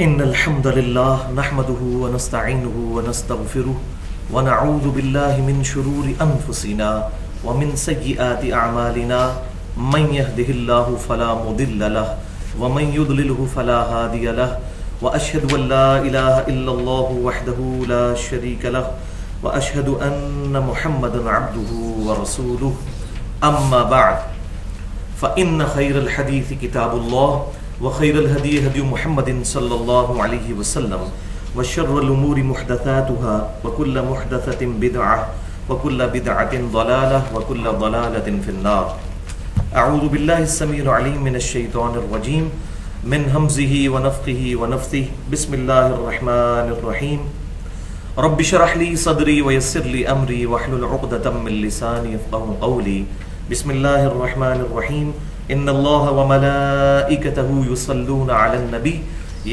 إن الحمد لله نحمده ونستعينه ونستغفره ونعوذ بالله من شرور أنفسنا ومن سيئات أعمالنا من يهده الله فلا مضل له ومن يضلله فلا هادي له وأشهد أن لا إله إلا الله وحده لا شريك له وأشهد أن محمدا عبده ورسوله أما بعد فإن خير الحديث كتاب الله وخير الهدي هدي محمد صلى الله عليه وسلم وشر الأمور محدثاتها وكل محدثة بدعة وكل بدعة ضلالة وكل ضلالة في النار. أعوذ بالله السميع العليم من الشيطان الرجيم من همزه ونفخه ونفثه. بسم الله الرحمن الرحيم. رب اشرح لي صدري ويسر لي أمري واحلل عقدة من لساني يفقهوا قولي. بسم الله الرحمن الرحيم. إن الله وملائكته يصلون على النبي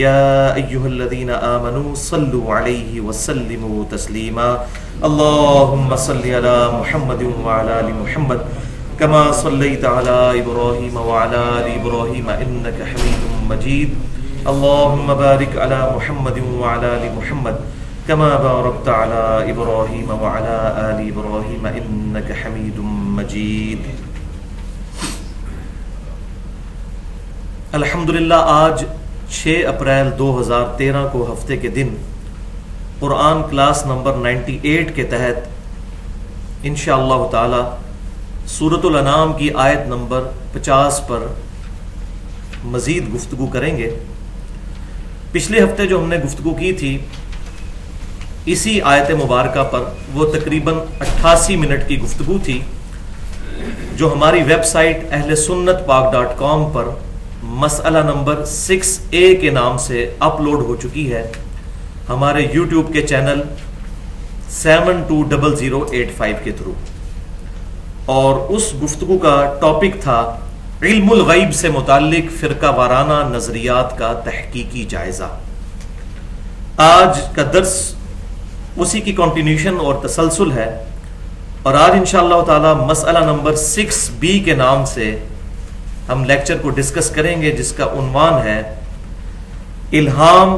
يا أيها الذين آمنوا صلوا عليه وسلموا تسليما. اللهم صل على محمد وعلى آل محمد كما صليت على إبراهيم وعلى آل إبراهيم إنك حميد مجيد. اللهم بارك على محمد وعلى آل محمد كما باركت على إبراهيم وعلى آل إبراهيم إنك حميد مجيد. الحمدللہ آج 6 اپریل 2013 کو ہفتے کے دن قرآن کلاس نمبر 98 کے تحت انشاءاللہ تعالی سورۃ الانعام کی آیت نمبر 50 پر مزید گفتگو کریں گے. پچھلے ہفتے جو ہم نے گفتگو کی تھی اسی آیت مبارکہ پر، وہ تقریباً 88 منٹ کی گفتگو تھی جو ہماری ویب سائٹ اہل سنت پاک.com پر مسئلہ نمبر 6A کے نام سے اپلوڈ ہو چکی ہے ہمارے یوٹیوب کے چینل 720085 کے تھرو. اور اس گفتگو کا ٹاپک تھا علم الغیب سے متعلق فرقہ وارانہ نظریات کا تحقیقی جائزہ. آج کا درس اسی کی کنٹینیوشن اور تسلسل ہے، اور آج انشاءاللہ تعالی مسئلہ نمبر 6B کے نام سے ہم لیکچر کو ڈسکس کریں گے، جس کا عنوان ہے الہام،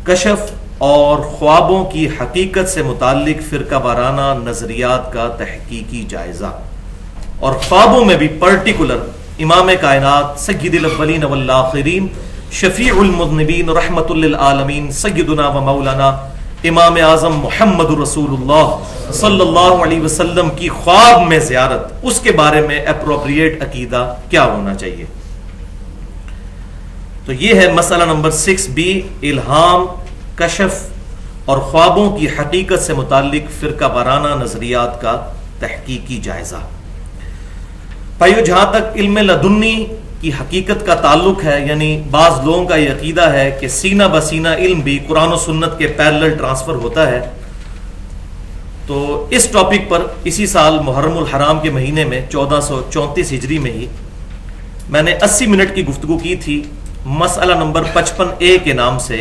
کشف اور خوابوں کی حقیقت سے متعلق فرقہ وارانہ نظریات کا تحقیقی جائزہ. اور خوابوں میں بھی پرٹیکولر امام کائنات سید الاولین والآخرین شفیع المذنبین رحمت للعالمین سیدنا و مولانا امام اعظم محمد رسول اللہ صلی اللہ علیہ وسلم کی خواب میں زیارت، اس کے بارے میں اپروپریٹ عقیدہ کیا ہونا چاہیے. تو یہ ہے مسئلہ نمبر 6B، الہام، کشف اور خوابوں کی حقیقت سے متعلق فرقہ وارانہ نظریات کا تحقیقی جائزہ. بھائیو، جہاں تک علم لدنی کی حقیقت کا تعلق ہے، یعنی بعض لوگوں کا یہ عقیدہ ہے کہ سینہ بسینہ علم بھی قرآن و سنت کے پیرلل ٹرانسفر ہوتا ہے، تو اس ٹاپک پر اسی سال محرم الحرام کے مہینے میں 1434 ہجری میں ہی میں نے 80 منٹ کی گفتگو کی تھی مسئلہ نمبر 55A کے نام سے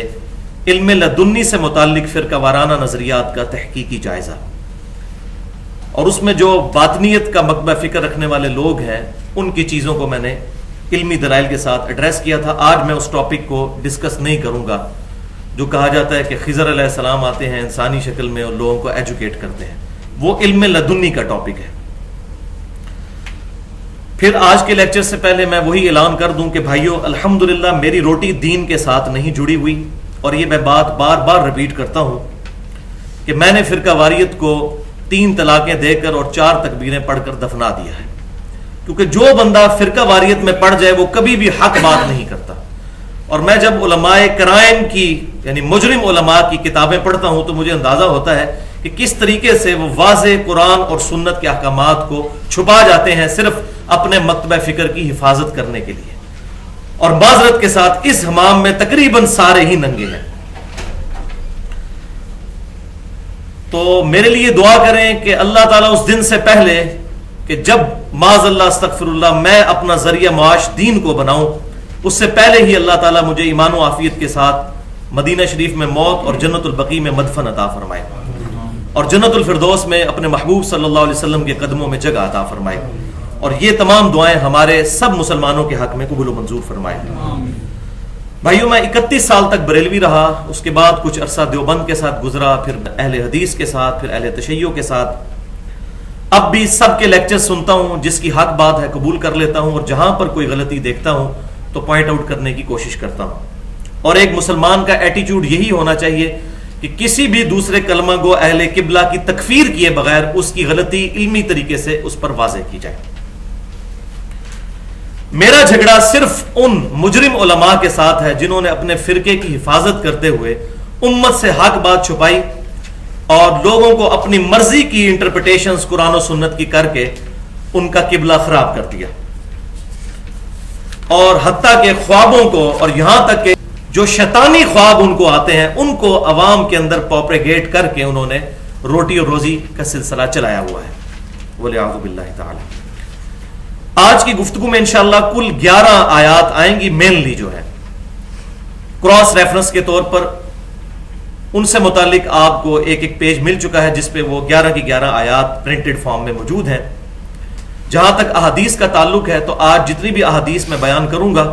علم لدنی سے متعلق فرقہ وارانہ نظریات کا تحقیقی جائزہ. اور اس میں جو باطنیت کا مکتبہ فکر رکھنے والے لوگ ہیں ان کی چیزوں کو میں نے علمی دلائل کے ساتھ ایڈریس کیا تھا. آج میں اس ٹاپک کو ڈسکس نہیں کروں گا جو کہا جاتا ہے کہ خضر علیہ السلام آتے ہیں انسانی شکل میں اور لوگوں کو ایجوکیٹ کرتے ہیں. وہ علم لدنی کا ٹاپک ہے. پھر آج کے لیکچر سے پہلے میں وہی اعلان کر دوں کہ بھائیو، الحمدللہ میری روٹی دین کے ساتھ نہیں جڑی ہوئی، اور یہ میں بات بار بار ریپیٹ کرتا ہوں کہ میں نے فرقہ واریت کو 3 طلاقیں دے کر اور 4 تکبیریں پڑھ کر دفنا دیا ہے. کیونکہ جو بندہ فرقہ واریت میں پڑ جائے وہ کبھی بھی حق بات نہیں کرتا. اور میں جب علماء کرائم کی یعنی مجرم علماء کی کتابیں پڑھتا ہوں تو مجھے اندازہ ہوتا ہے کہ کس طریقے سے وہ واضح قرآن اور سنت کے احکامات کو چھپا جاتے ہیں صرف اپنے مکتبہ فکر کی حفاظت کرنے کے لیے. اور معذرت کے ساتھ اس حمام میں تقریباً سارے ہی ننگے ہیں. تو میرے لیے دعا کریں کہ اللہ تعالیٰ اس دن سے پہلے کہ جب معاذ اللہ استغفر اللہ میں اپنا ذریعہ معاش دین کو بناؤں، اس سے پہلے ہی اللہ تعالیٰ مجھے ایمان و عافیت کے ساتھ مدینہ شریف میں موت اور جنت البقیع میں مدفن عطا فرمائے، اور جنت الفردوس میں اپنے محبوب صلی اللہ علیہ وسلم کے قدموں میں جگہ عطا فرمائے. اور یہ تمام دعائیں ہمارے سب مسلمانوں کے حق میں قبول و منظور فرمائے. بھائیوں میں 31 سال تک بریلوی رہا، اس کے بعد کچھ عرصہ دیوبند کے ساتھ گزرا، پھر اہل حدیث کے ساتھ، پھر اہل تشیع کے ساتھ۔ اب بھی سب کے لیکچر سنتا ہوں، جس کی حق بات ہے قبول کر لیتا ہوں، اور جہاں پر کوئی غلطی دیکھتا ہوں تو پوائنٹ آؤٹ کرنے کی کوشش کرتا ہوں۔ اور ایک مسلمان کا ایٹیٹیوڈ یہی ہونا چاہیے کہ کسی بھی دوسرے کلمہ گو اہل قبلہ کی تکفیر کیے بغیر اس کی غلطی علمی طریقے سے اس پر واضح کی جائے۔ میرا جھگڑا صرف ان مجرم علماء کے ساتھ ہے جنہوں نے اپنے فرقے کی حفاظت کرتے ہوئے امت سے حق بات چھپائی اور لوگوں کو اپنی مرضی کی انٹرپریٹیشنز قرآن و سنت کی کر کے ان کا قبلہ خراب کر دیا، اور حتیٰ کہ خوابوں کو، اور یہاں تک کہ جو شیطانی خواب ان کو آتے ہیں ان کو عوام کے اندر پروپیگیٹ کر کے انہوں نے روٹی اور روزی کا سلسلہ چلایا ہوا ہے، وَلِعَوْذُ بِاللَّهِ تَعَالَى۔ آج کی گفتگو میں انشاءاللہ کل 11 آیات آئیں گی، مینلی جو ہے کراس ریفرنس کے طور پر۔ ان سے متعلق آپ کو ایک ایک پیج مل چکا ہے جس پہ وہ 11 کی 11 آیات پرنٹڈ فارم میں موجود ہیں۔ جہاں تک احادیث کا تعلق ہے تو آج جتنی بھی احادیث میں بیان کروں گا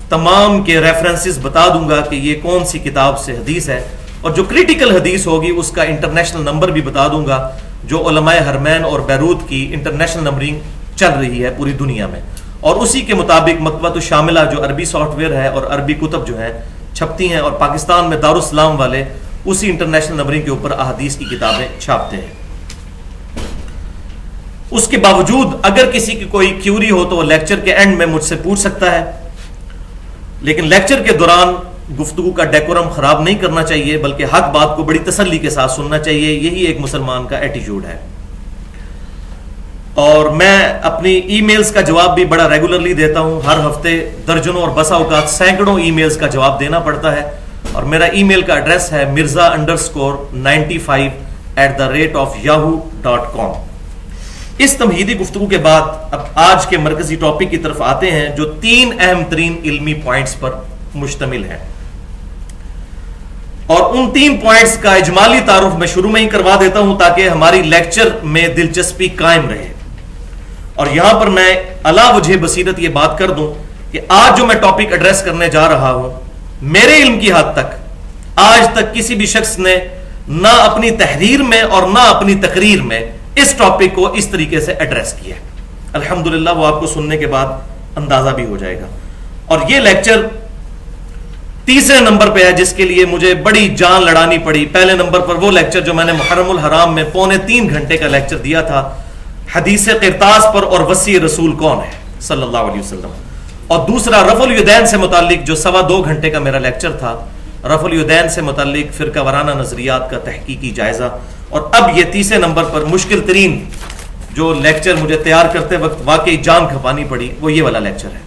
تمام کے ریفرنسز بتا دوں گا کہ یہ کون سی کتاب سے حدیث ہے، اور جو کریٹیکل حدیث ہوگی اس کا انٹرنیشنل نمبر بھی بتا دوں گا، جو علماء حرمین اور بیروت کی انٹرنیشنل نمبرنگ چل رہی ہے پوری دنیا میں، اور اسی کے مطابق مکتبۃ الشاملہ جو عربی سافٹ ویئر ہے اور عربی کتب جو ہیں چھپتی ہیں، اور پاکستان میں دارالسلام والے اسی انٹرنیشنل نمبرنگ کے اوپر احادیث کی کتابیں چھاپتے ہیں۔ اس کے باوجود اگر کسی کی کوئی کیوری ہو تو وہ لیکچر کے اینڈ میں مجھ سے پوچھ سکتا ہے، لیکن لیکچر کے دوران گفتگو کا ڈیکورم خراب نہیں کرنا چاہیے، بلکہ حق بات کو بڑی تسلی کے ساتھ سننا چاہیے۔ یہی ایک مسلمان کا ایٹیٹیوڈ ہے۔ اور میں اپنی ای میلز کا جواب بھی بڑا ریگولرلی دیتا ہوں، ہر ہفتے درجنوں اور بسا اوقات سینکڑوں ای میلز کا جواب دینا پڑتا ہے، اور میرا ای میل کا ایڈریس ہے mirza_95@yahoo.com۔ اس تمہیدی گفتگو کے بعد اب آج کے مرکزی ٹاپک کی طرف آتے ہیں جو 3 اہم ترین علمی پوائنٹس پر مشتمل ہے، اور ان 3 پوائنٹس کا اجمالی تعارف میں شروع میں ہی کروا دیتا ہوں تاکہ ہماری لیکچر میں دلچسپی قائم رہے۔ اور یہاں پر میں علا وجہ بصیرت یہ بات کر دوں کہ آج جو میں ٹاپک ایڈریس کرنے جا رہا ہوں، میرے علم کی حد تک آج تک کسی بھی شخص نے نہ اپنی تحریر میں اور نہ اپنی تقریر میں اس ٹاپک کو اس طریقے سے ایڈریس کیا ہے۔ الحمدللہ وہ آپ کو سننے کے بعد اندازہ بھی ہو جائے گا۔ اور یہ لیکچر تیسرے نمبر پہ ہے جس کے لیے مجھے بڑی جان لڑانی پڑی۔ پہلے نمبر پر وہ لیکچر جو میں نے محرم الحرام میں 2.25 گھنٹے کا لیکچر دیا تھا، حدیث قرطاس پر اور وسیع رسول کون ہے صلی اللہ علیہ وسلم، اور دوسرا رفع الیدین سے متعلق جو 2.25 گھنٹے کا میرا لیکچر تھا، رفع الیدین سے متعلق فرقہ وارانہ نظریات کا تحقیقی جائزہ۔ اور اب یہ تیسرے نمبر پر مشکل ترین جو لیکچر مجھے تیار کرتے وقت واقعی جان کھپانی پڑی، وہ یہ والا لیکچر ہے۔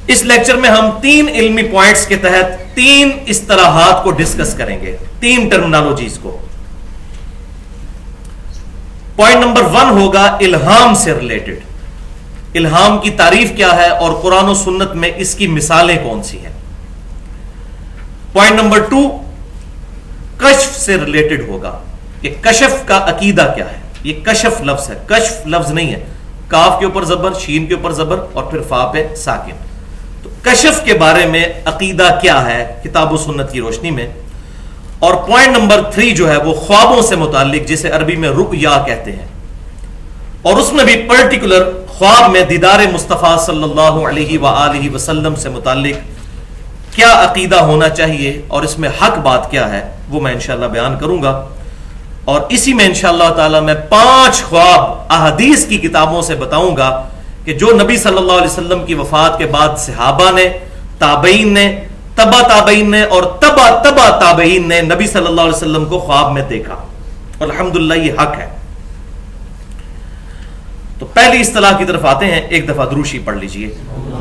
اس لیکچر میں ہم 3 علمی پوائنٹس کے تحت 3 اصطلاحات کو ڈسکس کریں گے، 3 ٹرمنالوجیز کو۔ پوائنٹ نمبر 1 ہوگا الہام سے ریلیٹڈ، الہام کی تعریف کیا ہے اور قرآن و سنت میں اس کی مثالیں کون سی ہیں۔ پوائنٹ نمبر 2 کشف سے ریلیٹڈ ہوگا کہ کشف کا عقیدہ کیا ہے۔ یہ کشف لفظ ہے، کشف لفظ نہیں ہے، کاف کے اوپر زبر، شین کے اوپر زبر اور پھر فا پہ ساکن۔ تو کشف کے بارے میں عقیدہ کیا ہے کتاب و سنت کی روشنی میں۔ اور پوائنٹ نمبر 3 جو ہے وہ خوابوں سے متعلق، جسے عربی میں رؤیا کہتے ہیں، اور اس میں بھی پرٹیکولر خواب میں دیدار مصطفیٰ صلی اللہ علیہ وآلہ وسلم سے متعلق کیا عقیدہ ہونا چاہیے اور اس میں حق بات کیا ہے، وہ میں انشاءاللہ بیان کروں گا۔ اور اسی میں انشاءاللہ تعالی میں 5 خواب احادیث کی کتابوں سے بتاؤں گا کہ جو نبی صلی اللہ علیہ وسلم کی وفات کے بعد صحابہ نے، تابعین نے، تبا تابعین نے اور تبا تبا تابعین نے نبی صلی اللہ علیہ وسلم کو خواب میں دیکھا، اور الحمدللہ یہ حق ہے۔ تو پہلی اصطلاح کی طرف آتے ہیں، ایک دفعہ دروشی پڑھ لیجئے۔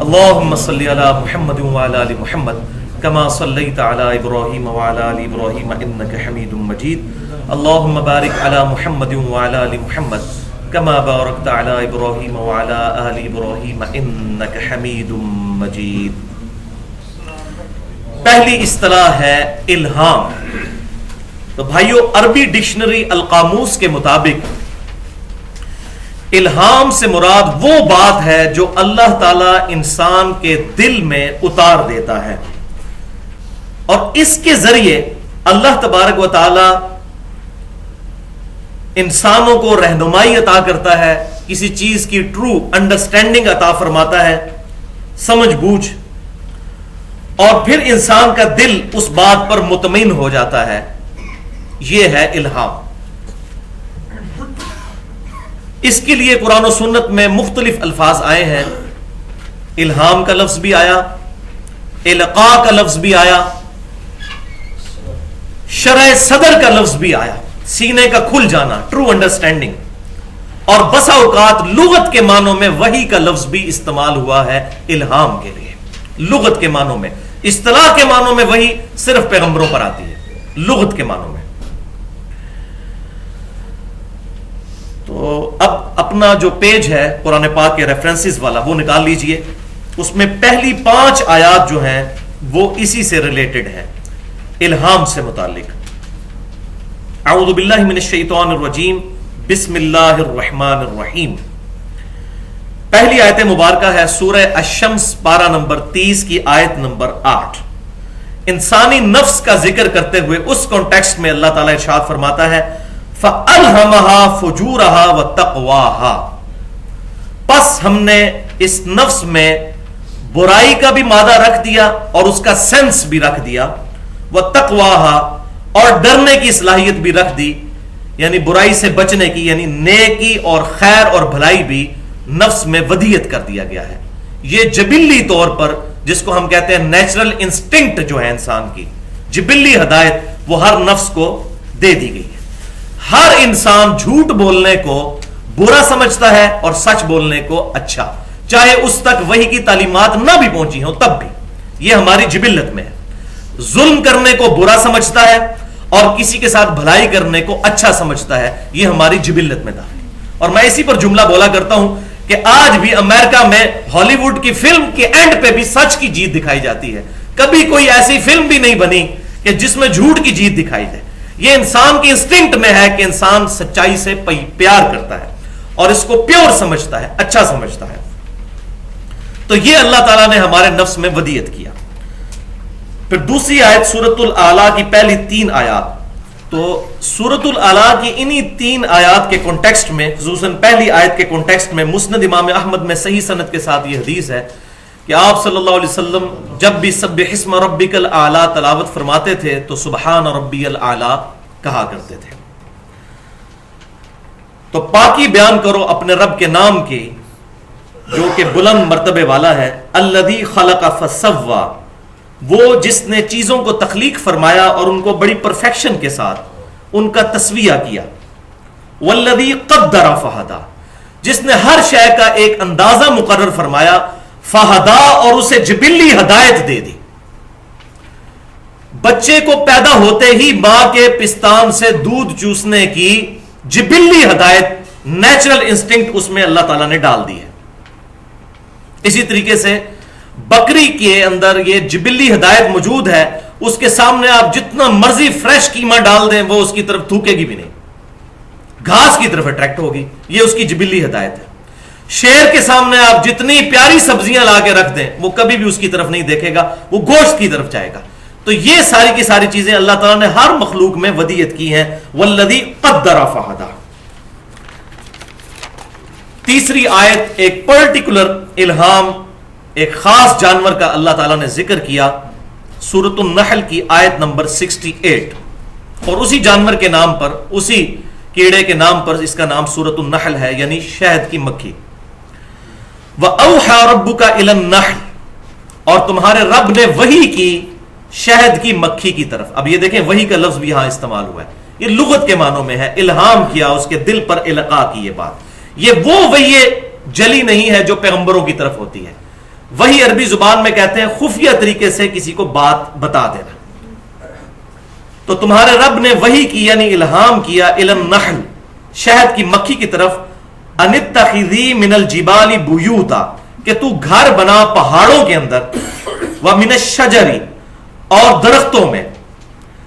اللہم صلی علی محمد وعلی آل محمد کما صلیت علی ابراہیم وعلی آل ابراہیم انک حمید مجید۔ اللہم بارک علی محمد وعلی آل محمد کما بارکت علی ابراہیم وعلی آل ابراہیم انک حمید مجید۔ پہلی اصطلاح ہے الہام۔ تو بھائیو، عربی ڈکشنری القاموس کے مطابق الہام سے مراد وہ بات ہے جو اللہ تعالیٰ انسان کے دل میں اتار دیتا ہے، اور اس کے ذریعے اللہ تبارک و تعالی انسانوں کو رہنمائی عطا کرتا ہے، کسی چیز کی ٹرو انڈرسٹینڈنگ عطا فرماتا ہے، سمجھ بوجھ، اور پھر انسان کا دل اس بات پر مطمئن ہو جاتا ہے۔ یہ ہے الہام۔ اس کے لیے قرآن و سنت میں مختلف الفاظ آئے ہیں۔ الہام کا لفظ بھی آیا، القاء کا لفظ بھی آیا، شرح صدر کا لفظ بھی آیا، سینے کا کھل جانا، ٹرو انڈرسٹینڈنگ، اور بسا اوقات لغت کے معنوں میں وحی کا لفظ بھی استعمال ہوا ہے الہام کے لیے، لغت کے معنوں میں۔ اصطلاح کے معنوں میں وحی صرف پیغمبروں پر آتی ہے، لغت کے معنوں میں۔ تو اب اپنا جو پیج ہے قرآن پاک کے ریفرنسز والا وہ نکال لیجئے، اس میں پہلی 5 آیات جو ہیں وہ اسی سے ریلیٹڈ ہیں، الہام سے متعلق۔ اعوذ باللہ من الشیطان الرجیم، بسم اللہ الرحمن الرحیم۔ پہلی آیت مبارکہ ہے سورہ الشمس پارہ نمبر 30 کی آیت نمبر 8۔ انسانی نفس کا ذکر کرتے ہوئے اس کانٹیکسٹ میں اللہ تعالیٰ ارشاد فرماتا ہے فَأَلْهَمَهَا فُجُورَهَا وَتَقْوَاهَا، پس ہم نے اس نفس میں برائی کا بھی مادہ رکھ دیا اور اس کا سینس بھی رکھ دیا، وَتَقْوَاهَا، اور ڈرنے کی صلاحیت بھی رکھ دی، یعنی برائی سے بچنے کی، یعنی نیکی اور خیر اور بھلائی بھی نفس میں ودیت کر دیا گیا ہے۔ یہ جبلی طور پر، جس کو ہم کہتے ہیں نیچرل انسٹنکٹ جو ہے انسان کی، جبلی ہدایت وہ ہر نفس کو دے دی گئی ہے۔ ہر انسان جھوٹ بولنے کو برا سمجھتا ہے اور سچ بولنے کو اچھا، چاہے اس تک وحی کی تعلیمات نہ بھی پہنچی ہوں تب بھی، یہ ہماری جبلت میں ہے۔ ظلم کرنے کو برا سمجھتا ہے اور کسی کے ساتھ بھلائی کرنے کو اچھا سمجھتا ہے، یہ ہماری جبلت میں داخل۔ اور میں اسی پر جملہ بولا کرتا ہوں کہ آج بھی امریکہ میں ہالی ووڈ کی فلم کے اینڈ پہ بھی سچ کی جیت دکھائی جاتی ہے، کبھی کوئی ایسی فلم بھی نہیں بنی کہ جس میں جھوٹ کی جیت دکھائی دے۔ یہ انسان کی انسٹنکٹ میں ہے کہ انسان سچائی سے پیار کرتا ہے اور اس کو پیور سمجھتا ہے، اچھا سمجھتا ہے۔ تو یہ اللہ تعالیٰ نے ہمارے نفس میں ودیت کیا۔ پھر دوسری آیت سورۃ الاعلیٰ کی پہلی 3 آیات، تو سورۃ الاعلیٰ کی انہی 3 آیات کے کانٹیکسٹ میں، خصوصاً پہلی آیت کے کانٹیکسٹ میں، مسند امام احمد میں صحیح سند کے ساتھ یہ حدیث ہے کہ آپ صلی اللہ علیہ وسلم جب بھی سبح اسم ربک الاعلیٰ تلاوت فرماتے تھے تو سبحان ربی الاعلیٰ کہا کرتے تھے۔ تو پاکی بیان کرو اپنے رب کے نام کی جو کہ بلند مرتبے والا ہے، الذی خلق فسوی، وہ جس نے چیزوں کو تخلیق فرمایا اور ان کو بڑی پرفیکشن کے ساتھ ان کا تسویہ کیا، والذی قدر فہدی، جس نے ہر شے کا ایک اندازہ مقرر فرمایا، فہدا، اور اسے جبلی ہدایت دے دی۔ بچے کو پیدا ہوتے ہی ماں کے پستان سے دودھ چوسنے کی جبلی ہدایت، نیچرل انسٹنکٹ اس میں اللہ تعالیٰ نے ڈال دی ہے۔ اسی طریقے سے بکری کے اندر یہ جبلی ہدایت موجود ہے، اس کے سامنے آپ جتنا مرضی فریش قیمہ ڈال دیں وہ اس کی طرف تھوکے گی بھی نہیں، گھاس کی طرف اٹریکٹ ہوگی، یہ اس کی جبلی ہدایت ہے۔ شیر کے سامنے آپ جتنی پیاری سبزیاں لا کے رکھ دیں وہ کبھی بھی اس کی طرف نہیں دیکھے گا، وہ گوشت کی طرف جائے گا۔ تو یہ ساری کی ساری چیزیں اللہ تعالیٰ نے ہر مخلوق میں ودیت کی ہیں، والذی قدر فہدی۔ تیسری آیت ایک پرٹیکولر الہام، ایک خاص جانور کا اللہ تعالیٰ نے ذکر کیا، سورۃ النحل کی آیت نمبر 68، اور اسی جانور کے نام پر، اسی کیڑے کے نام پر اس کا نام سورۃ النحل ہے، یعنی شہد کی مکھی۔ وَأَوْحَى رَبُّكَ إِلَى النَّحْلِ، اور تمہارے رب نے وحی کی شہد کی مکھی کی طرف۔ اب یہ دیکھیں وحی کا لفظ بھی یہاں استعمال ہوا ہے، یہ لغت کے معنوں میں ہے، الہام کیا، اس کے دل پر القاء کی۔ یہ بات، یہ وہ وحی جلی نہیں ہے جو پیغمبروں کی طرف ہوتی ہے۔ وحی عربی زبان میں کہتے ہیں خفیہ طریقے سے کسی کو بات بتا دینا۔ تو تمہارے رب نے وحی کی یعنی الہام کیا، الی النحل، شہد کی مکھی کی طرف، ان اتخذی من الجبال بیوتا، کہ تو گھر بنا پہاڑوں کے اندر، ومن الشجر، اور درختوں میں،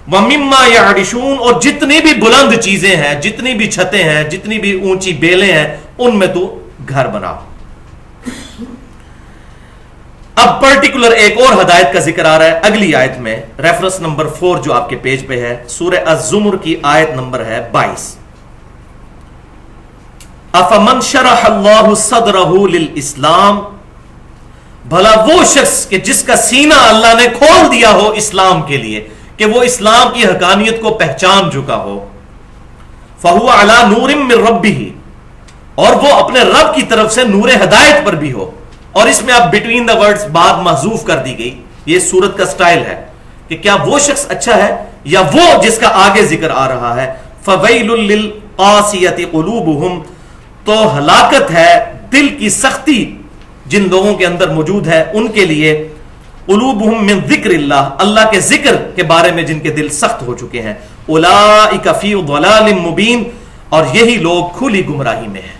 وَمِمَّا يَعْرِشُونَ، اور جتنی بھی بلند چیزیں ہیں، جتنی بھی چھتیں ہیں، جتنی بھی اونچی بیلیں ہیں، ان میں تو گھر بنا. اب پرٹیکولر ایک اور ہدایت کا ذکر آ رہا ہے اگلی آیت میں، ریفرنس نمبر 4 جو آپ کے پیج پہ ہے، سورہ الزمر کی آیت نمبر ہے 22. افمن شرح اللہ صدرہ للاسلام، بھلا وہ شخص کہ جس کا سینہ اللہ نے کھول دیا ہو اسلام کے لیے، کہ وہ اسلام کی حقانیت کو پہچان چکا ہو، فہو علی نور من ربہ، اور وہ اپنے رب کی طرف سے نور ہدایت پر بھی ہو. اور اس میں اب بٹوین دا ورڈز بات محذوف کر دی گئی. یہ سورت کا سٹائل ہے کہ کیا وہ شخص اچھا ہے یا وہ جس کا آگے ذکر آ رہا ہے. فویل للقاسیۃ قلوبہم، تو ہلاکت ہے دل کی سختی جن لوگوں کے اندر موجود ہے ان کے لیے. قلوبہم من ذکر اللہ، اللہ کے ذکر کے بارے میں جن کے دل سخت ہو چکے ہیں. اولئک فی ضلال مبین، اور یہی لوگ کھلی گمراہی میں ہیں.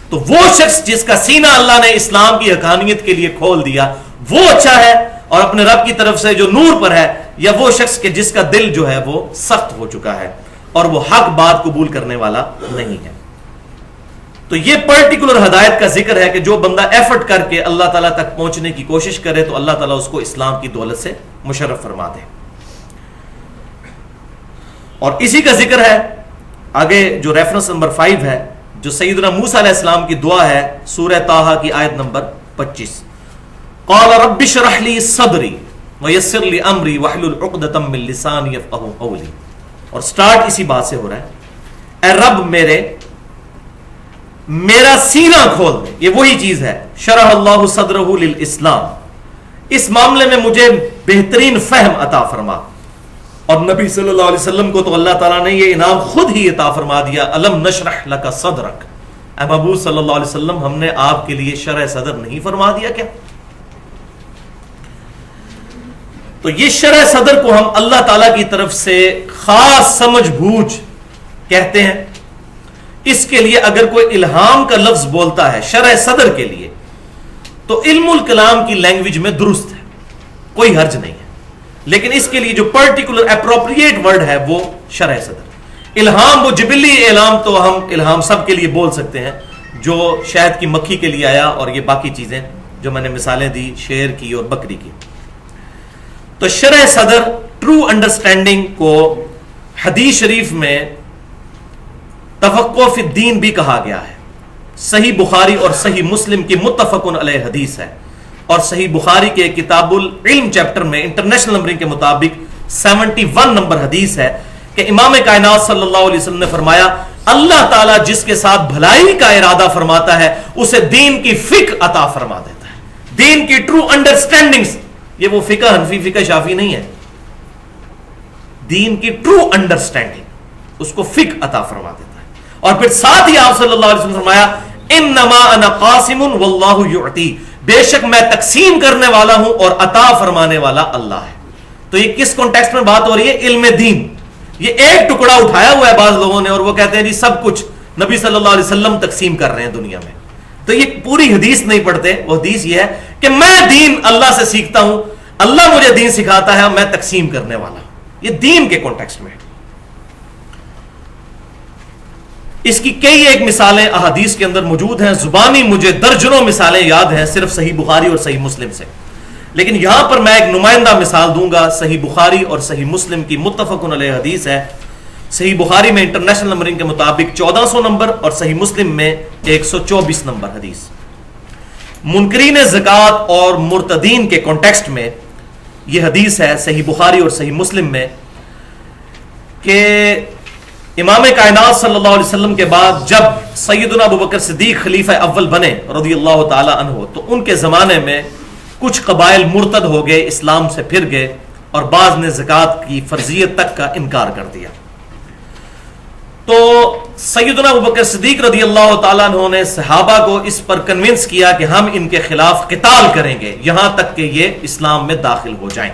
تو وہ شخص جس کا سینہ اللہ نے اسلام کی حقانیت کے لیے کھول دیا وہ اچھا ہے اور اپنے رب کی طرف سے جو نور پر ہے، یا وہ شخص کہ جس کا دل جو ہے وہ سخت ہو چکا ہے اور وہ حق بات قبول کرنے والا نہیں ہے. تو یہ پرٹیکولر ہدایت کا ذکر ہے کہ جو بندہ ایفرٹ کر کے اللہ تعالیٰ تک پہنچنے کی کوشش کرے تو اللہ تعالیٰ اس کو اسلام کی دولت سے مشرف فرما دے. اور اسی کا ذکر ہے آگے جو ریفرنس نمبر 5 ہے، جو سیدنا موسیٰ علیہ السلام کی دعا ہے، سورہ طٰہٰ کی آیت نمبر 25. قال رب اشرح لی صدری ویسر لی امری واحلل عقدۃ من لسانی یفقہوا قولی. اور سٹارٹ اسی بات سے ہو رہا ہے، اے رب میرا سینہ کھول دے. یہ وہی چیز ہے، شرح اللہ صدرہ للاسلام، اس معاملے میں مجھے بہترین فہم عطا فرما. اور نبی صلی اللہ علیہ وسلم کو تو اللہ تعالیٰ نے یہ انعام خود ہی عطا فرما دیا، الم نشرح لک صدرک. اے محبوب صلی اللہ علیہ وسلم، ہم نے آپ کے لیے شرح صدر نہیں فرما دیا کیا؟ تو یہ شرح صدر کو ہم اللہ تعالیٰ کی طرف سے خاص سمجھ بوجھ کہتے ہیں. اس کے لیے اگر کوئی الہام کا لفظ بولتا ہے شرح صدر کے لیے تو علم الکلام کی لینگویج میں درست ہے، کوئی حرج نہیں ہے. لیکن اس کے لیے جو پرٹیکولر اپروپریٹ ورڈ ہے وہ شرح صدر. الہام، وہ جبلی الہام تو ہم الہام سب کے لیے بول سکتے ہیں، جو شہد کی مکھی کے لیے آیا اور یہ باقی چیزیں جو میں نے مثالیں دی شیر کی اور بکری کی. تو شرح صدر ٹرو انڈرسٹینڈنگ کو حدیث شریف میں تفقہ فی الدین بھی کہا گیا ہے. صحیح بخاری اور صحیح مسلم کی متفق علیہ حدیث ہے، اور صحیح بخاری کے کتاب العلم چیپٹر میں انٹرنیشنل نمبرنگ کے مطابق 71 نمبر حدیث ہے کہ امام کائنات صلی اللہ علیہ وسلم نے فرمایا، اللہ تعالیٰ جس کے ساتھ بھلائی کا ارادہ فرماتا ہے اسے دین کی فقہ عطا فرما دیتا ہے. دین کی ٹرو انڈرسٹینڈنگ، یہ وہ فقہ حنفی فقہ شافی نہیں ہے، دین کی ٹرو انڈرسٹینڈنگ اس کو فقہ عطا فرما دیتا ہے. اور پھر ساتھ ہی آپ صلی اللہ علیہ وسلم نے فرمایا، انما انا قاسم واللہ یعطی، بے شک میں تقسیم کرنے والا ہوں اور عطا فرمانے والا اللہ ہے. تو یہ کس کانٹیکسٹ میں بات ہو رہی ہے؟ علم دین. یہ ایک ٹکڑا اٹھایا ہوا ہے بعض لوگوں نے اور وہ کہتے ہیں جی سب کچھ نبی صلی اللہ علیہ وسلم تقسیم کر رہے ہیں دنیا میں. تو یہ پوری حدیث نہیں پڑھتے. وہ حدیث یہ ہے کہ میں دین اللہ سے سیکھتا ہوں، اللہ مجھے دین سکھاتا ہے، میں تقسیم کرنے والا ہوں. یہ دین کے کانٹیکسٹ میں ہے. اس کی کئی ایک مثالیں احادیث کے اندر موجود ہیں، زبانی مجھے درجنوں مثالیں یاد ہیں صرف صحیح بخاری اور صحیح مسلم سے. لیکن یہاں پر میں ایک نمائندہ مثال دوں گا. صحیح بخاری اور صحیح مسلم کی متفق علیہ حدیث ہے. صحیح بخاری میں انٹرنیشنل نمبرنگ کے مطابق 1400 نمبر اور صحیح مسلم میں 124 نمبر حدیث. منکرین زکوٰۃ اور مرتدین کے کانٹیکسٹ میں یہ حدیث ہے صحیح بخاری اور صحیح مسلم میں کہ امام کائنات صلی اللہ علیہ وسلم کے بعد جب سیدنا ابوبکر صدیق خلیفہ اول بنے رضی اللہ تعالی عنہ، تو ان کے زمانے میں کچھ قبائل مرتد ہو گئے، اسلام سے پھر گئے، اور بعض نے زکوٰۃ کی فرضیت تک کا انکار کر دیا. تو سیدنا ابوبکر صدیق رضی اللہ تعالیٰ عنہ نے صحابہ کو اس پر کنونس کیا کہ ہم ان کے خلاف قتال کریں گے یہاں تک کہ یہ اسلام میں داخل ہو جائیں.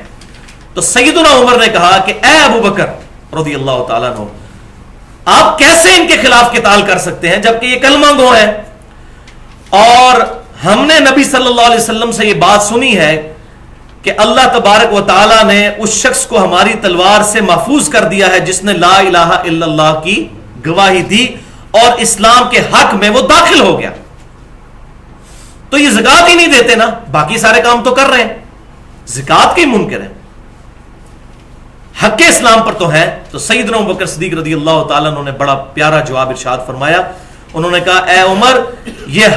تو سیدنا عمر نے کہا کہ اے ابوبکر رضی اللہ تعالیٰ عنہ، آپ کیسے ان کے خلاف قتال کر سکتے ہیں جبکہ یہ کلمہ گو ہیں، اور ہم نے نبی صلی اللہ علیہ وسلم سے یہ بات سنی ہے کہ اللہ تبارک و تعالی نے اس شخص کو ہماری تلوار سے محفوظ کر دیا ہے جس نے لا الہ الا اللہ کی گواہی دی اور اسلام کے حق میں وہ داخل ہو گیا. تو یہ زکات ہی نہیں دیتے نا, باقی سارے کام تو کر رہے ہیں, زکات کے منکر ہیں, حق اسلام پر تو ہے. تو سیدنا ابوبکر صدیق رضی اللہ تعالیٰ عنہ نے بڑا پیارا جواب ارشاد فرمایا. انہوں نے کہا اے عمر, یہ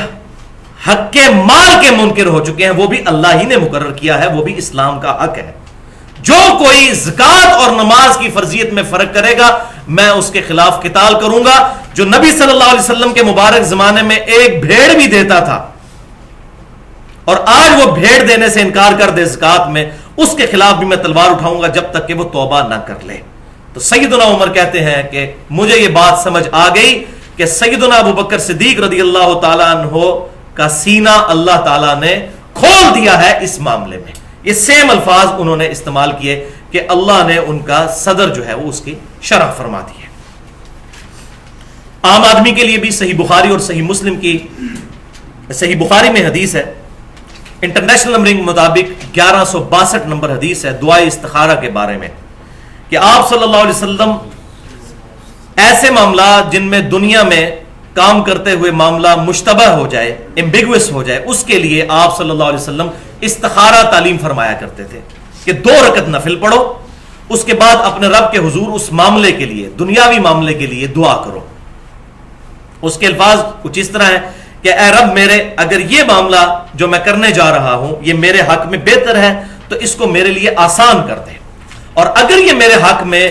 حق کے مال کے منکر ہو چکے ہیں, وہ بھی اللہ ہی نے مقرر کیا ہے, وہ بھی اسلام کا حق ہے. جو کوئی زکات اور نماز کی فرضیت میں فرق کرے گا میں اس کے خلاف قتال کروں گا. جو نبی صلی اللہ علیہ وسلم کے مبارک زمانے میں ایک بھیڑ بھی دیتا تھا اور آج وہ بھیڑ دینے سے انکار کر دے زکات میں, اس کے خلاف بھی میں تلوار اٹھاؤں گا جب تک کہ وہ توبہ نہ کر لے. تو سیدنا عمر کہتے ہیں کہ مجھے یہ بات سمجھ آ گئی کہ سیدنا ابوبکر صدیق رضی اللہ تعالیٰ عنہ کا سینہ اللہ تعالیٰ نے کھول دیا ہے اس معاملے میں. یہ سیم الفاظ انہوں نے استعمال کیے کہ اللہ نے ان کا صدر جو ہے وہ اس کی شرح فرما دی ہے. عام آدمی کے لیے بھی صحیح بخاری اور صحیح مسلم کی, صحیح بخاری میں حدیث ہے, انٹرنیشنل نمبرنگ مطابق 1162 نمبر حدیث ہے دعائے استخارہ کے بارے میں, کہ آپ صلی اللہ علیہ وسلم ایسے معاملات جن میں دنیا میں کام کرتے ہوئے معاملہ مشتبہ ہو جائے, ایمبیگوس ہو جائے, اس کے لیے آپ صلی اللہ علیہ وسلم استخارہ تعلیم فرمایا کرتے تھے کہ 2 رکعت نفل پڑھو, اس کے بعد اپنے رب کے حضور اس معاملے کے لیے, دنیاوی معاملے کے لیے دعا کرو. اس کے الفاظ کچھ اس طرح ہیں کہ اے رب میرے, اگر یہ معاملہ جو میں کرنے جا رہا ہوں یہ میرے حق میں بہتر ہے تو اس کو میرے لیے آسان کر دے, اور اگر یہ میرے حق میں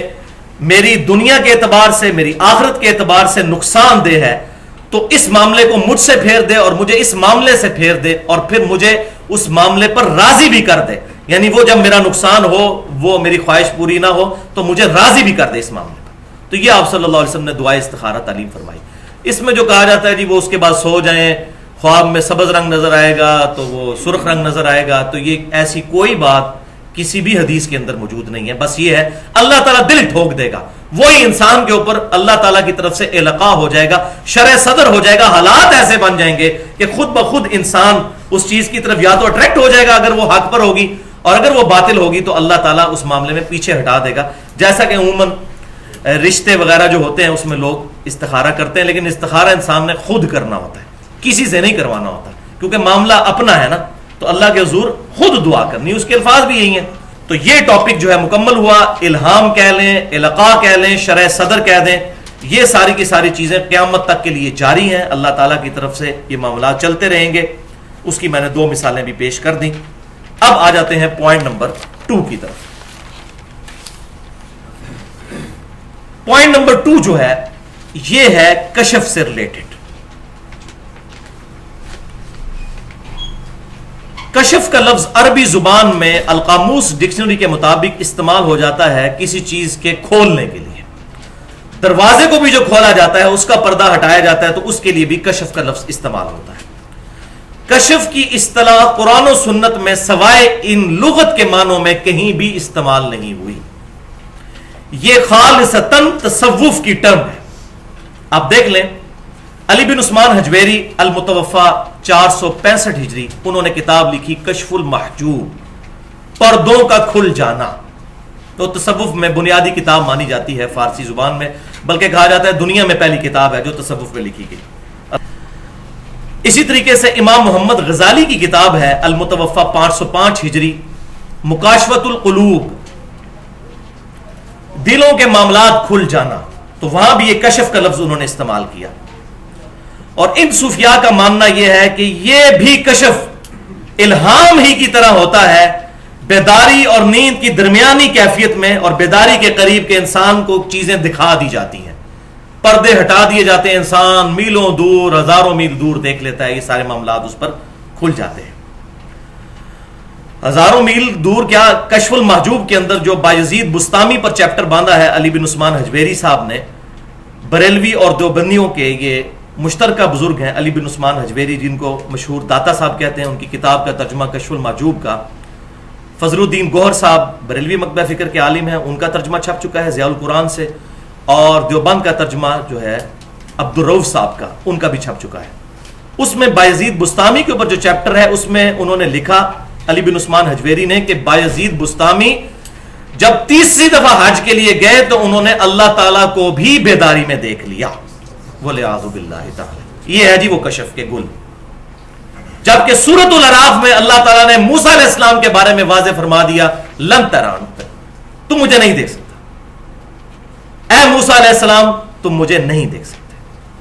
میری دنیا کے اعتبار سے, میری آخرت کے اعتبار سے نقصان دہ ہے تو اس معاملے کو مجھ سے پھیر دے اور مجھے اس معاملے سے پھیر دے, اور پھر مجھے اس معاملے پر راضی بھی کر دے. یعنی وہ جب میرا نقصان ہو, وہ میری خواہش پوری نہ ہو تو مجھے راضی بھی کر دے اس معاملے پر. تو یہ آپ صلی اللہ علیہ وسلم نے دعائے استخارہ تعلیم فرمائی. اس میں جو کہا جاتا ہے جی وہ اس کے بعد سو جائیں, خواب میں سبز رنگ نظر آئے گا تو وہ سرخ رنگ نظر آئے گا, تو یہ ایسی کوئی بات کسی بھی حدیث کے اندر موجود نہیں ہے. بس یہ ہے اللہ تعالیٰ دل ٹھوک دے گا, وہی انسان کے اوپر اللہ تعالیٰ کی طرف سے القاء ہو جائے گا, شرع صدر ہو جائے گا, حالات ایسے بن جائیں گے کہ خود بخود انسان اس چیز کی طرف یا تو اٹریکٹ ہو جائے گا اگر وہ حق پر ہوگی, اور اگر وہ باطل ہوگی تو اللہ تعالیٰ اس معاملے میں پیچھے ہٹا دے گا. جیسا کہ عموماً رشتے وغیرہ جو ہوتے ہیں اس میں لوگ استخارہ کرتے ہیں, لیکن استخارہ انسان نے خود کرنا ہوتا ہے, کسی سے نہیں کروانا ہوتا, کیونکہ معاملہ اپنا ہے نا, تو اللہ کے حضور خود دعا کرنی. اس کے الفاظ بھی یہی ہیں. تو یہ ٹاپک جو ہے مکمل ہوا. الہام کہہ لیں, القاء کہہ لیں, شرع صدر کہہ دیں, یہ ساری کی ساری چیزیں قیامت تک کے لیے جاری ہیں. اللہ تعالیٰ کی طرف سے یہ معاملات چلتے رہیں گے. اس کی میں نے 2 مثالیں بھی پیش کر دیں. اب آ جاتے ہیں پوائنٹ نمبر 2 کی طرف. پوائنٹ نمبر 2 جو ہے یہ ہے کشف سے ریلیٹڈ. کشف کا لفظ عربی زبان میں القاموس ڈکشنری کے مطابق استعمال ہو جاتا ہے کسی چیز کے کھولنے کے لیے. دروازے کو بھی جو کھولا جاتا ہے, اس کا پردہ ہٹایا جاتا ہے, تو اس کے لیے بھی کشف کا لفظ استعمال ہوتا ہے. کشف کی اصطلاح قرآن و سنت میں سوائے ان لغت کے معنوں میں کہیں بھی استعمال نہیں ہوئی. یہ خالصتاً تصوف کی ٹرم ہے. آپ دیکھ لیں, علی بن عثمان حجویری المتوفا 465 ہجری, انہوں نے کتاب لکھی کشف المحجوب, پردوں کا کھل جانا. تو تصوف میں بنیادی کتاب مانی جاتی ہے فارسی زبان میں, بلکہ کہا جاتا ہے دنیا میں پہلی کتاب ہے جو تصوف میں لکھی گئی. اسی طریقے سے امام محمد غزالی کی کتاب ہے المتوفا 505 ہجری, مکاشفۃ القلوب, دلوں کے معاملات کھل جانا. تو وہاں بھی یہ کشف کا لفظ انہوں نے استعمال کیا. اور ان صوفیاء کا ماننا یہ ہے کہ یہ بھی کشف الہام ہی کی طرح ہوتا ہے, بیداری اور نیند کی درمیانی کیفیت میں, اور بیداری کے قریب کے انسان کو چیزیں دکھا دی جاتی ہیں, پردے ہٹا دیے جاتے ہیں, انسان میلوں دور, ہزاروں میل دور دیکھ لیتا ہے, یہ سارے معاملات اس پر کھل جاتے ہیں. ہزاروں میل دور کیا, کشف المحجوب کے اندر جو بایزید بستامی پر چیپٹر باندھا ہے علی بن عثمان حجویری صاحب نے, بریلوی اور دیوبندیوں کے یہ مشترکہ بزرگ ہیں علی بن عثمان حجویری, جن کو مشہور داتا صاحب کہتے ہیں. ان کی کتاب کا ترجمہ کشف المحجوب کا فضل الدین گوہر صاحب بریلوی مکتبہ فکر کے عالم ہیں, ان کا ترجمہ چھپ چکا ہے ضیاء القرآن سے, اور دیوبند کا ترجمہ جو ہے عبدالرؤف صاحب کا, ان کا بھی چھپ چکا ہے. اس میں بایزید بستامی کے اوپر جو چیپٹر ہے اس میں انہوں نے لکھا علی بن عثمان حجویری نے کہ بایزید بستامی جب تیسری دفعہ حج کے لیے گئے تو انہوں نے اللہ تعالیٰ کو بھی بیداری میں دیکھ لیا. وَلِعَاذُ بِاللَّهِ تعالی. یہ ہے جی وہ کشف کے گل. جبکہ سورۃ الاعراف میں اللہ تعالیٰ نے موسیٰ علیہ السلام کے بارے میں واضح فرما دیا لن ترانی، تم مجھے نہیں دیکھ سکتا. اے موسیٰ علیہ السلام تم مجھے نہیں دیکھ سکتے.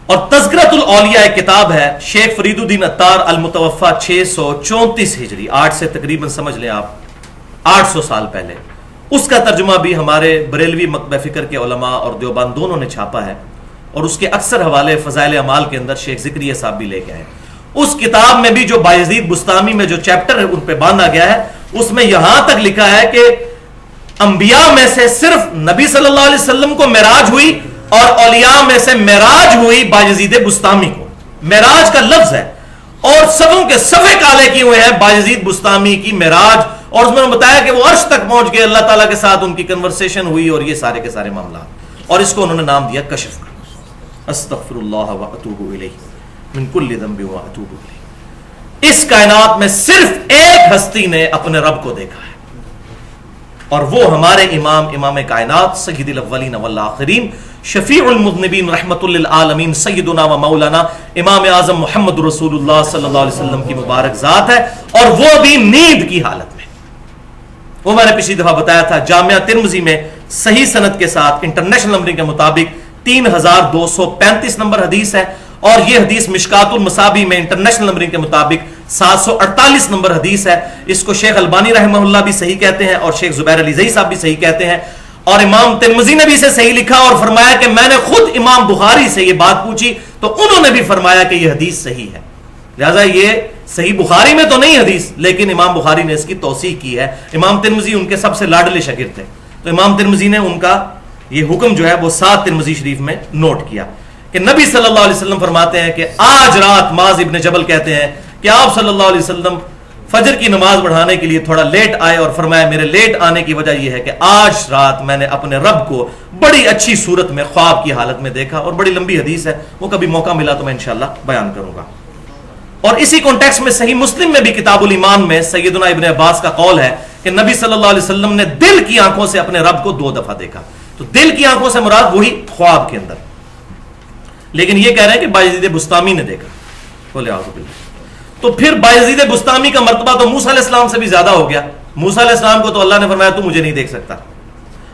اور تذکرۃ الاولیاء ایک کتاب ہے شیخ فرید الدین عطار المتوفا 634 ہجری، 8 سے تقریباً سمجھ لیں آپ 800 سال پہلے. اس کا ترجمہ بھی ہمارے بریلوی مکتبہ فکر کے علماء اور دیوبند دونوں نے چھاپا ہے، اور اس کے اکثر حوالے فضائل اعمال کے اندر شیخ ذکریہ صاحب بھی لے کے آئے. اس کتاب میں بھی جو بایزید بستامی میں جو چیپٹر ہے ان پہ باندھا گیا ہے، اس میں یہاں تک لکھا ہے کہ انبیاء میں سے صرف نبی صلی اللہ علیہ وسلم کو معراج ہوئی، اور اولیاء میں سے معراج ہوئی بایزید بستامی کو. معراج کا لفظ ہے اور سبوں کے صفے کالے کیے ہوئے ہیں بایزید بستامی کی معراج، اور اس میں بتایا کہ وہ عرش تک پہنچ گئے، اللہ تعالیٰ کے ساتھ ان کی کنورسیشن ہوئی، اور یہ سارے کے سارے معاملات، اور اس کو انہوں نے نام دیا کشف کا. استغفر اللہ واتوب الیہ من کل ذنب واتوب الیہ. اس کائنات میں صرف ایک ہستی نے اپنے رب کو دیکھا ہے، اور وہ ہمارے امام کائنات سید الاولین والآخرین شفیع المذنبین رحمت للعالمین سیدنا و مولانا امام اعظم محمد رسول اللہ صلی اللہ علیہ وسلم کی مبارک ذات ہے، اور وہ بھی نیند کی حالت میں. وہ میں نے پچھلی دفعہ بتایا تھا جامعہ ترمذی میں صحیح سند کے ساتھ انٹرنیشنل نمبرنگ کے مطابق 3235 نمبر حدیث ہے، اور یہ حدیث مشکات المصابیح میں انٹرنیشنل نمبرنگ کے مطابق 748 نمبر حدیث ہے. اس کو شیخ البانی رحمہ اللہ بھی صحیح کہتے ہیں، اور شیخ زبیر علی زئی صاحب بھی صحیح کہتے ہیں، اور امام ترمذی نے بھی اسے صحیح لکھا اور فرمایا کہ میں نے خود امام بخاری سے یہ بات پوچھی تو انہوں نے بھی فرمایا کہ یہ حدیث صحیح ہے. لہذا یہ صحیح بخاری میں تو نہیں حدیث، لیکن امام بخاری نے اس کی توثیق کی ہے. امام ترمذی ان کے سب سے لاڈلے شاگرد تھے، تو امام ترمذی نے ان کا یہ حکم جو ہے وہ 7 ترمذی شریف میں نوٹ کیا کہ نبی صلی اللہ علیہ وسلم فرماتے ہیں کہ آج رات معاذ ابن جبل کہتے ہیں کہ آپ صلی اللہ علیہ وسلم فجر کی نماز پڑھانے کے لیے تھوڑا لیٹ آئے، اور فرمایا میرے لیٹ آنے کی وجہ یہ ہے کہ آج رات میں نے اپنے رب کو بڑی اچھی صورت میں خواب کی حالت میں دیکھا. اور بڑی لمبی حدیث ہے، وہ کبھی موقع ملا تو میں انشاءاللہ بیان کروں گا. اور اسی کانٹیکسٹ میں صحیح مسلم میں بھی کتاب الایمان میں سیدنا ابن عباس کا قول ہے کہ نبی صلی اللہ علیہ وسلم نے دل کی آنکھوں سے اپنے رب کو 2 دفعہ دیکھا. تو دل کی آنکھوں سے مراد وہی خواب کے اندر، لیکن یہ کہہ رہے ہیں کہ بایزید بستامی نے دیکھا. بولے اعوذ باللہ. تو پھر بایزید بستامی کا مرتبہ تو موسیٰ علیہ السلام سے بھی زیادہ ہو گیا. موسیٰ علیہ السلام کو تو اللہ نے فرمایا تو مجھے نہیں دیکھ سکتا.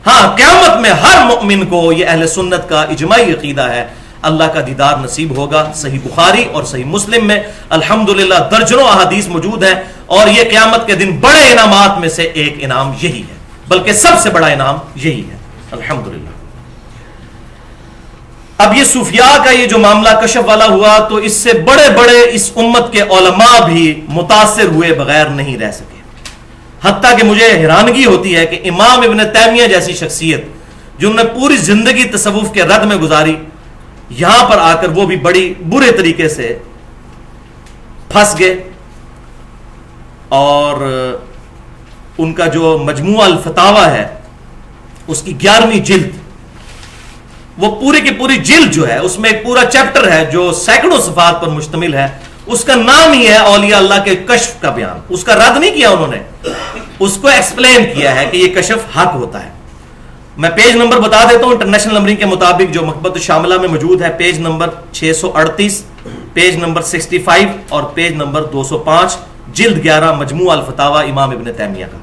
ہاں قیامت میں ہر مؤمن کو، یہ اہل سنت کا اجماعی عقیدہ ہے، اللہ کا دیدار نصیب ہوگا. صحیح بخاری اور صحیح مسلم میں الحمدللہ درجنوں احادیث موجود ہیں، اور یہ قیامت کے دن بڑے انعامات میں سے ایک انعام یہی ہے، بلکہ سب سے بڑا انعام یہی ہے الحمدللہ. اب یہ صوفیاء کا یہ جو معاملہ کشف والا ہوا تو اس سے بڑے بڑے اس امت کے علماء بھی متاثر ہوئے بغیر نہیں رہ سکے. حتیٰ کہ مجھے حیرانگی ہوتی ہے کہ امام ابن تیمیہ جیسی شخصیت جنہوں نے پوری زندگی تصوف کے رد میں گزاری، یہاں پر آ کر وہ بھی بڑی برے طریقے سے پھنس گئے. اور ان کا جو مجموعہ الفتاوی ہے اس کی 11ویں جلد، وہ پوری کی پوری جلد جو ہے اس میں ایک پورا چیپٹر ہے جو سینکڑوں صفحات پر مشتمل ہے. اس کا نام ہی ہے اولیاء اللہ کے کشف کا بیان. اس کا رد نہیں کیا انہوں نے، اس کو ایکسپلین کیا ہے کہ یہ کشف حق ہوتا ہے. میں پیج نمبر بتا دیتا ہوں انٹرنیشنل نمبرنگ کے مطابق جو مکتبۃ الشاملہ میں موجود ہے. پیج نمبر 638، پیج نمبر 65 اور پیج نمبر 205، جلد 11 مجموعہ الفتاوی امام ابن تیمیہ کا.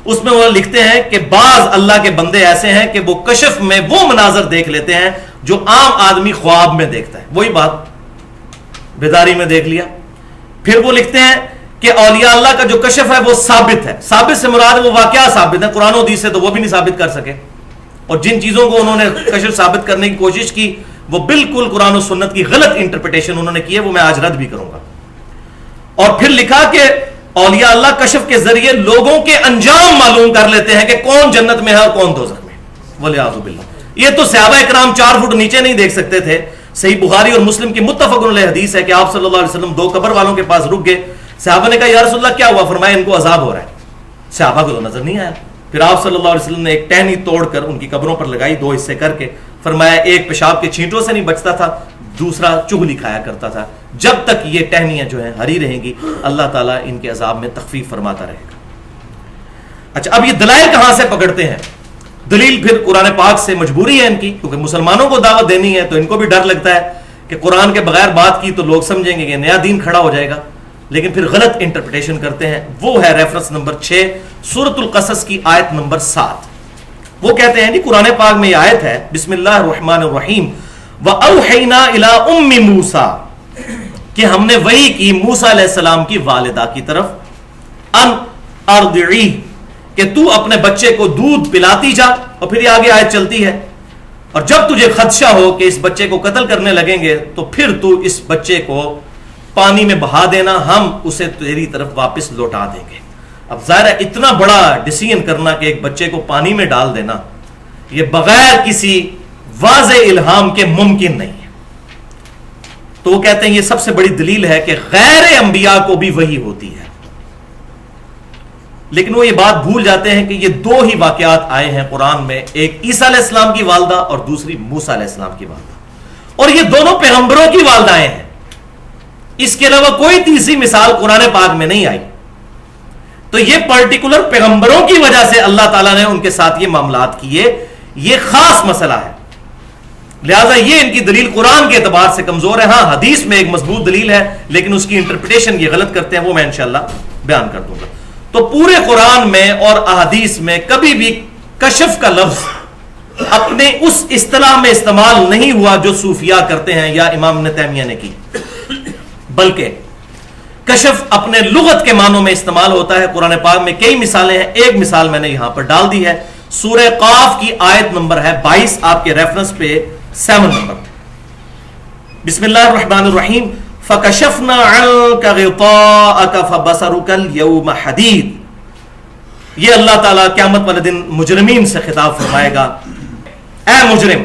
اس میں وہ لکھتے ہیں کہ بعض اللہ کے بندے ایسے ہیں کہ وہ کشف میں وہ مناظر دیکھ لیتے ہیں جو عام آدمی خواب میں دیکھتا ہے. وہی بات بیداری میں دیکھ لیا. پھر وہ لکھتے ہیں کہ اولیاء اللہ کا جو کشف ہے وہ ثابت ہے. ثابت سے مراد وہ واقعہ ثابت ہے، قرآن و حدیث سے تو وہ بھی نہیں ثابت کر سکے. اور جن چیزوں کو انہوں نے کشف ثابت کرنے کی کوشش کی وہ بالکل قرآن و سنت کی غلط انٹرپریٹیشن انہوں نے کی ہے، وہ میں آج رد بھی کروں گا. اور پھر لکھا کہ اولیاء اللہ کشف کے ذریعے لوگوں کے انجام معلوم کر لیتے ہیں کہ کون جنت میں ہے اور کون دوزخ میں. وَلِعَاذُ بِاللَّهِ. یہ تو صحابہ اکرام 4 فٹ نیچے نہیں دیکھ سکتے تھے. صحیح بخاری اور مسلم کی متفق علیہ حدیث ہے کہ آپ صلی اللہ علیہ وسلم 2 قبر والوں کے پاس رک گئے. صحابہ نے کہا یا رسول اللہ کیا ہوا؟ فرمایا ان کو عذاب ہو رہا ہے. صحابہ کو تو نظر نہیں آیا. پھر آپ صلی اللہ علیہ وسلم نے ایک ٹہنی توڑ کر ان کی قبروں پر لگائی 2 حصے کر کے. فرمایا ایک پیشاب کے چھینٹوں سے نہیں بچتا تھا، دوسرا چغلی کھایا کرتا تھا. جب تک یہ ٹہنیاں جو ہیں ہری رہیں گی اللہ تعالیٰ ان کے عذاب میں تخفیف فرماتا رہے گا. اچھا اب یہ دلائل کہاں سے پکڑتے ہیں؟ دلیل پھر قرآن پاک سے مجبوری ہے ان کی، کیونکہ مسلمانوں کو دعوت دینی ہے تو ان کو بھی ڈر لگتا ہے کہ قرآن کے بغیر بات کی تو لوگ سمجھیں گے کہ نیا دین کھڑا ہو جائے گا، لیکن پھر غلط انٹرپریٹیشن کرتے ہیں. وہ ہے ریفرنس نمبر 6 سورۃ القصص کی آیت نمبر 7. وہ کہتے ہیں جی قرآن پاک میں یہ آیت ہے بسم اللہ الرحمن الرحیم وَأَوْحَيْنَا إِلَىٰ أُمِّ مُوسَىٰ کہ ہم نے وحی کی موسیٰ علیہ السلام کی والدہ کی طرف ان ارضعیہ کہ تو اپنے بچے کو دودھ پلاتی جا، اور پھر یہ آگے آیت چلتی ہے اور جب تجھے خدشہ ہو کہ اس بچے کو قتل کرنے لگیں گے تو پھر تو اس بچے کو پانی میں بہا دینا، ہم اسے تیری طرف واپس لوٹا دیں گے. اب ظاہر ہے اتنا بڑا ڈیسیژن کرنا کہ ایک بچے کو پانی میں ڈال دینا یہ بغیر کسی واضح الہام کے ممکن نہیں ہے. تو وہ کہتے ہیں یہ سب سے بڑی دلیل ہے کہ غیر انبیاء کو بھی وحی ہوتی ہے. لیکن وہ یہ بات بھول جاتے ہیں کہ یہ دو ہی واقعات آئے ہیں قرآن میں، ایک عیسیٰ علیہ السلام کی والدہ اور دوسری موسیٰ علیہ السلام کی والدہ، اور یہ دونوں پیغمبروں کی والدائیں ہیں. اس کے علاوہ کوئی تیسری مثال قرآن پاک میں نہیں آئی. تو یہ پرٹیکولر پیغمبروں کی وجہ سے اللہ تعالیٰ نے ان کے ساتھ یہ معاملات کیے، یہ خاص مسئلہ ہے. لہٰذا یہ ان کی دلیل قرآن کے اعتبار سے کمزور ہے. ہاں حدیث میں ایک مضبوط دلیل ہے لیکن اس کی انٹرپریٹیشن یہ غلط کرتے ہیں، وہ میں انشاءاللہ بیان کر دوں گا. تو پورے قرآن میں اور احادیث میں کبھی بھی کشف کا لفظ اپنے اس اصطلاح میں استعمال نہیں ہوا جو صوفیاء کرتے ہیں یا امام ابن تیمیہ نے کی، بلکہ کشف اپنے لغت کے معنوں میں استعمال ہوتا ہے. قرآن پاک میں کئی مثالیں ہیں، ایک مثال میں نے یہاں پر ڈال دی ہے. سورہ قاف کی آیت نمبر ہے 22 آپ کے ریفرنس پہ 7 نمبر. بسم اللہ الرحمن الرحیم فَكَشَفْنَا عَنْكَ غِطَاءَكَ فَبَصَرُكَ الْيَوْمَ حَدِيدٌ. یہ اللہ تعالیٰ قیامت والے دن مجرمین سے خطاب فرمائے گا، اے مجرم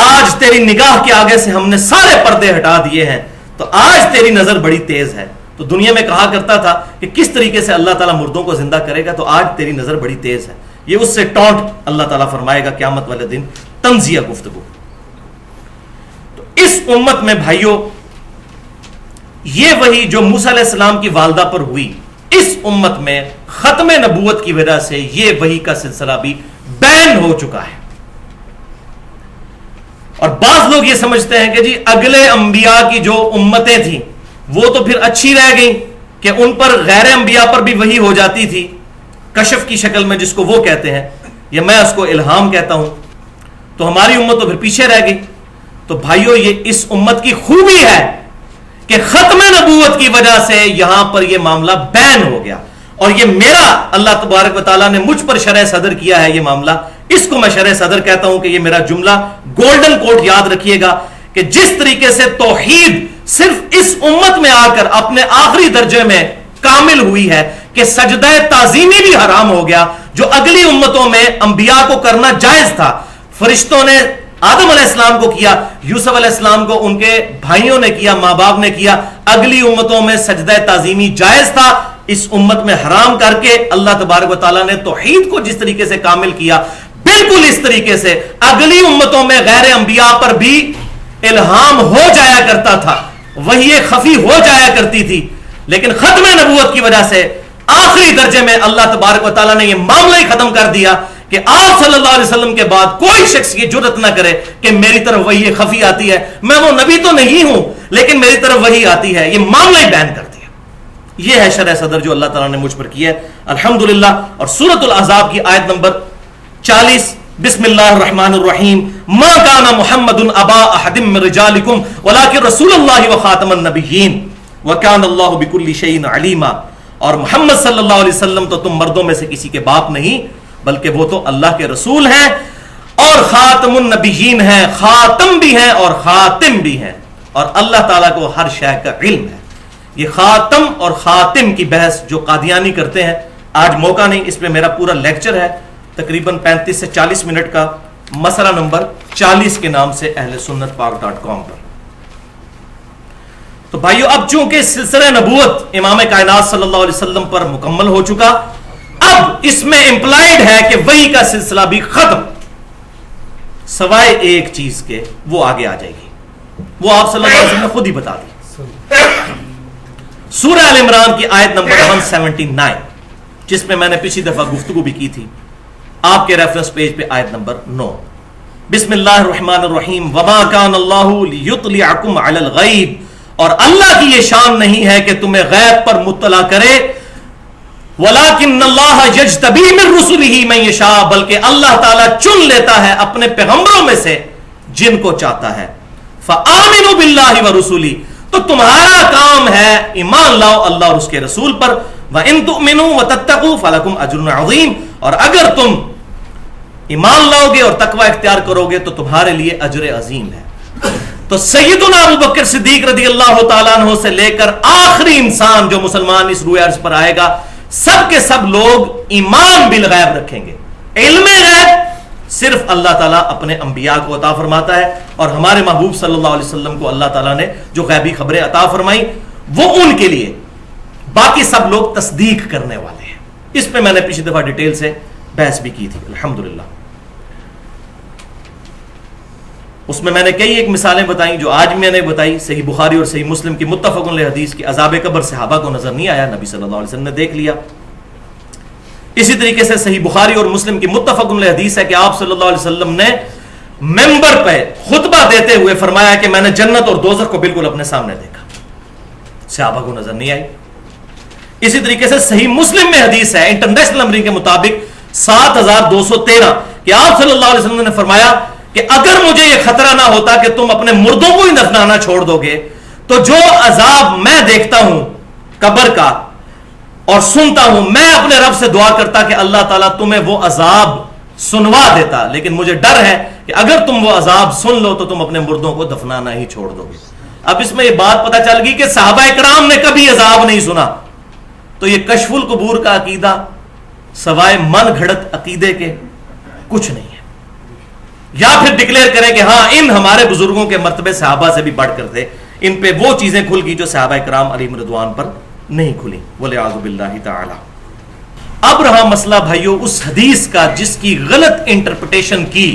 آج تیری نگاہ کے آگے سے ہم نے سارے پردے ہٹا دیے ہیں تو آج تیری نظر بڑی تیز ہے. تو دنیا میں کہا کرتا تھا کہ کس طریقے سے اللہ تعالیٰ مردوں کو زندہ کرے گا، تو آج تیری نظر بڑی تیز ہے. یہ اس سے ٹونٹ اللہ تعالیٰ فرمائے گا قیامت والے دن، تنزیہ گفتگو. تو اس امت میں بھائیوں یہ وہی جو موسیٰ علیہ السلام کی والدہ پر ہوئی، اس امت میں ختم نبوت کی وجہ سے یہ وحی کا سلسلہ بھی بین ہو چکا ہے. اور بعض لوگ یہ سمجھتے ہیں کہ جی اگلے انبیاء کی جو امتیں تھیں وہ تو پھر اچھی رہ گئیں کہ ان پر غیر انبیاء پر بھی وحی ہو جاتی تھی کشف کی شکل میں، جس کو وہ کہتے ہیں یا میں اس کو الہام کہتا ہوں، تو ہماری امت تو پھر پیچھے رہ گئی. تو بھائیو یہ اس امت کی خوبی ہے کہ ختم نبوت کی وجہ سے یہاں پر یہ معاملہ بین ہو گیا، اور یہ میرا اللہ تبارک و تعالیٰ نے مجھ پر شرح صدر کیا ہے یہ معاملہ. اس کو میں شرح صدر کہتا ہوں کہ یہ میرا جملہ گولڈن کوٹ یاد رکھیے گا کہ جس طریقے سے توحید صرف اس امت میں آ کر اپنے آخری درجے میں کامل ہوئی ہے کہ سجدہ تعظیمی بھی حرام ہو گیا، جو اگلی امتوں میں انبیاء کو کرنا جائز تھا. فرشتوں نے آدم علیہ السلام کو کیا، یوسف علیہ السلام کو ان کے بھائیوں نے کیا، ماں باپ نے کیا. اگلی امتوں میں سجدہ تعظیمی جائز تھا، اس امت میں حرام کر کے اللہ تبارک و تعالیٰ نے توحید کو جس طریقے سے کامل کیا، بالکل اس طریقے سے اگلی امتوں میں غیر انبیاء پر بھی الہام ہو جایا کرتا تھا، وحی خفی ہو جایا کرتی تھی. لیکن ختم نبوت کی وجہ سے آخری درجے میں اللہ تبارک و تعالیٰ نے یہ معاملہ ہی ختم کر دیا کہ آپ صلی اللہ علیہ وسلم کے بعد کوئی شخص یہ جرت نہ کرے کہ میری طرف وحی خفی آتی ہے، میں وہ نبی تو نہیں ہوں لیکن میری طرف وحی آتی ہے. یہ معاملہ ہی بیان کر دیا. یہ ہے شرح صدر جو اللہ تعالیٰ نے مجھ پر کیا ہے الحمدللہ. اور سورۃ الاحزاب کی آیت نمبر 40 بسم اللہ الرحمن الرحیم ما کان محمد ابا احد من رجالکم ولکن رسول اللہ وخاتم النبیین وکان اللہ بکل شیء علیما. اور محمد صلی اللہ علیہ وسلم تو تم مردوں میں سے کسی کے باپ نہیں بلکہ وہ تو اللہ کے رسول ہیں اور خاتم النبیین ہیں، خاتم بھی ہیں اور خاتم بھی ہیں، اور اللہ تعالیٰ کو ہر شے کا علم ہے. یہ خاتم اور خاتم کی بحث جو قادیانی کرتے ہیں، آج موقع نہیں، اس پہ میرا پورا لیکچر ہے تقریباً 35 سے 40 منٹ کا، مسئلہ نمبر 40 کے نام سے اہل سنت پاک.com پر. تو بھائیو اب چونکہ سلسلہ نبوت امام کائنات صلی اللہ علیہ وسلم پر مکمل ہو چکا، اب اس میں امپلائڈ ہے کہ وحی کا سلسلہ بھی ختم، سوائے ایک چیز کے، وہ آگے آ جائے گی. وہ آپ صلی اللہ علیہ وسلم نے خود ہی بتا دی. سورہ ال عمران کی آیت نمبر 179 جس پہ میں نے پچھلی دفعہ گفتگو بھی کی تھی, آپ کے ریفرنس پیج پہ آیت نمبر 9. بسم اللہ الرحمن الرحیم. وما کان اللہ لیطلعکم علی الغیب, اور اللہ کی یہ شان نہیں ہے کہ تمہیں غیب پر مطلع کرے. ولیکن اللہ یجتبی من رسلہ من یشاء, بلکہ اللہ تعالیٰ چن لیتا ہے اپنے پیغمبروں میں سے جن کو چاہتا ہے. فآمنوا باللہ ورسولہ, تو تمہارا کام ہے ایمان لاؤ اللہ اور اس کے رسول پر. وَإِن تُؤْمِنُوا وَتَتَّقُوا فَلَكُمْ أَجْرٌ عَظِيمٌ, اور اگر تم ایمان لاؤ گے اور تقوی اختیار کرو گے تو تمہارے لیے اجر عظیم ہے. تو سیدنا ابو بکر صدیق رضی اللہ تعالیٰ عنہ سے لے کر آخری انسان جو مسلمان اس روئے عرض پر آئے گا, سب کے سب لوگ ایمان بالغیب رکھیں گے. علم غیب صرف اللہ تعالیٰ اپنے انبیاء کو عطا فرماتا ہے, اور ہمارے محبوب صلی اللہ علیہ وسلم کو اللہ تعالیٰ نے جو غیبی خبریں عطا فرمائی وہ ان کے لیے, باقی سب لوگ تصدیق کرنے والے ہیں. اس پہ میں نے پچھلی دفعہ ڈیٹیل سے بحث بھی کی تھی الحمدللہ. اس میں نے کئی ایک مثالیں بتائیں جو آج میں نے بتائی. صحیح بخاری اور صحیح مسلم کی متفق علیہ حدیث کی عذاب قبر صحابہ کو نظر نہیں آیا, نبی صلی اللہ علیہ وسلم نے دیکھ لیا. اسی طریقے سے صحیح بخاری اور مسلم کی متفق علیہ حدیث ہے کہ آپ صلی اللہ علیہ وسلم نے منبر پہ خطبہ دیتے ہوئے فرمایا کہ میں نے جنت اور دوزخ کو بالکل اپنے سامنے دیکھا, صحابہ کو نظر نہیں آئی. اسی طریقے سے صحیح مسلم میں حدیث ہے انٹرنیشنل نمبرنگ کے مطابق 7213 کہ آپ صلی اللہ علیہ وسلم نے فرمایا کہ اگر مجھے یہ خطرہ نہ ہوتا کہ تم اپنے مردوں کو ہی دفنانا چھوڑ دو گے تو جو عذاب میں دیکھتا ہوں قبر کا اور سنتا ہوں, میں اپنے رب سے دعا کرتا کہ اللہ تعالیٰ تمہیں وہ عذاب سنوا دیتا, لیکن مجھے ڈر ہے کہ اگر تم وہ عذاب سن لو تو تم اپنے مردوں کو دفنانا ہی چھوڑ دو گے. اب اس میں یہ بات پتہ چل گئی کہ صحابہ کرام نے کبھی عذاب نہیں سنا, تو یہ کشف القبور کا عقیدہ سوائے من گھڑت عقیدے کے کچھ نہیں ہے. یا پھر ڈکلیئر کریں کہ ہاں ان ہمارے بزرگوں کے مرتبے صحابہ سے بھی بڑھ کر تھے, ان پہ وہ چیزیں کھل گئی جو صحابہ کرام علیہم رضوان پر نہیں کھلی, والعیاذ باللہ تعالی. اب رہا مسئلہ بھائیو اس حدیث کا جس کی غلط انٹرپریٹیشن کی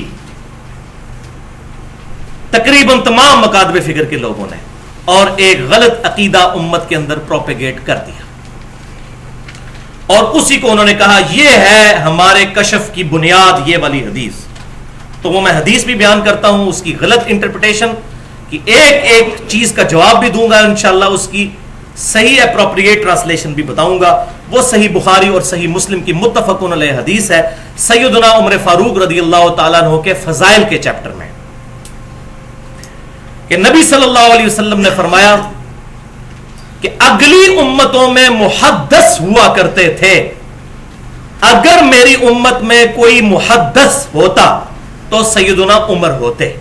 تقریباً تمام مکاتب فکر کے لوگوں نے, اور ایک غلط عقیدہ امت کے اندر پروپیگیٹ کر دیا, اور اسی کو انہوں نے کہا یہ ہے ہمارے کشف کی بنیاد یہ والی حدیث. تو وہ میں حدیث بھی بیان کرتا ہوں, اس کی غلط انٹرپریٹیشن کی ایک ایک چیز کا جواب بھی دوں گا انشاءاللہ, اس کی صحیح اپروپریٹ ٹرانسلیشن بھی بتاؤں گا. وہ صحیح بخاری اور صحیح مسلم کی متفق علیہ حدیث ہے سیدنا عمر فاروق رضی اللہ تعالیٰ عنہ کے فضائل کے چیپٹر میں, کہ نبی صلی اللہ علیہ وسلم نے فرمایا کہ اگلی امتوں میں محدث ہوا کرتے تھے, اگر میری امت میں کوئی محدث ہوتا تو سیدنا عمر ہوتے.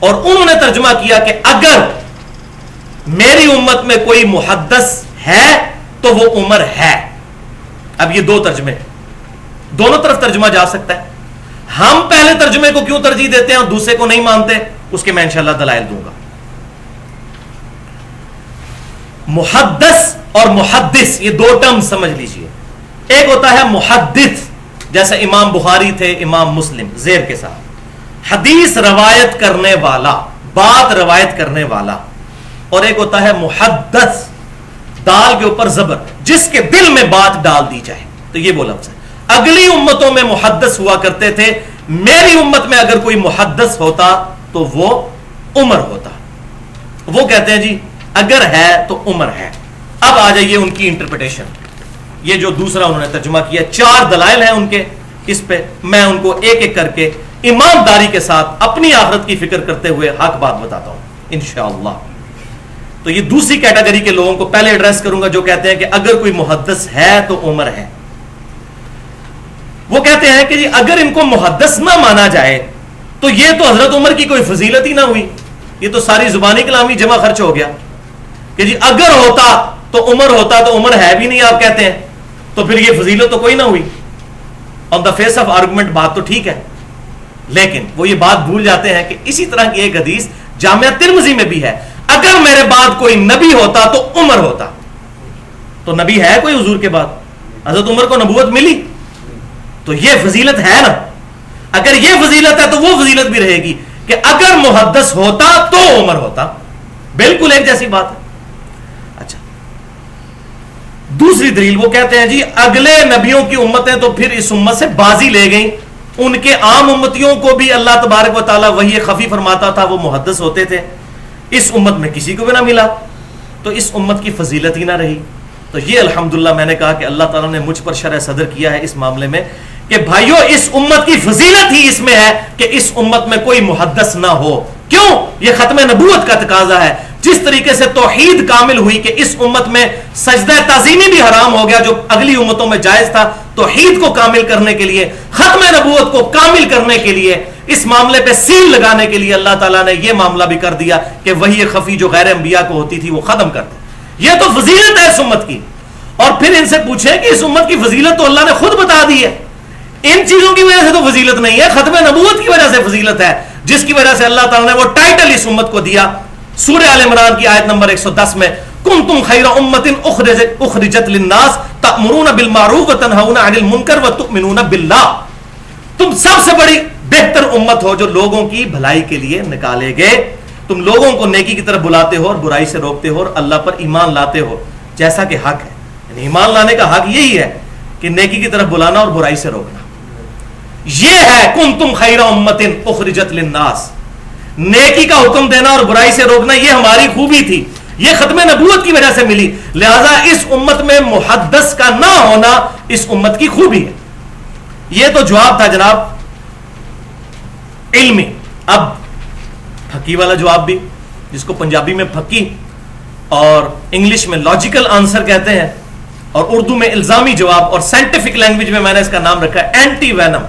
اور انہوں نے ترجمہ کیا کہ اگر میری امت میں کوئی محدث ہے تو وہ عمر ہے. اب یہ دو ترجمے, دونوں طرف ترجمہ جا سکتا ہے. ہم پہلے ترجمے کو کیوں ترجیح دیتے ہیں اور دوسرے کو نہیں مانتے, اس کے میں انشاءاللہ دلائل دوں گا. محدث اور محدث یہ دو ٹرم سمجھ لیجئے. ایک ہوتا ہے محدث جیسے امام بخاری تھے, امام مسلم زیر کے ساتھ حدیث روایت کرنے والا, بات روایت کرنے والا. اور ایک ہوتا ہے محدث, دال کے اوپر زبر, جس کے دل میں بات ڈال دی جائے, تو یہ وہ لفظ ہے. اگلی امتوں میں محدث ہوا کرتے تھے, میری امت میں اگر کوئی محدث ہوتا تو وہ عمر ہوتا. وہ کہتے ہیں جی اگر ہے تو عمر ہے. اب آ جائیے ان کی انٹرپریٹیشن. یہ جو دوسرا انہوں نے ترجمہ کیا, 4 دلائل ہیں ان کے, اس پہ میں ان کو ایک ایک کر کے ایمانداری کے ساتھ اپنی آخرت کی فکر کرتے ہوئے حق بات بتاتا ہوں انشاءاللہ. تو یہ دوسری کیٹیگری کے لوگوں کو پہلے ایڈریس کروں گا جو کہتے ہیں کہ اگر کوئی محدث ہے تو عمر ہے. وہ کہتے ہیں کہ جی اگر ان کو محدث نہ مانا جائے تو یہ تو حضرت عمر کی کوئی فضیلت ہی نہ ہوئی, یہ تو ساری زبانی کلامی جمع خرچ ہو گیا کہ جی اگر ہوتا تو عمر ہوتا, تو عمر ہے بھی نہیں آپ کہتے ہیں, تو پھر یہ فضیلت تو کوئی نہ ہوئی. آن دا فیس آف آرگومنٹ بات تو ٹھیک ہے, لیکن وہ یہ بات بھول جاتے ہیں کہ اسی طرح کی ایک حدیث جامعہ ترمذی میں بھی ہے, اگر میرے بعد کوئی نبی ہوتا تو عمر ہوتا. تو نبی ہے کوئی حضور کے بعد, حضرت عمر کو نبوت ملی, تو یہ فضیلت ہے نا. اگر یہ فضیلت ہے تو وہ فضیلت بھی رہے گی. کہ اگر محدث ہوتا تو عمر ہوتا. بالکل ایک جیسی بات ہے. اچھا دوسری دلیل وہ کہتے ہیں جی اگلے نبیوں کی امتیں تو پھر اس امت سے بازی لے گئیں, ان کے عام امتیوں کو بھی اللہ تبارک و تعالیٰ وحی خفی فرماتا تھا, وہ محدث ہوتے تھے, اس امت میں کسی کو بھی نہ ملا, تو اس امت کی فضیلت ہی نہ رہی. تو یہ الحمدللہ میں نے کہا کہ اللہ تعالیٰ نے مجھ پر شرح صدر کیا ہے اس معاملے میں کہ بھائیو اس امت کی فضیلت ہی اس میں ہے کہ اس امت میں کوئی محدث نہ ہو. کیوں؟ یہ ختم نبوت کا تقاضا ہے. جس طریقے سے توحید کامل ہوئی کہ اس امت میں سجدہ تعظیمی بھی حرام ہو گیا جو اگلی امتوں میں جائز تھا, توحید کو کامل کرنے کے لیے, ختم نبوت کو کامل کرنے کے لیے, اس معاملے پہ سیل لگانے کے لیے اللہ تعالیٰ نے یہ معاملہ بھی کر دیا کہ وحی خفی جو غیر انبیاء کو ہوتی تھی وہ ختم کر دی. یہ تو فضیلت ہے اس امت کی. اور پھر ان سے پوچھیں کہ اس امت کی فضیلت تو اللہ نے خود بتا دی ہے, ان چیزوں کی وجہ سے تو فضیلت نہیں ہے, ختم نبوت کی وجہ سے فضیلت ہے, جس کی وجہ سے اللہ تعالیٰ نے وہ ٹائٹل اس امت کو دیا. سورہ آل عمران کی آیت نمبر 110 میں کنتم خیر امت اخرجت للناس تأمرون بالمعروف وتنہون عن المنکر وتؤمنون باللہ, تم سب سے بڑی بہتر امت ہو جو لوگوں کی بھلائی کے لیے نکالے گئے. تم لوگوں کو نیکی کی طرف بلاتے ہو اور برائی سے روکتے ہو اور اللہ پر ایمان لاتے ہو جیسا کہ حق ہے. یعنی ایمان لانے کا حق یہی ہے کہ نیکی کی طرف بلانا اور برائی سے روکنا. یہ ہے کنتم خیر امت اخرجت للناس, نیکی کا حکم دینا اور برائی سے روکنا یہ ہماری خوبی تھی, یہ ختم نبوت کی وجہ سے ملی. لہذا اس امت میں محدث کا نہ ہونا اس امت کی خوبی ہے. یہ تو جواب تھا جناب علمی. اب پھکی والا جواب بھی, جس کو پنجابی میں پھکی اور انگلش میں لاجیکل آنسر کہتے ہیں, اور اردو میں الزامی جواب, اور سائنٹیفک لینگویج میں میں نے اس کا نام رکھا ہے اینٹی وینم.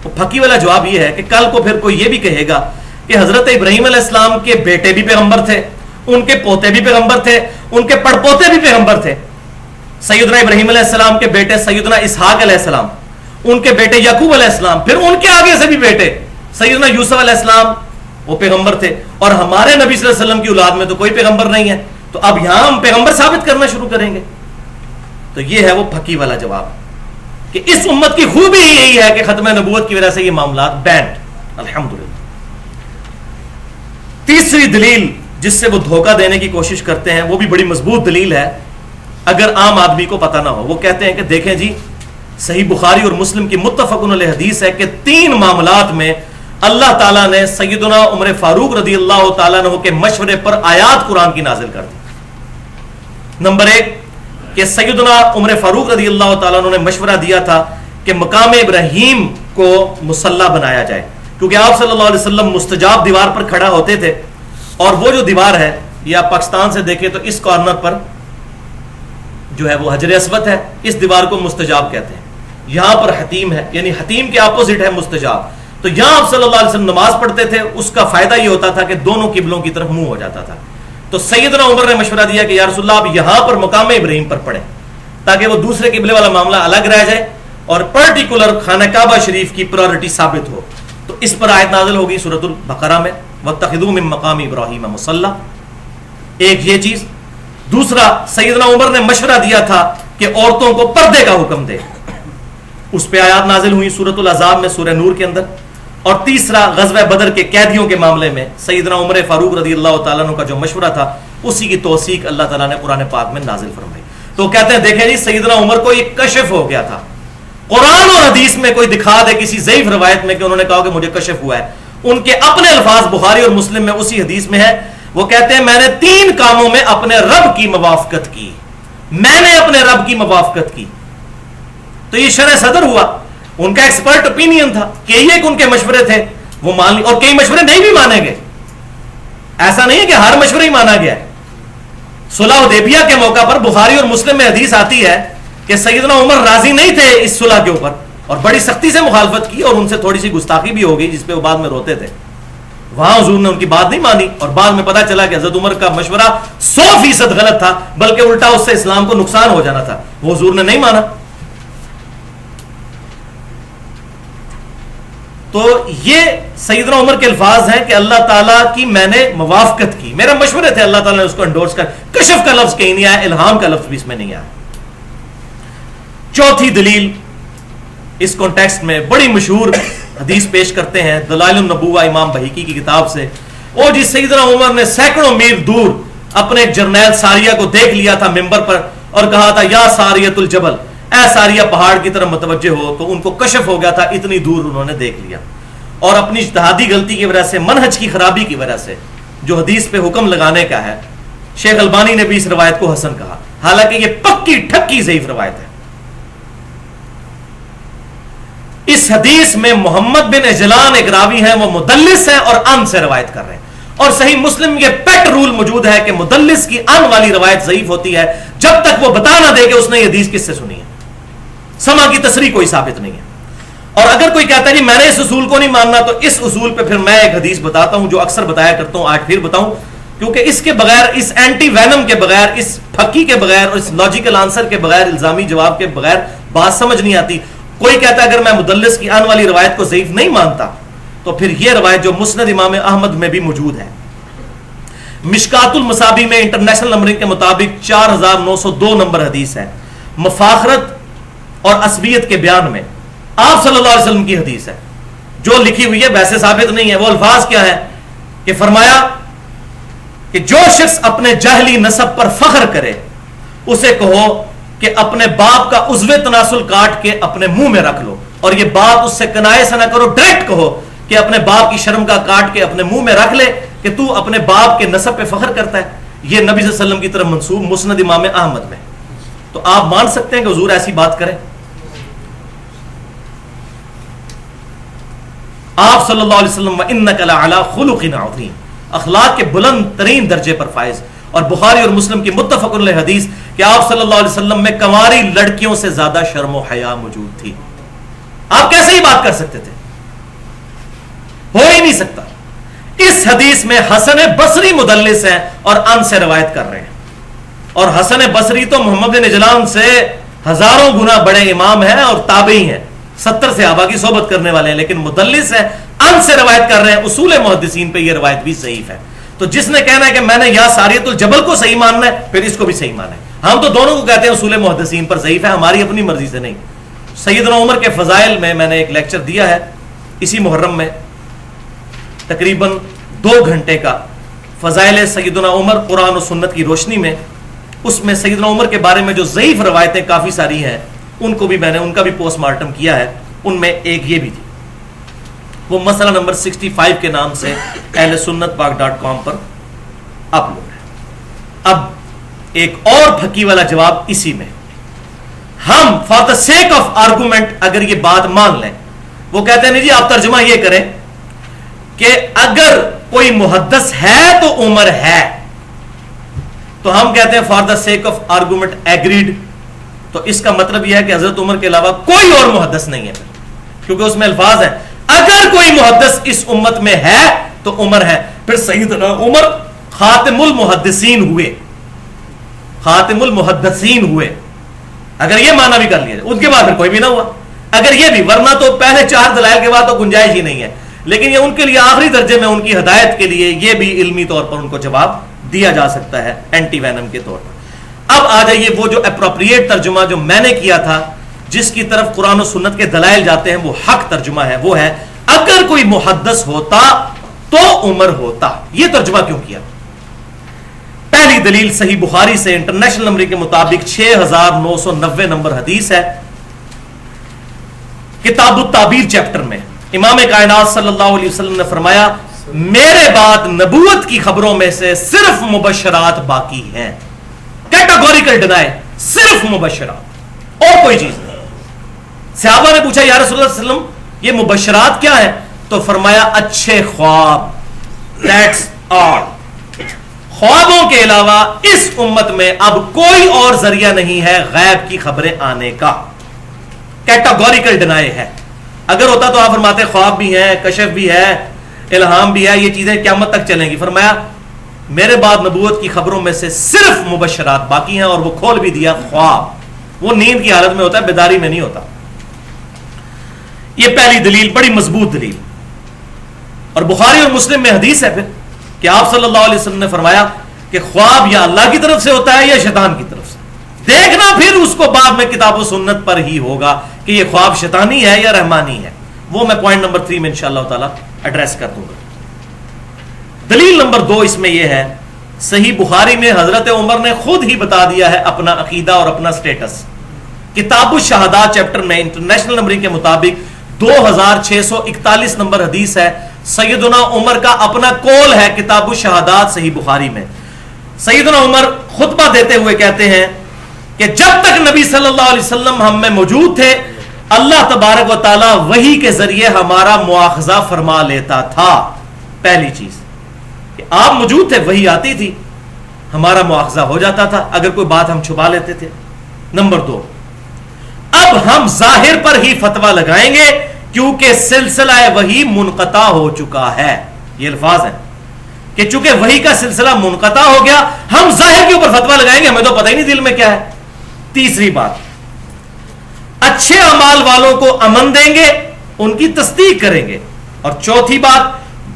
تو پھکی والا جواب یہ ہے کہ کل کو پھر کوئی یہ بھی کہے گا کہ حضرت ابراہیم علیہ السلام کے بیٹے بھی پیغمبر تھے, ان کے پوتے بھی پیغمبر تھے, ان کے پڑپوتے بھی پیغمبر تھے. سیدنا ابراہیم علیہ السلام کے بیٹے سیدنا اسحاق علیہ السلام, ان کے بیٹے یعقوب علیہ السلام, پھر ان کے آگے سے بھی بیٹے سیدنا یوسف علیہ السلام, وہ پیغمبر تھے. اور ہمارے نبی صلی اللہ علیہ وسلم کی اولاد میں تو کوئی پیغمبر نہیں ہے, تو اب یہاں ہم پیغمبر ثابت کرنا شروع کریں گے. تو یہ ہے وہ پھکی والا جواب کہ اس امت کی خوبی یہی ہے کہ ختم نبوت کی وجہ سے یہ معاملات بینڈ. الحمدللہ. تیسری دلیل جس سے وہ دھوکہ دینے کی کوشش کرتے ہیں وہ بھی بڑی مضبوط دلیل ہے اگر عام آدمی کو پتہ نہ ہو. وہ کہتے ہیں کہ دیکھیں جی صحیح بخاری اور مسلم کی متفق علیہ حدیث ہے کہ 3 معاملات میں اللہ تعالیٰ نے سیدنا عمر فاروق رضی اللہ تعالیٰ عنہ کے مشورے پر آیات قرآن کی نازل کر دی. نمبر 1 کہ سیدنا عمر فاروق رضی اللہ تعالیٰ عنہ نے مشورہ دیا تھا کہ مقام ابراہیم کو مصلی بنایا جائے, کیونکہ آپ صلی اللہ علیہ وسلم مستجاب دیوار پر کھڑا ہوتے تھے, اور وہ جو دیوار ہے یہ آپ پاکستان سے دیکھیں تو اس کارنر پر جو ہے وہ حجر اسود ہے, اس دیوار کو مستجاب کہتے ہیں. یہاں پر حتیم ہے, یعنی حتیم کے اپوزٹ ہے مستجاب. تو یہاں آپ صلی اللہ علیہ وسلم نماز پڑھتے تھے, اس کا فائدہ یہ ہوتا تھا کہ دونوں قبلوں کی طرف منہ ہو جاتا تھا. تو سیدنا عمر نے مشورہ دیا کہ یا رسول اللہ آپ یہاں پر مقام ابراہیم پر پڑھیں تاکہ وہ دوسرے قبلے والا معاملہ الگ رہ جائے اور پرٹیکولر خانہ کعبہ شریف کی پرائورٹی ثابت ہو. تو اس پر آیت نازل ہوگی سورۃ البقرہ میں وَاتَّخِذُوا مِن مَّقَامِ إِبْرَاهِيمَ مُصَلًّى. ایک یہ چیز. دوسرا سیدنا عمر نے مشورہ دیا تھا کہ عورتوں کو پردے کا حکم دے, اس پہ آیات نازل ہوئی سورۃ الاحزاب میں سورہ نور کے اندر. اور تیسرا غزوہ بدر کے قیدیوں کے معاملے میں سیدنا عمر فاروق رضی اللہ تعالیٰ عنہ کا جو مشورہ تھا اسی کی توثیق اللہ تعالیٰ نے قرآن پاک میں نازل فرمائی. تو کہتے ہیں دیکھیں جی سیدنا عمر کو یہ کشف ہو گیا تھا. قرآن اور حدیث میں کوئی دکھا دے کسی ضعیف روایت میں کہ انہوں نے کہا کہ مجھے کشف ہوا ہے, ان کے اپنے الفاظ بخاری اور مسلم میں اسی حدیث میں ہے. وہ کہتے ہیں میں نے 3 کاموں میں اپنے رب کی موافقت کی, میں نے اپنے رب کی موافقت کی. تو یہ شرح صدر ہوا, ان کا ایکسپرٹ اوپینین تھا کہ یہ ان کے مشورے تھے وہ مان لی, اور کئی مشورے نہیں بھی مانے گئے. ایسا نہیں ہے کہ ہر مشورہ ہی مانا گیا ہے. صلح حدیبیہ کے موقع پر بخاری اور مسلم میں حدیث آتی ہے کہ سیدنا عمر راضی نہیں تھے اس صلح کے اوپر اور بڑی سختی سے مخالفت کی, اور ان سے تھوڑی سی گستاخی بھی ہو گئی جس پہ وہ بعد میں روتے تھے. وہاں حضور نے ان کی بات نہیں مانی, اور بعد میں پتا چلا کہ حضرت عمر کا مشورہ 100% غلط تھا, بلکہ الٹا اس سے اسلام کو نقصان ہو جانا تھا. وہ حضور نے نہیں مانا. تو یہ سیدنا عمر کے الفاظ ہیں کہ اللہ تعالیٰ کی میں نے موافقت کی, میرے مشورے تھے, اللہ تعالیٰ نے اس کو انڈورس کر. کشف کا لفظ کہیں نہیں آیا, الہام کا لفظ بھی اس میں نہیں آیا. چوتھی دلیل اس کانٹیکسٹ میں بڑی مشہور حدیث پیش کرتے ہیں دلائل النبوہ امام بہیقی کی کتاب سے، او جی سیدنا عمر نے سینکڑوں میل دور اپنے ایک جرنیل ساریہ کو دیکھ لیا تھا ممبر پر اور کہا تھا یا ساریۃ الجبل، اے ساریہ پہاڑ کی طرف متوجہ ہو، تو ان کو کشف ہو گیا تھا، اتنی دور انہوں نے دیکھ لیا. اور اپنی اجتہادی غلطی کی وجہ سے، منہج کی خرابی کی وجہ سے جو حدیث پہ حکم لگانے کا ہے، شیخ البانی نے بھی اس روایت کو حسن کہا، حالانکہ یہ پکی ٹھکی ضعیف روایت ہے. اس حدیث میں محمد بن اجلان ایک راوی ہیں، وہ مدلس ہیں اور ان سے روایت کر رہے ہیں، اور صحیح مسلم یہ پیٹ رول موجود ہے کہ مدلس کی ان والی روایت ضعیف ہوتی ہے جب تک وہ بتا نہ دے کہ اس نے یہ حدیث کس سے سنی ہے. سما کی تصریح کوئی ثابت نہیں ہے. اور اگر کوئی کہتا ہے جی میں نے اس اصول کو نہیں ماننا، تو اس اصول پہ پھر میں ایک حدیث بتاتا ہوں جو اکثر بتایا کرتا ہوں، آج پھر بتاؤں، کیونکہ اس کے بغیر، اس اینٹی وینم کے بغیر، اس پھکی کے بغیر اور اس لاجیکل آنسر کے بغیر، الزامی جواب کے بغیر بات سمجھ نہیں آتی. کوئی کہتا ہے اگر میں مدلس کی ان والی روایت کو ضعیف نہیں مانتا تو پھر یہ روایت جو مسند امام احمد میں بھی موجود ہے، مشکات المصابیح میں انٹرنیشنل نمبرنگ کے مطابق 4902 نمبر حدیث ہے، مفاخرت اور عصبیت کے بیان میں آپ صلی اللہ علیہ وسلم کی حدیث ہے جو لکھی ہوئی ہے، ویسے ثابت نہیں ہے. وہ الفاظ کیا ہے کہ فرمایا کہ جو شخص اپنے جاہلی نسب پر فخر کرے اسے کہو کہ اپنے باپ کا عضو تناسل کاٹ کے اپنے منہ میں رکھ لو، اور یہ بات اس سے کنائے سے نہ کرو، ڈائریکٹ کہو کہ اپنے باپ کی شرم کا کاٹ کے اپنے منہ میں رکھ لے کہ تو اپنے باپ کے نسب پہ فخر کرتا ہے. یہ نبی صلی اللہ علیہ وسلم کی طرف منسوب مسند امام احمد میں. تو آپ مان سکتے ہیں کہ حضور ایسی بات کریں؟ آپ صلی اللہ علیہ وسلم وَإِنَّكَ لَعَلَىٰ خُلُقٍ عَظِيمٍ، اخلاق کے بلند ترین درجے پر فائز. اور بخاری اور مسلم کی متفق علیہ حدیث کہ آپ صلی اللہ علیہ وسلم میں کنواری لڑکیوں سے زیادہ شرم و حیا موجود تھی. آپ کیسے ہی بات کر سکتے تھے؟ ہو ہی نہیں سکتا. اس حدیث میں حسن بصری مدلس ہیں اور ان سے روایت کر رہے ہیں، اور حسن بصری تو محمد بن اجلان سے ہزاروں گنا بڑے امام ہیں اور تابعی ہیں، 70 صحابہ کی صحبت کرنے والے ہیں، لیکن مدلس ہیں، ان سے روایت کر رہے ہیں. اصول محدثین پہ یہ روایت بھی ضعیف ہے. تو جس نے کہنا ہے کہ میں نے یا ساریۃ الجبل کو صحیح ماننا ہے، پھر اس کو بھی صحیح ماننا ہے. ہم تو دونوں کو کہتے ہیں اصول محدثین پر ضعیف ہے، ہماری اپنی مرضی سے نہیں. سیدنا عمر کے فضائل میں نے ایک لیکچر دیا ہے اسی محرم میں، تقریباً 2 گھنٹے کا، فضائل سیدنا عمر قرآن و سنت کی روشنی میں. اس میں سیدنا عمر کے بارے میں جو ضعیف روایتیں کافی ساری ہیں ان کو بھی میں نے ان کا بھی پوسٹ مارٹم کیا ہے. ان میں ایک یہ بھی تھی، وہ مسئلہ نمبر 65 کے نام سے اہل سنت پاک.com پر اپلوڈ ہے. اب ایک اور پھکی والا جواب اسی میں. ہم for the sake of argument اگر یہ بات مان لیں، وہ کہتے ہیں نہیں جی آپ ترجمہ یہ کریں کہ اگر کوئی محدث ہے تو عمر ہے، تو ہم کہتے ہیں for the sake of argument agreed. تو اس کا مطلب یہ ہے کہ حضرت عمر کے علاوہ کوئی اور محدث نہیں ہے، کیونکہ اس میں الفاظ ہیں اگر کوئی محدث اس امت میں ہے تو عمر ہے. پھر سیدنا عمر خاتم المحدثین ہوئے، خاتم المحدثین ہوئے. اگر یہ معنی بھی کر لیا جائے، ان کے بعد پھر کوئی بھی نہ ہوا. اگر یہ بھی، ورنہ تو پہلے 4 دلائل کے بعد تو گنجائش ہی نہیں ہے. لیکن یہ ان کے لیے آخری درجے میں ان کی ہدایت کے لیے یہ بھی علمی طور پر ان کو جواب دیا جا سکتا ہے اینٹی وینم کے طور پر. اب آ جائیے وہ جو اپروپریٹ ترجمہ جو میں نے کیا تھا، جس کی طرف قرآن و سنت کے دلائل جاتے ہیں، وہ حق ترجمہ ہے. وہ ہے اگر کوئی محدث ہوتا تو عمر ہوتا. یہ ترجمہ کیوں کیا؟ پہلی دلیل صحیح بخاری سے انٹرنیشنل نمبر کے مطابق 6990 نمبر حدیث ہے، کتاب التعبیر چیپٹر میں امام کائنات صلی اللہ علیہ وسلم نے فرمایا میرے بعد نبوت کی خبروں میں سے صرف مبشرات باقی ہیں. کیٹاگوریکل ڈینائی، صرف مبشرات اور کوئی چیز نہیں. صحابہ نے پوچھا یا رسول اللہ صلی اللہ علیہ وسلم یہ مبشرات کیا ہیں؟ تو فرمایا اچھے خواب، دیٹس آل. خوابوں کے علاوہ اس امت میں اب کوئی اور ذریعہ نہیں ہے غیب کی خبریں آنے کا. کیٹاگوریکل ڈینائی ہے. اگر ہوتا تو آپ فرماتے خواب بھی ہیں، کشف بھی ہے، الہام بھی ہے، یہ چیزیں قیامت تک چلیں گی. فرمایا میرے بعد نبوت کی خبروں میں سے صرف مبشرات باقی ہیں، اور وہ کھول بھی دیا خواب وہ نیند کی حالت میں ہوتا ہے، بیداری میں نہیں ہوتا. یہ پہلی دلیل، بڑی مضبوط دلیل. اور بخاری اور مسلم میں حدیث ہے پھر کہ آپ صلی اللہ علیہ وسلم نے فرمایا کہ خواب یا اللہ کی طرف سے ہوتا ہے یا شیطان کی طرف سے. دیکھنا پھر اس کو بعد میں کتاب و سنت پر ہی ہوگا کہ یہ خواب شیطانی ہے یا رحمانی ہے. وہ میں پوائنٹ نمبر 3 میں انشاءاللہ تعالی ایڈریس کر دوں گا. دلیل نمبر 2 اس میں یہ ہے، صحیح بخاری میں حضرت عمر نے خود ہی بتا دیا ہے اپنا عقیدہ اور اپنا سٹیٹس. کتاب الشہادات چیپٹر میں انٹرنیشنل نمبرنگ کے مطابق 2641 نمبر حدیث ہے. سیدنا عمر کا اپنا قول ہے کتاب الشہادات صحیح بخاری میں. سیدنا عمر خطبہ دیتے ہوئے کہتے ہیں کہ جب تک نبی صلی اللہ علیہ وسلم ہم میں موجود تھے، اللہ تبارک و تعالی وحی کے ذریعے ہمارا مواخذہ فرما لیتا تھا. پہلی چیز کہ آپ موجود تھے، وحی آتی تھی، ہمارا مواخذہ ہو جاتا تھا اگر کوئی بات ہم چھپا لیتے تھے. نمبر 2، اب ہم ظاہر پر ہی فتویٰ لگائیں گے کیونکہ سلسلہ وحی منقطع ہو چکا ہے. یہ الفاظ ہیں کہ چونکہ وحی کا سلسلہ منقطع ہو گیا، ہم ظاہر کے اوپر فتویٰ لگائیں گے، ہمیں تو پتہ ہی نہیں دل میں کیا ہے. تیسری بات، اچھے اعمال والوں کو امن دیں گے، ان کی تصدیق کریں گے. اور چوتھی بات،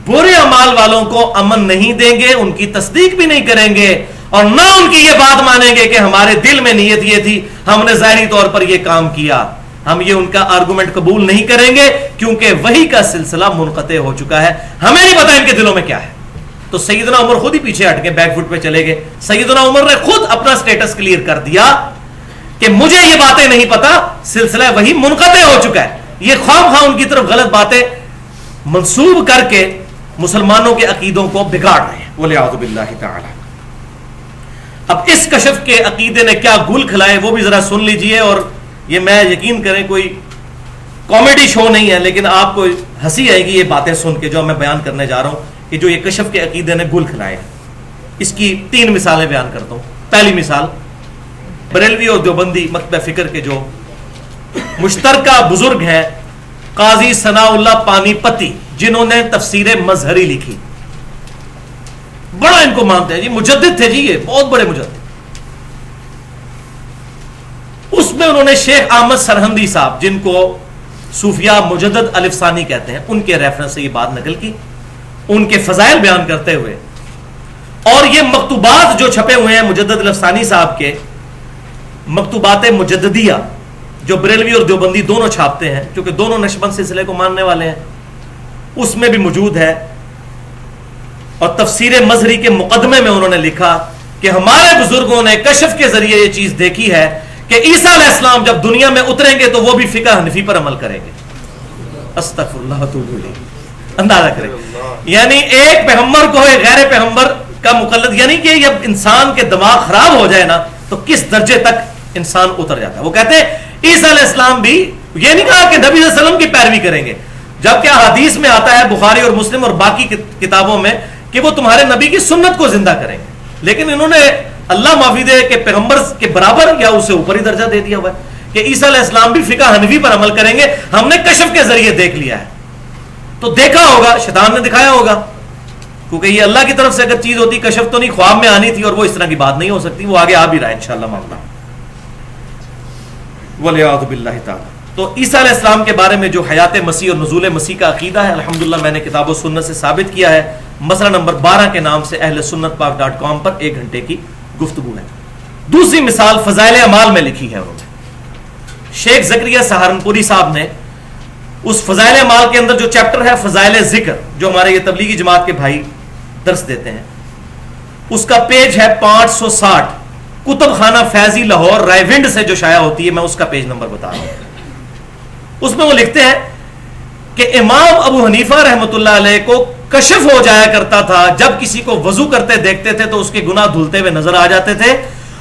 برے اعمال والوں کو امن نہیں دیں گے، ان کی تصدیق بھی نہیں کریں گے، اور نہ ان کی یہ بات مانیں گے کہ ہمارے دل میں نیت یہ تھی، ہم نے ظاہری طور پر یہ کام کیا. ہم یہ ان کا آرگومنٹ قبول نہیں کریں گے کیونکہ وحی کا سلسلہ منقطع ہو چکا ہے، ہمیں نہیں پتا ان کے دلوں میں کیا ہے. تو سیدنا عمر خود ہی پیچھے ہٹ کے بیک فٹ پہ چلے گئے. سیدنا عمر نے خود اپنا سٹیٹس کلیئر کر دیا کہ مجھے یہ باتیں نہیں پتا، سلسلہ وحی منقطع ہو چکا ہے. یہ خواہ خواہ ان کی طرف غلط باتیں منسوب کر کے مسلمانوں کے عقیدوں کو بگاڑ رہے ہیں. وَلِعَوْذُ بِاللَّهِ تَعَالَى. اب اس کشف کے عقیدے نے کیا گل کھلائے وہ بھی ذرا سن لیجئے. اور یہ میں یقین کریں کوئی کامیڈی شو نہیں ہے، لیکن آپ کو ہنسی آئے گی یہ باتیں سن کے جو میں بیان کرنے جا رہا ہوں کہ جو یہ کشف کے عقیدے نے گل کھلائے. اس کی 3 مثالیں بیان کرتا ہوں. پہلی مثال، بریلوی اور دیوبندی مکتبہ فکر کے جو مشترکہ بزرگ ہیں قاضی ثناء اللہ پانی پتی، جنہوں نے تفسیر مظہری لکھی، بڑا ان کو مانتے ہیں جی، مجدد تھے جی، یہ بہت بڑے مجدد. اس میں انہوں نے شیخ احمد سرہندی صاحب، جن کو صوفیہ مجدد الف ثانی کہتے ہیں، ان کے ریفرنس سے یہ بات نقل کی، ان کے فضائل بیان کرتے ہوئے. اور یہ مکتوبات جو چھپے ہوئے ہیں مجدد الف ثانی صاحب کے، مکتوبات مجددیہ جو بریلوی اور دیوبندی دونوں چھاپتے ہیں، کیونکہ دونوں نقشبند سلسلے کو ماننے والے ہیں، اس میں بھی موجود ہے. اور تفسیر مظہری کے مقدمے میں انہوں نے لکھا کہ ہمارے بزرگوں نے کشف کے ذریعے یہ چیز دیکھی ہے کہ عیسیٰ علیہ السلام جب دنیا میں اتریں گے تو وہ بھی فقہ حنفی پر عمل کریں گے. استغفر اللہ توبہ الیہ. اندازہ کریں، یعنی ایک پیغمبر کو ایک غیر پیغمبر کا مقلد، یعنی کہ جب انسان کے دماغ خراب ہو جائے نا تو کس درجے تک انسان اتر جاتا ہے. وہ کہتے ہیں عیسیٰ علیہ السلام بھی، یہ نہیں کہا کہ نبی صلی اللہ علیہ وسلم کی پیروی کریں گے، جبکہ حدیث میں آتا ہے بخاری اور مسلم اور باقی کتابوں میں کہ وہ تمہارے نبی کی سنت کو زندہ کریں گے. لیکن انہوں نے اللہ معافی دے کہ پیغمبر کے برابر یا اس سے اوپر ہی درجہ دے دیا ہوا ہے کہ عیسیٰ علیہ السلام بھی فقہ حنفی پر عمل کریں گے. ہم نے کشف کے ذریعے دیکھ لیا ہے. تو دیکھا ہوگا، شیطان نے دکھایا ہوگا، کیونکہ یہ اللہ کی طرف سے اگر چیز ہوتی، کشف تو نہیں، خواب میں آنی تھی، اور وہ اس طرح کی بات نہیں ہو سکتی. وہ آگے آ بھی رہا ہے انشاءاللہ معاملہ. وَلِعَوْذُ بِاللَّهِ تَعَالَى. تو عیسیٰ علیہ السلام کے بارے میں جو حیات مسیح اور نزول مسیح کا عقیدہ ہے، الحمدللہ میں نے کتاب و سنت سے ثابت کیا ہے. مسئلہ نمبر 12 کے نام سے اہل سنت پاک .com پر 1 گھنٹے کی گفتگو ہے. دوسری مثال فضائل اعمال میں لکھی ہے انہوں نے. شیخ زکریا سہارنپوری صاحب نے اس فضائل اعمال کے اندر جو چیپٹر ہے فضائل ذکر، جو ہمارے یہ تبلیغی جماعت کے بھائی درس دیتے ہیں، اس کا پیج ہے 560. کتب خانہ فیضی لاہور رائے ونڈ سے جو شائع ہوتی ہے، میں اس کا پیج نمبر بتا رہا ہوں. اس میں وہ لکھتے ہیں کہ امام ابو حنیفہ رحمۃ اللہ علیہ کو کشف ہو جایا کرتا تھا، جب کسی کو وضو کرتے دیکھتے تھے تو اس کے گناہ دھلتے ہوئے نظر آ جاتے تھے،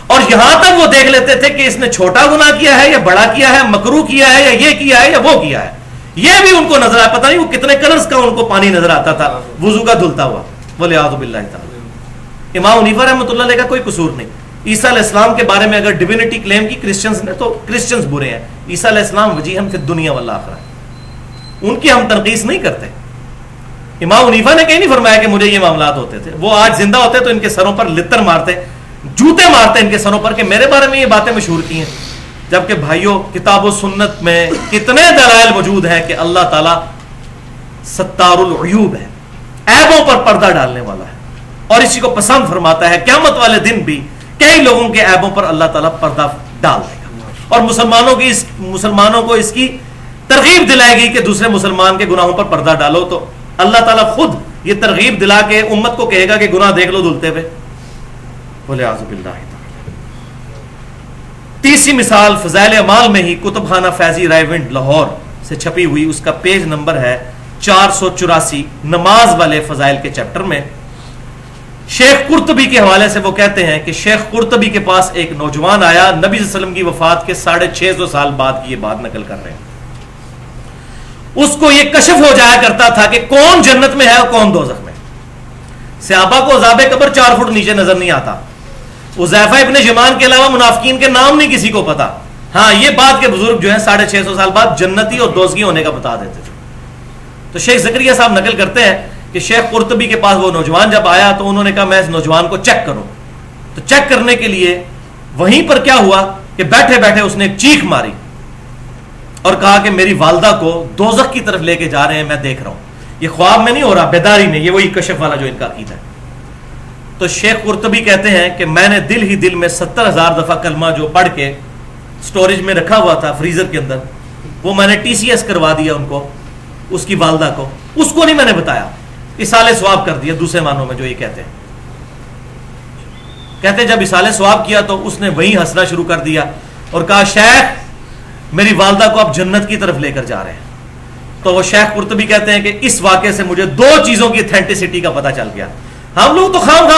اور یہاں تک وہ دیکھ لیتے تھے کہ اس نے چھوٹا گناہ کیا ہے یا بڑا کیا ہے، مکروہ کیا ہے یا یہ کیا ہے یا وہ کیا ہے. یہ بھی ان کو نظر آیا، پتہ نہیں وہ کتنے کلرز کا ان کو پانی نظر آتا تھا وضو کا دھلتا ہوا. وَلِعَوْذُ بِاللَّهِ تَعَالَى. امام حنیفہ رحمۃ اللہ علیہ کا کوئی قصور نہیں. عیسیٰ علیہ السلام کے بارے میں اگر ڈیوینٹی کلیم کی کرسچنز نے تو کرسچنز برے ہیں. عیسیٰ علیہ السلام وجیہاً فی الدنیا والآخرہ، ان کی ہم تنقیص نہیں کرتے. امام حنیفہ نے کہیں نہیں فرمایا کہ مجھے یہ معاملات ہوتے تھے. وہ آج زندہ ہوتے تو ان کے سروں پر لتر مارتے، جوتے مارتے ان کے سروں پر کہ میرے بارے میں یہ باتیں مشہور کی ہیں. جبکہ بھائیوں کتاب و سنت میں کتنے دلائل موجود ہیں کہ اللہ تعالیٰ ستار العیوب ہے، عیبوں پر پردہ ڈالنے والا ہے، اور اسی کو پسند فرماتا ہے. قیامت والے دن بھی کئی لوگوں کے عیبوں پر اللہ تعالیٰ پردہ ڈال دے گا، اور مسلمانوں کو اس کی ترغیب دلائے گی کہ دوسرے مسلمان کے گناہوں پر پردہ ڈالو، تو اللہ تعالیٰ خود یہ ترغیب دلا کے امت کو کہے گا کہ گناہ دیکھ لو دھلتے ہوئے. بولے اعوذ باللہ. تیسری مثال فضائل اعمال میں ہی کتب خانہ فیضی رائے ونڈ لاہور سے چھپی ہوئی، اس کا پیج نمبر ہے 484، نماز والے فضائل کے چیپٹر میں شیخ قرطبی کے حوالے سے وہ کہتے ہیں کہ شیخ قرطبی کے پاس ایک نوجوان آیا، نبی صلی اللہ علیہ وسلم کی وفات کے 650 سال بعد کی یہ بات نقل کر رہے ہیں. اس کو یہ کشف ہو جایا کرتا تھا کہ کون جنت میں ہے اور کون دوزخ میں. صحابہ کو عذاب قبر 4 فٹ نیچے نظر نہیں آتا. حذیفہ ابن یمان کے علاوہ منافقین کے نام نہیں کسی کو پتا. ہاں یہ بات کے بزرگ جو ہیں 650 سال بعد جنتی اور دوزخی ہونے کا بتا دیتے تھے. تو شیخ زکریا صاحب نقل کرتے ہیں کہ شیخ قرطبی کے پاس وہ نوجوان جب آیا تو انہوں نے کہا میں اس نوجوان کو چیک کروں. تو چیک کرنے کے لیے وہیں پر کیا ہوا کہ بیٹھے بیٹھے اس نے ایک چیخ ماری اور کہا کہ میری والدہ کو دوزخ کی طرف لے کے جا رہے ہیں، میں دیکھ رہا ہوں. یہ خواب میں نہیں ہو رہا، بیداری میں. یہ وہی کشف والا جو ان کا عقیدہ ہے. تو شیخ قرطبی کہتے ہیں کہ میں نے دل ہی دل میں 70,000 دفعہ کلمہ جو پڑھ کے سٹوریج میں رکھا ہوا تھا فریزر کے اندر، وہ میں نے TCS کروا دیا ان کو، اس کی والدہ کو. اس کو نہیں میں نے بتایا، اصالہ ثواب کر دیا دوسرے معنوں میں جو یہ کہتے ہیں. کہتے ہیں جب اصالہ ثواب کیا تو اس نے وہیں ہنسنا شروع کر دیا اور کہا شیخ میری والدہ کو آپ جنت کی طرف لے کر جا رہے ہیں. تو وہ شیخ قرطبی کہتے ہیں کہ اس واقعے سے مجھے 2 چیزوں کی اتھینٹسٹی کا پتہ چل گیا. ہم لوگ تو خام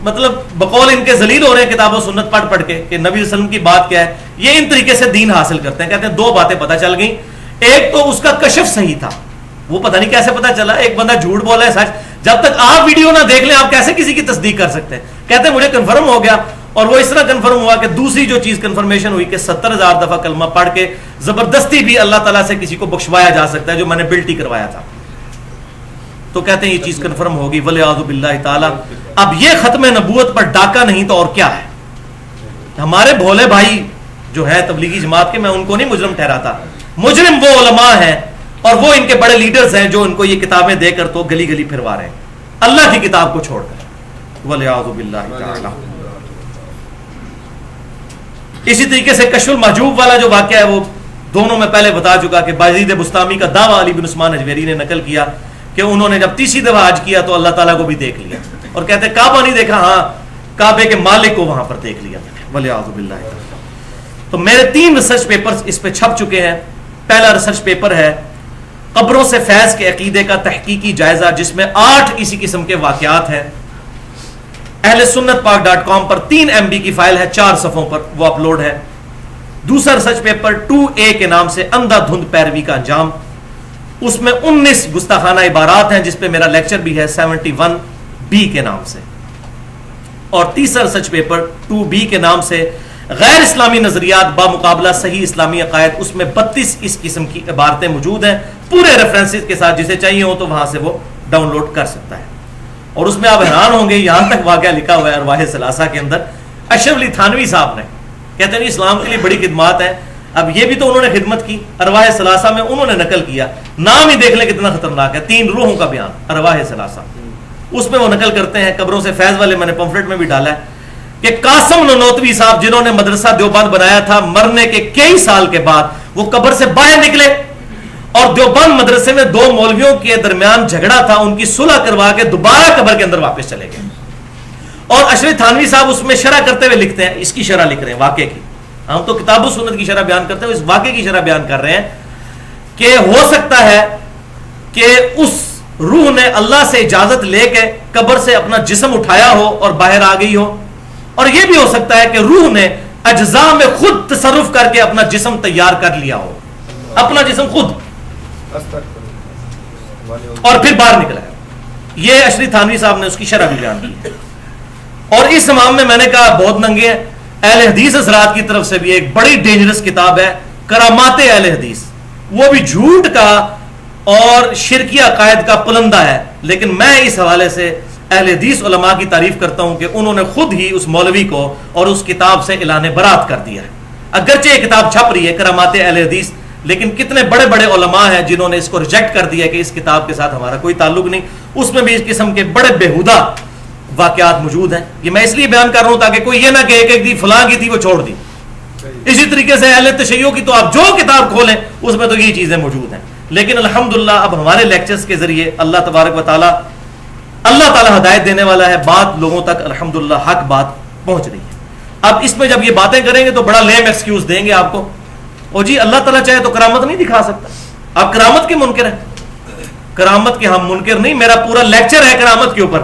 مطلب بقول ان کے ذلیل ہو رہے ہیں کتاب و سنت پڑھ پڑھ کے کہ نبی صلی اللہ علیہ وسلم کی بات کیا ہے، یہ ان طریقے سے دین حاصل کرتے ہیں. کہتے ہیں 2 باتیں پتہ چل گئیں. ایک تو اس کا کشف صحیح تھا، وہ پتہ نہیں کیسے پتہ چلا. ایک بندہ جھوٹ بولا ہے سچ، جب تک آپ ویڈیو نہ دیکھ لیں آپ کیسے کسی کی تصدیق کر سکتے ہیں. کہتے ہیں مجھے کنفرم ہو گیا، اور وہ اس طرح کنفرم ہوا کہ دوسری جو چیز کنفرمیشن ہوئی کہ 70,000 دفعہ کلمہ پڑھ کے زبردستی بھی اللہ تعالیٰ سے کسی کو بخشوایا جا سکتا ہے جو میں نے بلٹی کروایا تھا. تو کہتے ہیں یہ چیز کنفرم ہوگی ولیعوذ باللہ تعالی. اب یہ ختم نبوت پر ڈاکہ نہیں تو اور کیا ہے. ہمارے بھولے بھائی جو ہے تبلیغی جماعت کے، میں ان کو نہیں مجرم ٹھہراتا، مجرم وہ علماء ہیں اور وہ ان کے بڑے لیڈرز ہیں جو ان کو یہ کتابیں دے کر تو گلی گلی پھروا رہے ہیں اللہ کی کتاب کو چھوڑ کر. ولیعوذ باللہ تعالی. اسی طریقے سے کشف المحجوب والا جو واقعہ ہے وہ دونوں میں پہلے بتا چکا کہ بازید بستامی کا دعویٰ علی بن عثمان اجویری نے نقل کیا کہ انہوں نے جب تیسری دفعہ حج کیا تو اللہ تعالیٰ کو بھی دیکھ لیا، اور کہتے ہیں کعبہ نہیں دیکھا، ہاں کعبے کے مالک کو وہاں پر دیکھ لیا. ولیعوذ باللہ. تو میرے 3 ریسرچ پیپرز اس پہ چھپ چکے ہیں. پہلا ریسرچ پیپر ہے قبروں سے فیض کے عقیدے کا تحقیقی جائزہ، جس میں 8 اسی قسم کے واقعات ہیں. اہل سنت پاک.com پر 3 MB کی فائل ہے، 4 صفحوں پر وہ اپلوڈ ہے. دوسرا ریسرچ پیپر 2A کے نام سے اندھا دھند پیروی کا انجام، اس میں 19 گستاخانہ عبارات ہیں جس پہ میرا لیکچر بھی ہے 71B کے نام سے. اور تیسرا ریسرچ پیپر 2B کے نام سے غیر اسلامی نظریات بامقابلہ صحیح اسلامی عقائد، اس میں 32 اس قسم کی عبارتیں موجود ہیں پورے ریفرنسز کے ساتھ. جسے چاہیے ہو تو وہاں سے وہ ڈاؤن لوڈ کر سکتا ہے. اور اس میں آپ حیران ہوں گے، یہاں تک واقعہ لکھا ہوا ہے ارواح ثلاثہ کے اندر. اشرف علی تھانوی صاحب نے کہتے ہیں اسلام کے لیے بڑی خدمات ہیں. اب یہ بھی تو انہوں نے خدمت کی، ارواح ثلاثہ میں انہوں نے نقل کیا. نام ہی دیکھ لیں کتنا خطرناک ہے، 3 روحوں کا بیان، ارواح ثلاثہ. اس میں وہ نقل کرتے ہیں قبروں سے فیض والے، میں نے پمفلٹ میں بھی ڈالا ہے، کہ قاسم ننوتوی صاحب جنہوں نے مدرسہ دیوبند بنایا تھا، مرنے کے کئی سال کے بعد وہ قبر سے باہر نکلے اور دیوبند مدرسے میں 2 مولویوں کے درمیان جھگڑا تھا، ان کی صلح کروا کے دوبارہ قبر کے اندر واپس چلے گئے. اور اشرف تھانوی صاحب اس میں شرح کرتے ہوئے لکھتے ہیں، اس کی شرح لکھ رہے ہیں واقعے کی. ہم تو کتاب و سنت کی شرح بیان کرتے ہیں، اس واقعے کی شرح بیان کر رہے ہیں کہ ہو سکتا ہے کہ اس روح نے اللہ سے اجازت لے کے قبر سے اپنا جسم اٹھایا ہو اور باہر آ گئی ہو، اور یہ بھی ہو سکتا ہے کہ روح نے اجزاء میں خود تصرف کر کے اپنا جسم تیار کر لیا ہو، اپنا جسم خود، اور پھر باہر نکلا ہے. یہ اشرف تھانوی صاحب نے اس کی شرح بھی بیان کی ہے. اور اس امام میں نے کہا بہت ننگے ہیں. اہل حدیث حضرات کی طرف سے بھی ایک بڑی ڈینجرس کتاب ہے کرامات اہل حدیث، وہ بھی جھوٹ کا اور شرکی عقائد کا پلندہ ہے. لیکن میں اس حوالے سے اہل حدیث علماء کی تعریف کرتا ہوں کہ انہوں نے خود ہی اس مولوی کو اور اس کتاب سے اعلان برات کر دیا ہے. اگرچہ یہ کتاب چھپ رہی ہے کرامات اہل حدیث، لیکن کتنے بڑے بڑے علماء ہیں جنہوں نے اس کو ریجیکٹ کر دیا کہ اس کتاب کے ساتھ ہمارا کوئی تعلق نہیں. اس میں بھی اس قسم کے بڑے بےہودہ واقعات موجود ہیں. یہ میں اس لیے بیان کر رہا ہوں تاکہ کوئی یہ نہ کہے کہ فلاں کی تھی وہ چھوڑ دی. اسی طریقے سے اہل تشیع کی تو آپ جو کتاب کھولیں اس میں تو یہ چیزیں موجود ہیں. لیکن الحمدللہ اب ہمارے لیکچرز کے ذریعے اللہ تبارک و تعالی ہدایت دینے والا ہے, بات لوگوں تک الحمدللہ حق بات پہنچ رہی ہے. اب اس میں جب یہ باتیں کریں گے تو بڑا لیم ایکسکیوز دیں گے آپ کو, اور جی اللہ تعالیٰ چاہے تو کرامت نہیں دکھا سکتا, آپ کرامت کے منکر ہیں. کرامت کے ہم منکر نہیں, میرا پورا لیکچر ہے کرامت کے اوپر,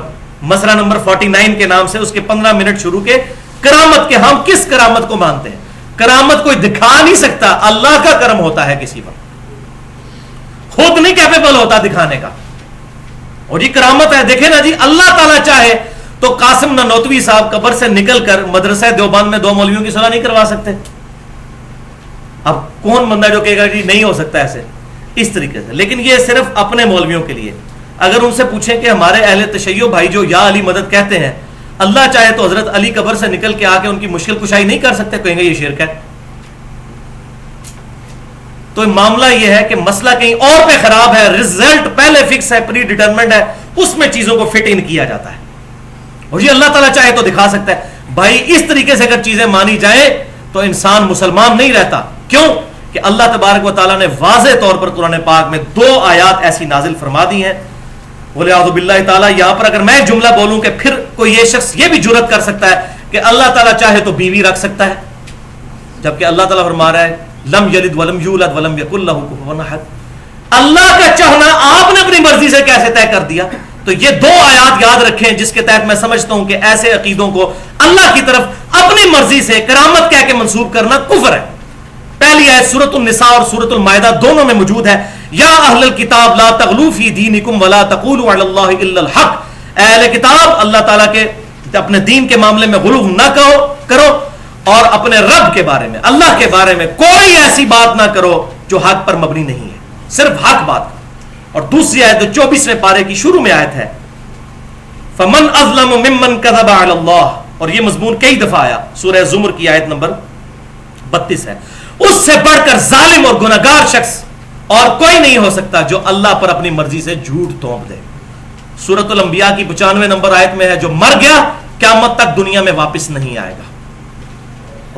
مسئلہ نمبر 49 کے نام سے, اس کے 15 منٹ شروع کے کرامت کے. ہم کس کرامت کو مانتے ہیں؟ کرامت کوئی دکھا نہیں سکتا, اللہ کا کرم ہوتا ہے کسی پر, خود نہیں کیپیبل ہوتا دکھانے کا. اور یہ کرامت ہے, دیکھیں نا جی, اللہ تعالیٰ چاہے تو قاسم نانوتوی صاحب قبر سے نکل کر مدرسہ دیوبند میں 2 مولویوں کی صلاح نہیں کروا سکتے. اب کون بندہ جو کہے گا جی نہیں ہو سکتا ایسے, اس طریقے سے. لیکن یہ صرف اپنے مولویوں کے لیے. اگر ان سے پوچھیں کہ ہمارے اہل تشیع بھائی جو یا علی مدد کہتے ہیں, اللہ چاہے تو حضرت علی قبر سے نکل کے آ کے ان کی مشکل کشائی نہیں کر سکتے, کہیں گے یہ شرک ہے. تو معاملہ یہ ہے کہ مسئلہ کہیں اور پہ خراب ہے, رزلٹ پہلے فکس ہے, پری ڈیٹرمنڈ ہے, اس میں چیزوں کو فٹ ان کیا جاتا ہے. اور یہ اللہ تعالیٰ چاہے تو دکھا سکتا ہے. بھائی اس طریقے سے اگر چیزیں مانی جائیں تو انسان مسلمان نہیں رہتا. کیوں کہ اللہ تبارک و تعالیٰ نے واضح طور پر قرآن پاک میں 2 آیات ایسی نازل فرما دی ہیں. وَلِعَوْذُ بِاللَّهِ تعالیٰ, یہاں پر اگر میں ایک جملہ بولوں کہ پھر کوئی یہ شخص یہ بھی جرات کر سکتا ہے کہ اللہ تعالیٰ چاہے تو بیوی رکھ سکتا ہے, جبکہ اللہ تعالیٰ فرما رہا ہے لم یلد ولم یولد ولم یکن لہ کفوا احد. اللہ کا چاہنا آپ نے اپنی مرضی سے کیسے طے کر دیا؟ تو یہ 2 آیات یاد رکھیں جس کے تحت میں سمجھتا ہوں کہ ایسے عقیدوں کو اللہ کی طرف اپنی مرضی سے کرامت کہہ کے منسوب کرنا کفر ہے. پہلی آیت سورۃ النساء اور سورۃ المائدہ دونوں میں موجود ہے, یا اہل الکتاب لا تغلوا فی دینکم ولا تقولوا علی اللہ الا الحق. اہل کتاب, اللہ تعالیٰ کے اپنے دین کے معاملے میں غلو نہ کرو, اور اپنے رب کے بارے میں, اللہ کے بارے میں کوئی ایسی بات نہ کرو جو حق پر مبنی نہیں ہے, صرف حق بات کرو. اور دوسری آیت جو 24ویں پارے کی شروع میں آیت ہے, فمن اظلم ممن کذب علی اللہ, اور یہ مضمون کئی دفعہ آیا, سورہ زمر کی آیت نمبر 32 ہے. اس سے بڑھ کر ظالم اور گناہگار شخص اور کوئی نہیں ہو سکتا جو اللہ پر اپنی مرضی سے جھوٹ تھوپ دے. سورۃ الانبیاء کی 95 نمبر آیت میں ہے, جو مر گیا قیامت تک دنیا میں واپس نہیں آئے گا.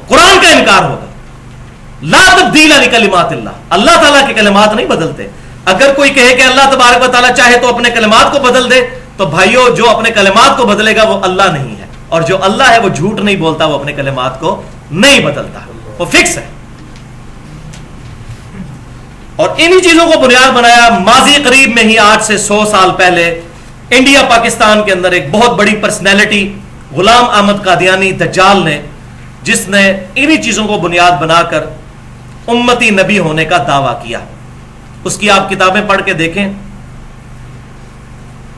قرآن کا انکار ہوگا. لا تبدیل لکلمات اللہ, اللہ تعالیٰ کے کلمات نہیں بدلتے. اگر کوئی کہے کہ اللہ تبارک و تعالیٰ چاہے تو اپنے کلمات کو بدل دے, تو بھائیو جو اپنے کلمات کو بدلے گا وہ اللہ نہیں ہے, اور جو اللہ ہے وہ جھوٹ نہیں بولتا, وہ اپنے کلمات کو نہیں بدلتا, وہ فکس ہے. اور انہی چیزوں کو بنیاد بنایا ماضی قریب میں ہی, آج سے 100 سال پہلے انڈیا پاکستان کے اندر ایک بہت بڑی پرسنالٹی غلام احمد قادیانی دجال نے, جس نے انہی چیزوں کو بنیاد بنا کر امتی نبی ہونے کا دعویٰ کیا. اس کی آپ کتابیں پڑھ کے دیکھیں,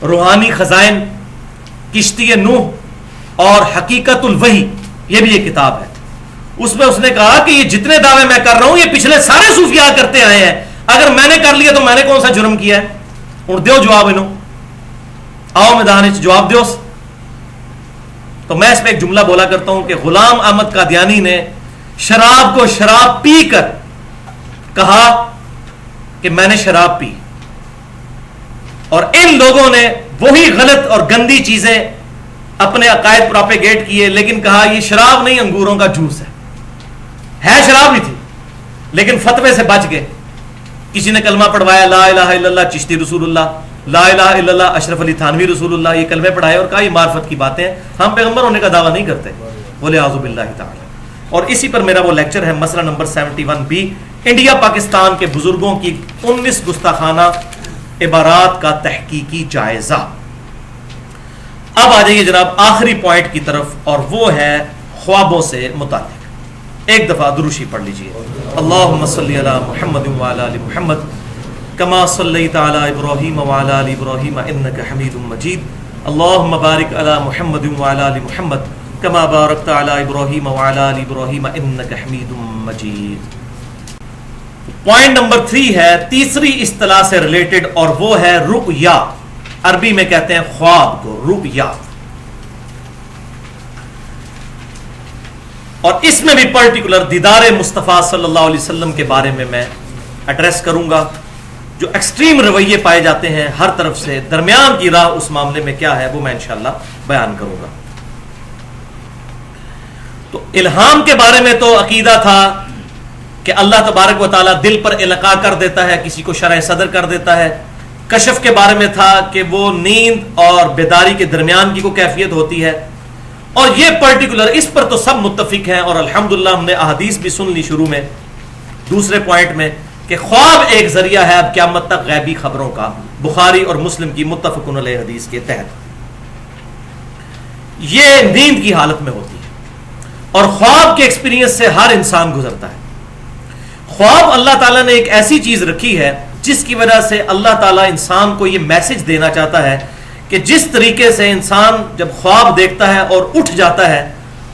روحانی خزائن, کشتی نوح اور حقیقت الوحی, یہ بھی ایک کتاب ہے. اس میں اس نے کہا کہ یہ جتنے دعوے میں کر رہا ہوں یہ پچھلے سارے صوفیاء کرتے آئے ہیں, اگر میں نے کر لیا تو میں نے کون سا جرم کیا ہے؟ اور دیو جواب انہوں, آؤ میدان جواب دیو. تو میں اس میں ایک جملہ بولا کرتا ہوں کہ غلام احمد قادیانی نے شراب کو شراب پی کر کہا کہ میں نے شراب پی, اور ان لوگوں نے وہی غلط اور گندی چیزیں اپنے عقائد پروپیگیٹ کیے, لیکن کہا یہ شراب نہیں انگوروں کا جوس ہے شراب ہی تھی, لیکن فتوے سے بچ گئے. کسی نے کلمہ پڑھوایا لا الہ الا اللہ چشتی رسول اللہ, لا الہ الا اللہ اشرف علی تھانوی رسول اللہ, یہ کلمے پڑھائے اور کہا یہ معرفت کی باتیں ہیں, ہم پیغمبر ہونے کا دعویٰ نہیں کرتے. بولے اعوذ باللہ تعالی. اور اسی پر میرا وہ لیکچر ہے, مسئلہ نمبر 71B, انڈیا پاکستان کے بزرگوں کی 19 گستاخانہ عبارات کا تحقیقی جائزہ. اب آ جائیے جناب آخری پوائنٹ کی طرف, اور وہ ہے خوابوں سے متعلق. ایک دفعہ دروشی پڑھ لیجئے. اللہم صلی علی محمد وعلی آل محمد کما صلیت علی ابراہیم وعلی آل ابراہیم انک حمید مجید. اللہم بارک علی محمد وعلی آل محمد کما بارکت علی ابراہیم وعلی آل ابراہیم انک حمید مجید. پوائنٹ نمبر 3 ہے تیسری اصطلاح سے ریلیٹڈ, اور وہ ہے رؤیا. عربی میں کہتے ہیں خواب کو رؤیا, اور اس میں بھی پرٹیکولر دیدار مصطفیٰ صلی اللہ علیہ وسلم کے بارے میں ایڈریس کروں گا. جو ایکسٹریم رویے پائے جاتے ہیں ہر طرف سے, درمیان کی راہ اس معاملے میں کیا ہے وہ میں انشاءاللہ بیان کروں گا. تو الہام کے بارے میں تو عقیدہ تھا کہ اللہ تبارک و تعالیٰ دل پر القاء کر دیتا ہے، کسی کو شرح صدر کر دیتا ہے. کشف کے بارے میں تھا کہ وہ نیند اور بیداری کے درمیان کی کوئی کیفیت ہوتی ہے. اور یہ پرٹیکولر اس پر تو سب متفق ہیں، اور الحمدللہ ہم نے احادیث بھی سن لی شروع میں دوسرے پوائنٹ میں کہ خواب ایک ذریعہ ہے اب قیامت تک غیبی خبروں کا، بخاری اور مسلم کی متفق علیہ حدیث کے تحت. یہ نیند کی حالت میں ہوتی ہے اور خواب کے ایکسپیرینس سے ہر انسان گزرتا ہے. خواب اللہ تعالیٰ نے ایک ایسی چیز رکھی ہے جس کی وجہ سے اللہ تعالیٰ انسان کو یہ میسج دینا چاہتا ہے کہ جس طریقے سے انسان جب خواب دیکھتا ہے اور اٹھ جاتا ہے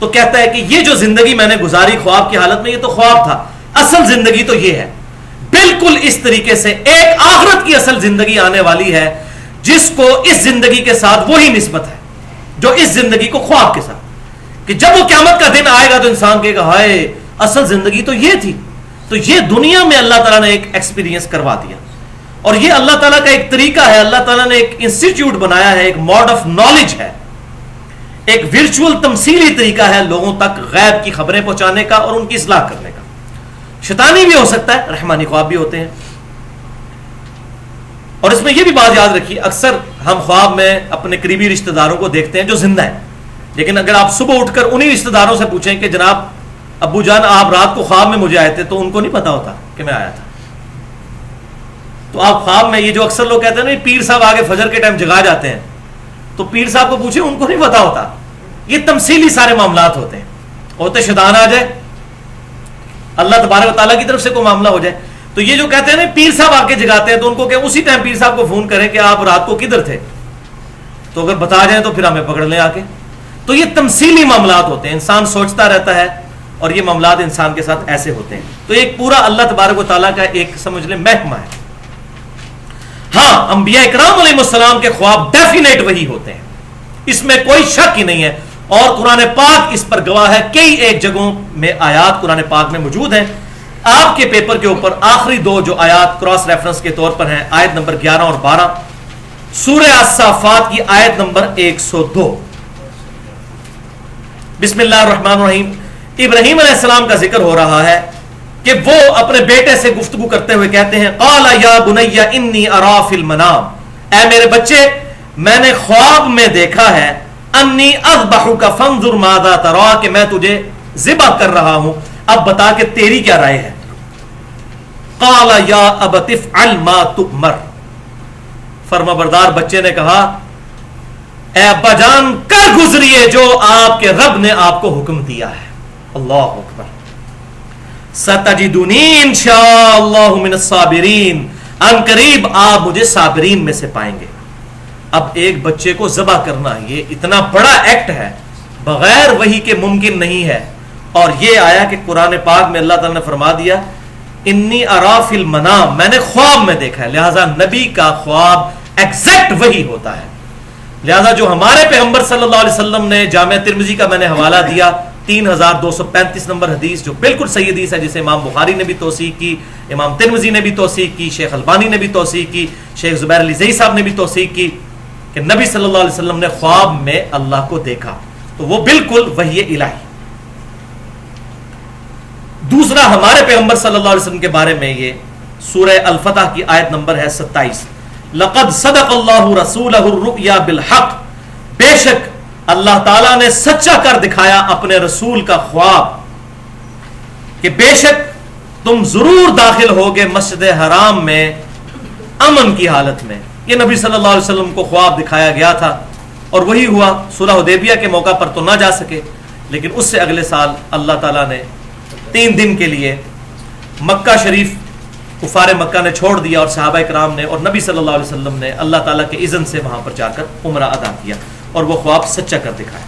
تو کہتا ہے کہ یہ جو زندگی میں نے گزاری خواب کی حالت میں یہ تو خواب تھا، اصل زندگی تو یہ ہے. بالکل اس طریقے سے ایک آخرت کی اصل زندگی آنے والی ہے جس کو اس زندگی کے ساتھ وہی نسبت ہے جو اس زندگی کو خواب کے ساتھ، کہ جب وہ قیامت کا دن آئے گا تو انسان کہے گا ہائے اصل زندگی تو یہ تھی. تو یہ دنیا میں اللہ تعالیٰ نے ایک ایکسپیرینس کروا دیا، اور یہ اللہ تعالیٰ کا ایک طریقہ ہے. اللہ تعالیٰ نے ایک انسٹیٹیوٹ بنایا ہے، ایک موڈ آف نالج ہے، ایک ورچوئل تمثیلی طریقہ ہے لوگوں تک غیب کی خبریں پہنچانے کا اور ان کی اصلاح کرنے کا. شیطانی بھی ہو سکتا ہے، رحمانی خواب بھی ہوتے ہیں. اور اس میں یہ بھی بات یاد رکھیے، اکثر ہم خواب میں اپنے قریبی رشتہ داروں کو دیکھتے ہیں جو زندہ ہیں، لیکن اگر آپ صبح اٹھ کر انہی رشتہ داروں سے پوچھیں کہ جناب ابو جان آپ رات کو خواب میں مجھے آئے تھے، تو ان کو نہیں پتا ہوتا کہ میں آیا تھا. تو آپ خواب میں یہ جو اکثر لوگ کہتے ہیں نا پیر صاحب آگے فجر کے ٹائم جگا جاتے ہیں، تو پیر صاحب کو پوچھیں ان کو نہیں پتا ہوتا. یہ تمثیلی سارے معاملات ہوتے ہیں. ہوتے شیطان آ جائے، اللہ تبارک و تعالیٰ کی طرف سے کوئی معاملہ ہو جائے. تو یہ جو کہتے ہیں نا پیر صاحب آ کے جگاتے ہیں، تو ان کو کہ اسی ٹائم پیر صاحب کو فون کریں کہ آپ رات کو کدھر تھے، تو اگر بتا جائیں تو پھر ہمیں پکڑ لیں آ کے. تو یہ تمثیلی معاملات ہوتے ہیں، انسان سوچتا رہتا ہے اور یہ معاملات انسان کے ساتھ ایسے ہوتے ہیں. تو ایک پورا اللہ تبارک و تعالیٰ کا ایک سمجھ لیں محکمہ ہے. ہاں انبیاء اکرام علیہ السلام کے خواب ڈیفینیٹ وہی ہوتے ہیں، اس میں کوئی شک ہی نہیں ہے، اور قرآن پاک اس پر گواہ ہے. کئی ایک جگہوں میں آیات قرآن پاک میں موجود ہیں. آپ کے پیپر کے اوپر آخری دو جو آیات کراس ریفرنس کے طور پر ہیں، آیت نمبر 11 اور 12 سورہ الصافات کی آیت نمبر 102. بسم اللہ الرحمن الرحیم. ابراہیم علیہ السلام کا ذکر ہو رہا ہے کہ وہ اپنے بیٹے سے گفتگو کرتے ہوئے کہتے ہیں قال یا بنی انی ارا فی المنام، اے میرے بچے میں نے خواب میں دیکھا ہے انی اذبحک فانظر ماذا ترى، کہ میں تجھے ذبح کر رہا ہوں، اب بتا کہ تیری کیا رائے ہے. قال یا ابت افعل ما تؤمر، فرما بردار بچے نے کہا اے ابا جان کر گزریے جو آپ کے رب نے آپ کو حکم دیا ہے. اللہ اکبر. ستجدنی انشاءاللہ من الصابرین، ان قریب آپ مجھے صابرین میں سے پائیں گے. اب ایک بچے کو ذبح کرنا یہ اتنا بڑا ایکٹ ہے، بغیر وحی کے ممکن نہیں ہے. اور یہ آیا کہ قرآن پاک میں اللہ تعالیٰ نے فرما دیا انی ارا فی المنام، میں نے خواب میں دیکھا ہے. لہذا نبی کا خواب ایگزیکٹ وہی ہوتا ہے. لہذا جو ہمارے پیغمبر صلی اللہ علیہ وسلم نے جامع ترمذی کا میں نے حوالہ دیا 3235 نمبر حدیث جو بالکل صحیح حدیث ہے، جسے امام بخاری نے بھی توثیق کی، امام ترمذی نے بھی توثیق کی، شیخ البانی نے بھی توثیق کی، شیخ زبیر علی زئی صاحب نے بھی توثیق کی کہ نبی صلی اللہ علیہ وسلم نے خواب میں اللہ کو دیکھا. تو وہ بالکل وحی الہی. دوسرا ہمارے پیغمبر صلی اللہ علیہ وسلم کے بارے میں یہ سورہ الفتح کی آیت نمبر ہے 27. لقد صدق اللہ رسولہ الرؤیا بالحق، بے شک اللہ تعالیٰ نے سچا کر دکھایا اپنے رسول کا خواب کہ بے شک تم ضرور داخل ہوگے مسجد حرام میں امن کی حالت میں. یہ نبی صلی اللہ علیہ وسلم کو خواب دکھایا گیا تھا اور وہی ہوا. صلح حدیبیہ کے موقع پر تو نہ جا سکے، لیکن اس سے اگلے سال اللہ تعالیٰ نے 3 دن کے لیے مکہ شریف کفار مکہ نے چھوڑ دیا اور صحابہ کرام نے اور نبی صلی اللہ علیہ وسلم نے اللہ تعالیٰ کے اذن سے وہاں پر جا کر عمرہ ادا کیا اور وہ خواب سچا کر دکھایا.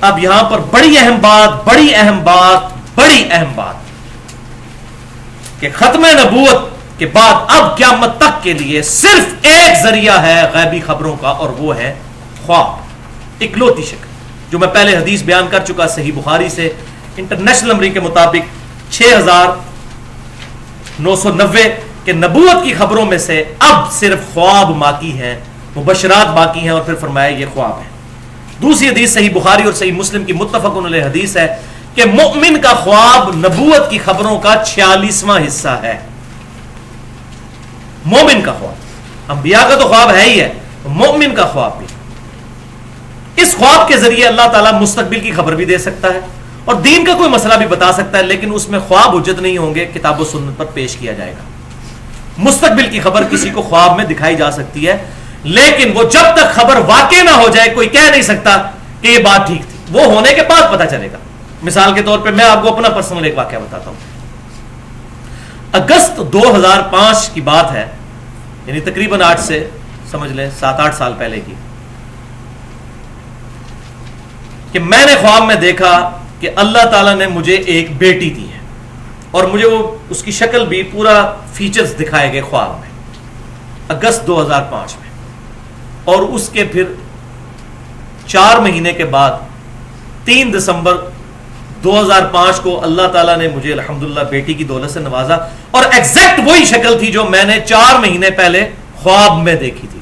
اب یہاں پر بڑی اہم بات کہ ختم نبوت کے بعد اب قیامت تک کے لیے صرف ایک ذریعہ ہے غیبی خبروں کا، اور وہ ہے خواب. اکلوتی شکل جو میں پہلے حدیث بیان کر چکا صحیح بخاری سے، انٹرنیشنل نمبر کے مطابق 6990 کہ نبوت کی خبروں میں سے اب صرف خواب باقی ہیں، مبشرات باقی ہیں، اور پھر فرمایا یہ خواب ہے. دوسری حدیث صحیح بخاری اور صحیح مسلم کی متفق علیہ حدیث ہے کہ مومن کا خواب نبوت کی خبروں کا 46واں حصہ ہے. مومن کا خواب، انبیاء کا تو خواب ہے ہی ہے، مومن کا خواب بھی. اس خواب کے ذریعے اللہ تعالیٰ مستقبل کی خبر بھی دے سکتا ہے اور دین کا کوئی مسئلہ بھی بتا سکتا ہے، لیکن اس میں خواب حجت نہیں ہوں گے، کتاب و سنت پر پیش کیا جائے گا. مستقبل کی خبر کسی کو خواب میں دکھائی جا سکتی ہے، لیکن وہ جب تک خبر واقع نہ ہو جائے کوئی کہہ نہیں سکتا کہ یہ بات ٹھیک تھی. وہ ہونے کے بعد پتہ چلے گا. مثال کے طور پہ میں آپ کو اپنا پرسنل ایک واقعہ بتاتا ہوں. اگست 2005 کی بات ہے، یعنی تقریباً 8 سے سمجھ لیں 7-8 سال پہلے کی، کہ میں نے خواب میں دیکھا کہ اللہ تعالیٰ نے مجھے ایک بیٹی دی ہے اور مجھے وہ اس کی شکل بھی پورا فیچرز دکھائے گئے خواب میں، اگست 2005 میں. اور اس کے پھر 4 مہینے کے بعد 3 دسمبر 2005 کو اللہ تعالیٰ نے مجھے الحمدللہ بیٹی کی دولت سے نوازا، اور ایگزیکٹ وہی شکل تھی جو میں نے 4 مہینے پہلے خواب میں دیکھی تھی.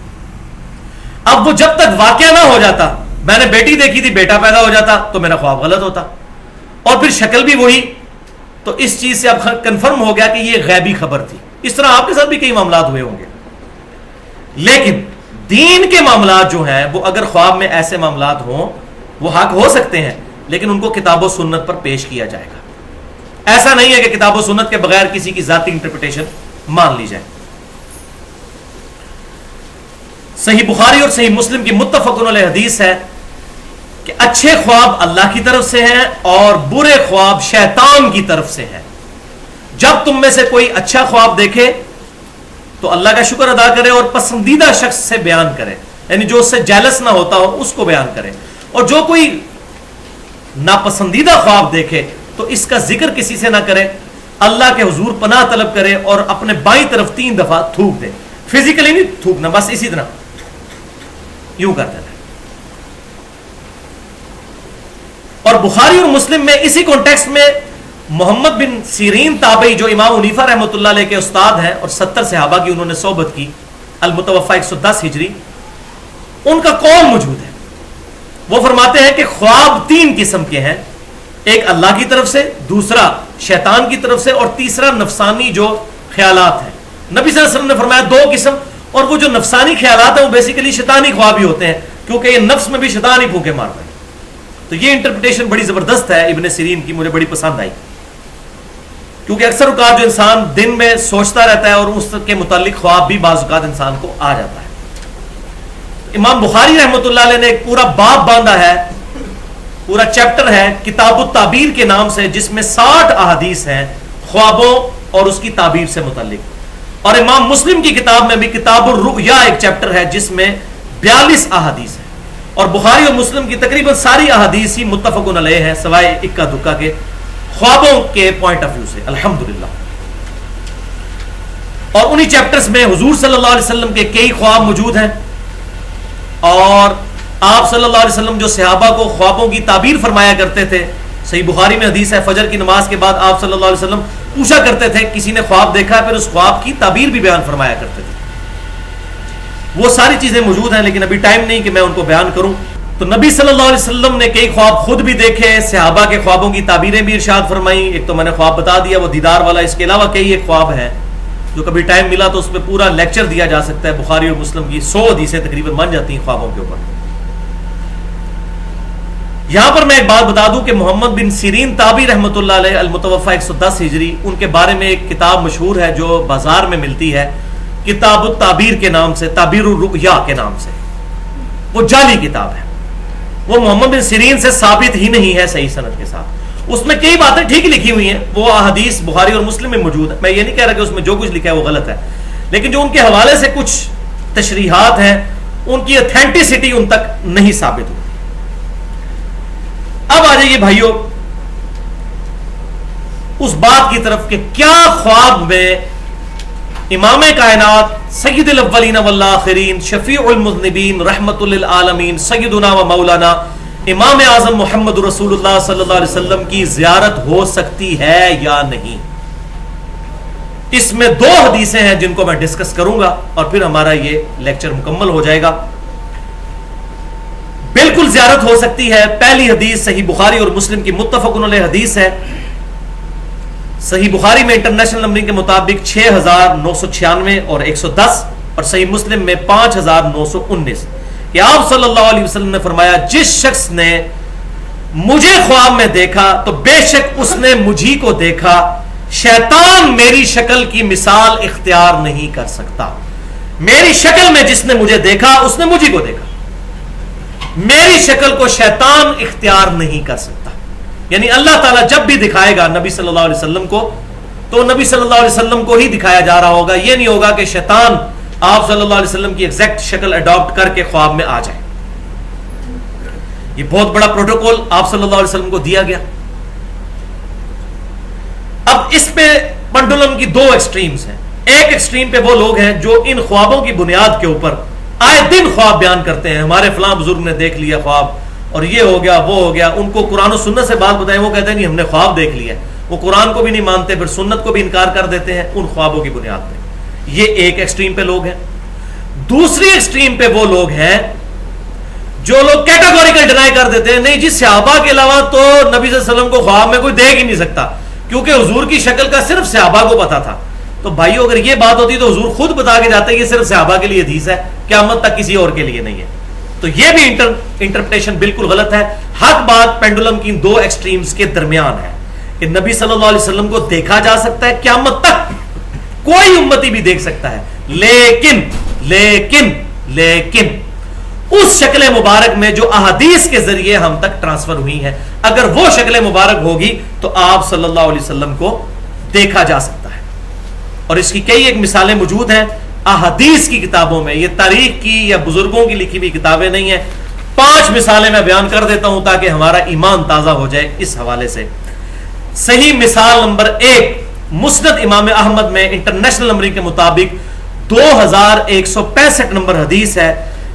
اب وہ جب تک واقعہ نہ ہو جاتا، میں نے بیٹی دیکھی تھی، بیٹا پیدا ہو جاتا تو میرا خواب غلط ہوتا، اور پھر شکل بھی وہی. تو اس چیز سے اب کنفرم ہو گیا کہ یہ غیبی خبر تھی. اس طرح آپ کے ساتھ بھی کئی معاملات ہوئے ہوں گے. لیکن دین کے معاملات جو ہیں وہ اگر خواب میں ایسے معاملات ہوں وہ حق ہو سکتے ہیں، لیکن ان کو کتاب و سنت پر پیش کیا جائے گا. ایسا نہیں ہے کہ کتاب و سنت کے بغیر کسی کی ذاتی انٹرپریٹیشن مان لی جائے. صحیح بخاری اور صحیح مسلم کی متفق علیہ حدیث ہے کہ اچھے خواب اللہ کی طرف سے ہیں اور برے خواب شیطان کی طرف سے ہیں. جب تم میں سے کوئی اچھا خواب دیکھے تو اللہ کا شکر ادا کرے اور پسندیدہ شخص سے بیان کرے، یعنی جو اس سے جیلس نہ ہوتا ہو اس کو بیان کرے. اور جو کوئی ناپسندیدہ خواب دیکھے تو اس کا ذکر کسی سے نہ کرے، اللہ کے حضور پناہ طلب کرے اور اپنے بائیں طرف 3 دفعہ تھوک دے. فزیکلی نہیں تھوکنا، بس اسی طرح یوں کرتے رہے. اور بخاری اور مسلم میں اسی کانٹیکسٹ میں محمد بن سیرین تابعی جو امام حنیفہ رحمۃ اللہ علیہ کے استاد ہیں اور 70 صحابہ کی انہوں نے صحبت کی، المتوفی 110 ہجری، ان کا قول موجود ہے. وہ فرماتے ہیں کہ خواب 3 قسم کے ہیں، ایک اللہ کی طرف سے، دوسرا شیطان کی طرف سے، اور تیسرا نفسانی جو خیالات ہیں. نبی صلی اللہ علیہ وسلم نے فرمایا 2 قسم، اور وہ جو نفسانی خیالات ہیں وہ بیسیکلی شیطانی خواب ہی ہوتے ہیں، کیونکہ یہ نفس میں بھی شیطان ہی پھونکے مارتا ہے. تو یہ انٹرپریٹیشن بڑی زبردست ہے ابن سیرین کی، مجھے بڑی پسند آئی، کیونکہ اکثر اوقات جو انسان دن میں سوچتا رہتا ہے اور اس کے متعلق خواب بھی بعض اوقات انسان کو آ جاتا ہے. امام بخاری رحمۃ اللہ علیہ نے ایک پورا باب باندھا ہے، پورا چیپٹر ہے کتاب التعبیر کے نام سے، جس میں 60 احادیث ہیں خوابوں اور اس کی تعبیر سے متعلق. اور امام مسلم کی کتاب میں بھی کتاب الرؤیا ایک چیپٹر ہے جس میں 42 احادیث ہیں. اور بخاری اور مسلم کی تقریباً ساری احادیث ہی متفق علیہ ہیں سوائے اکا دکا کے، خوابوں کے پوائنٹ آف ویو سے الحمدللہ. اور انہی چیپٹرز میں حضور صلی اللہ علیہ وسلم کے کئی خواب موجود ہیں، اور آپ صلی اللہ علیہ وسلم جو صحابہ کو خوابوں کی تعبیر فرمایا کرتے تھے. صحیح بخاری میں حدیث ہے فجر کی نماز کے بعد آپ صلی اللہ علیہ وسلم پوچھا کرتے تھے، کسی نے خواب دیکھا، پھر اس خواب کی تعبیر بھی بیان فرمایا کرتے تھے. وہ ساری چیزیں موجود ہیں لیکن ابھی ٹائم نہیں کہ میں ان کو بیان کروں. تو نبی صلی اللہ علیہ وسلم نے کئی خواب خود بھی دیکھے، صحابہ کے خوابوں کی تعبیریں بھی ارشاد فرمائیں. ایک تو میں نے خواب بتا دیا وہ دیدار والا، اس کے علاوہ کئی ایک خواب ہیں جو کبھی ٹائم ملا تو اس پہ پورا لیکچر دیا جا سکتا ہے. بخاری اور مسلم کی 100 حدیثیں تقریباً بن جاتی ہیں خوابوں کے اوپر. یہاں پر میں ایک بات بتا دوں کہ محمد بن سیرین تابعی رحمۃ اللہ علیہ المتوفی 110 ہجری، ان کے بارے میں ایک کتاب مشہور ہے جو بازار میں ملتی ہے، کتاب التعبیر کے نام سے، تعبیر الرؤیا کے نام سے. وہ جعلی کتاب ہے، وہ محمد بن سیرین سے ثابت ہی نہیں ہے صحیح سند کے ساتھ. اس میں کئی باتیں ٹھیک لکھی ہوئی ہیں، وہ احادیث بخاری اور مسلم میں موجود ہے. میں یہ نہیں کہہ رہا کہ اس میں جو کچھ لکھا ہے وہ غلط ہے، لیکن جو ان کے حوالے سے کچھ تشریحات ہیں ان کی اتھینٹسٹی ان تک نہیں ثابت ہوتی. اب آ جائیے بھائیوں اس بات کی طرف کہ کیا خواب میں امام کائنات سید الاولین والآخرین شفیع المذنبین رحمت للعالمین سیدنا و مولانا امام اعظم محمد رسول اللہ صلی اللہ علیہ وسلم کی زیارت ہو سکتی ہے یا نہیں؟ اس میں 2 حدیثیں ہیں جن کو میں ڈسکس کروں گا اور پھر ہمارا یہ لیکچر مکمل ہو جائے گا. بالکل بالکل زیارت ہو سکتی ہے. پہلی حدیث صحیح بخاری اور مسلم کی متفق علیہ حدیث ہے. صحیح بخاری میں انٹرنیشنل نمبرنگ کے مطابق 6996 اور 110 اور صحیح مسلم میں 5919 کہ آپ صلی اللہ علیہ وسلم نے فرمایا جس شخص نے مجھے خواب میں دیکھا تو بے شک اس نے مجھی کو دیکھا. شیطان میری شکل کی مثال اختیار نہیں کر سکتا. میری شکل میں جس نے مجھے دیکھا اس نے مجھی کو دیکھا. میری شکل کو شیطان اختیار نہیں کر سکتا. یعنی اللہ تعالیٰ جب بھی دکھائے گا نبی صلی اللہ علیہ وسلم کو تو نبی صلی اللہ علیہ وسلم کو ہی دکھایا جا رہا ہوگا. یہ نہیں ہوگا کہ شیطان آپ صلی اللہ علیہ وسلم کی ایگزیکٹ شکل اڈاپٹ کر کے خواب میں آ جائے. یہ بہت بڑا پروٹوکول آپ صلی اللہ علیہ وسلم کو دیا گیا. اب اس پہ پنڈولم کی دو ایکسٹریمز ہیں. ایک ایکسٹریم پہ وہ لوگ ہیں جو ان خوابوں کی بنیاد کے اوپر آئے دن خواب بیان کرتے ہیں. ہمارے فلاں بزرگ نے دیکھ لیا خواب اور یہ ہو گیا وہ ہو گیا. ان کو قرآن و سنت سے بات بتائیں وہ کہتے ہیں نہیں ہم نے خواب دیکھ لیا. وہ قرآن کو بھی نہیں مانتے پھر سنت کو بھی انکار کر دیتے ہیں ان خوابوں کی بنیاد پہ. یہ ایک ایکسٹریم پہ لوگ ہیں. دوسری ایکسٹریم پہ وہ لوگ ہیں جو لوگ کیٹاگوریکل ڈینائی کر دیتے ہیں نہیں جی صحابہ کے علاوہ تو نبی صلی اللہ علیہ وسلم کو خواب میں کوئی دیکھ ہی نہیں سکتا کیونکہ حضور کی شکل کا صرف صحابہ کو پتا تھا. تو بھائیو اگر یہ بات ہوتی تو حضور خود بتا کے جاتے ہیں یہ صرف صحابہ کے لیے حدیث ہے قیامت تک کسی اور کے لیے نہیں ہے. تو یہ بھی انٹرپریٹیشن بالکل غلط ہے. حق بات پینڈولم کی دو ایکسٹریمز کے درمیان ہے کہ نبی صلی اللہ علیہ وسلم کو دیکھا جا سکتا ہے قیامت تک کوئی امتی بھی دیکھ سکتا ہے لیکن لیکن لیکن اس شکل مبارک میں جو احادیث کے ذریعے ہم تک ٹرانسفر ہوئی ہیں اگر وہ شکل مبارک ہوگی تو آپ صلی اللہ علیہ وسلم کو دیکھا جا سکتا ہے. اور اس کی کئی ایک مثالیں موجود ہیں احادیث کی کتابوں میں. یہ تاریخ کی یا بزرگوں کی لکھی ہوئی کتابیں نہیں ہیں. 5 مثالیں میں بیان کر دیتا ہوں تاکہ ہمارا ایمان تازہ ہو جائے اس حوالے سے. صحیح مثال نمبر 1 مسند امام احمد میں انٹرنیشنل نمبرنگ کے مطابق 2165 نمبر حدیث ہے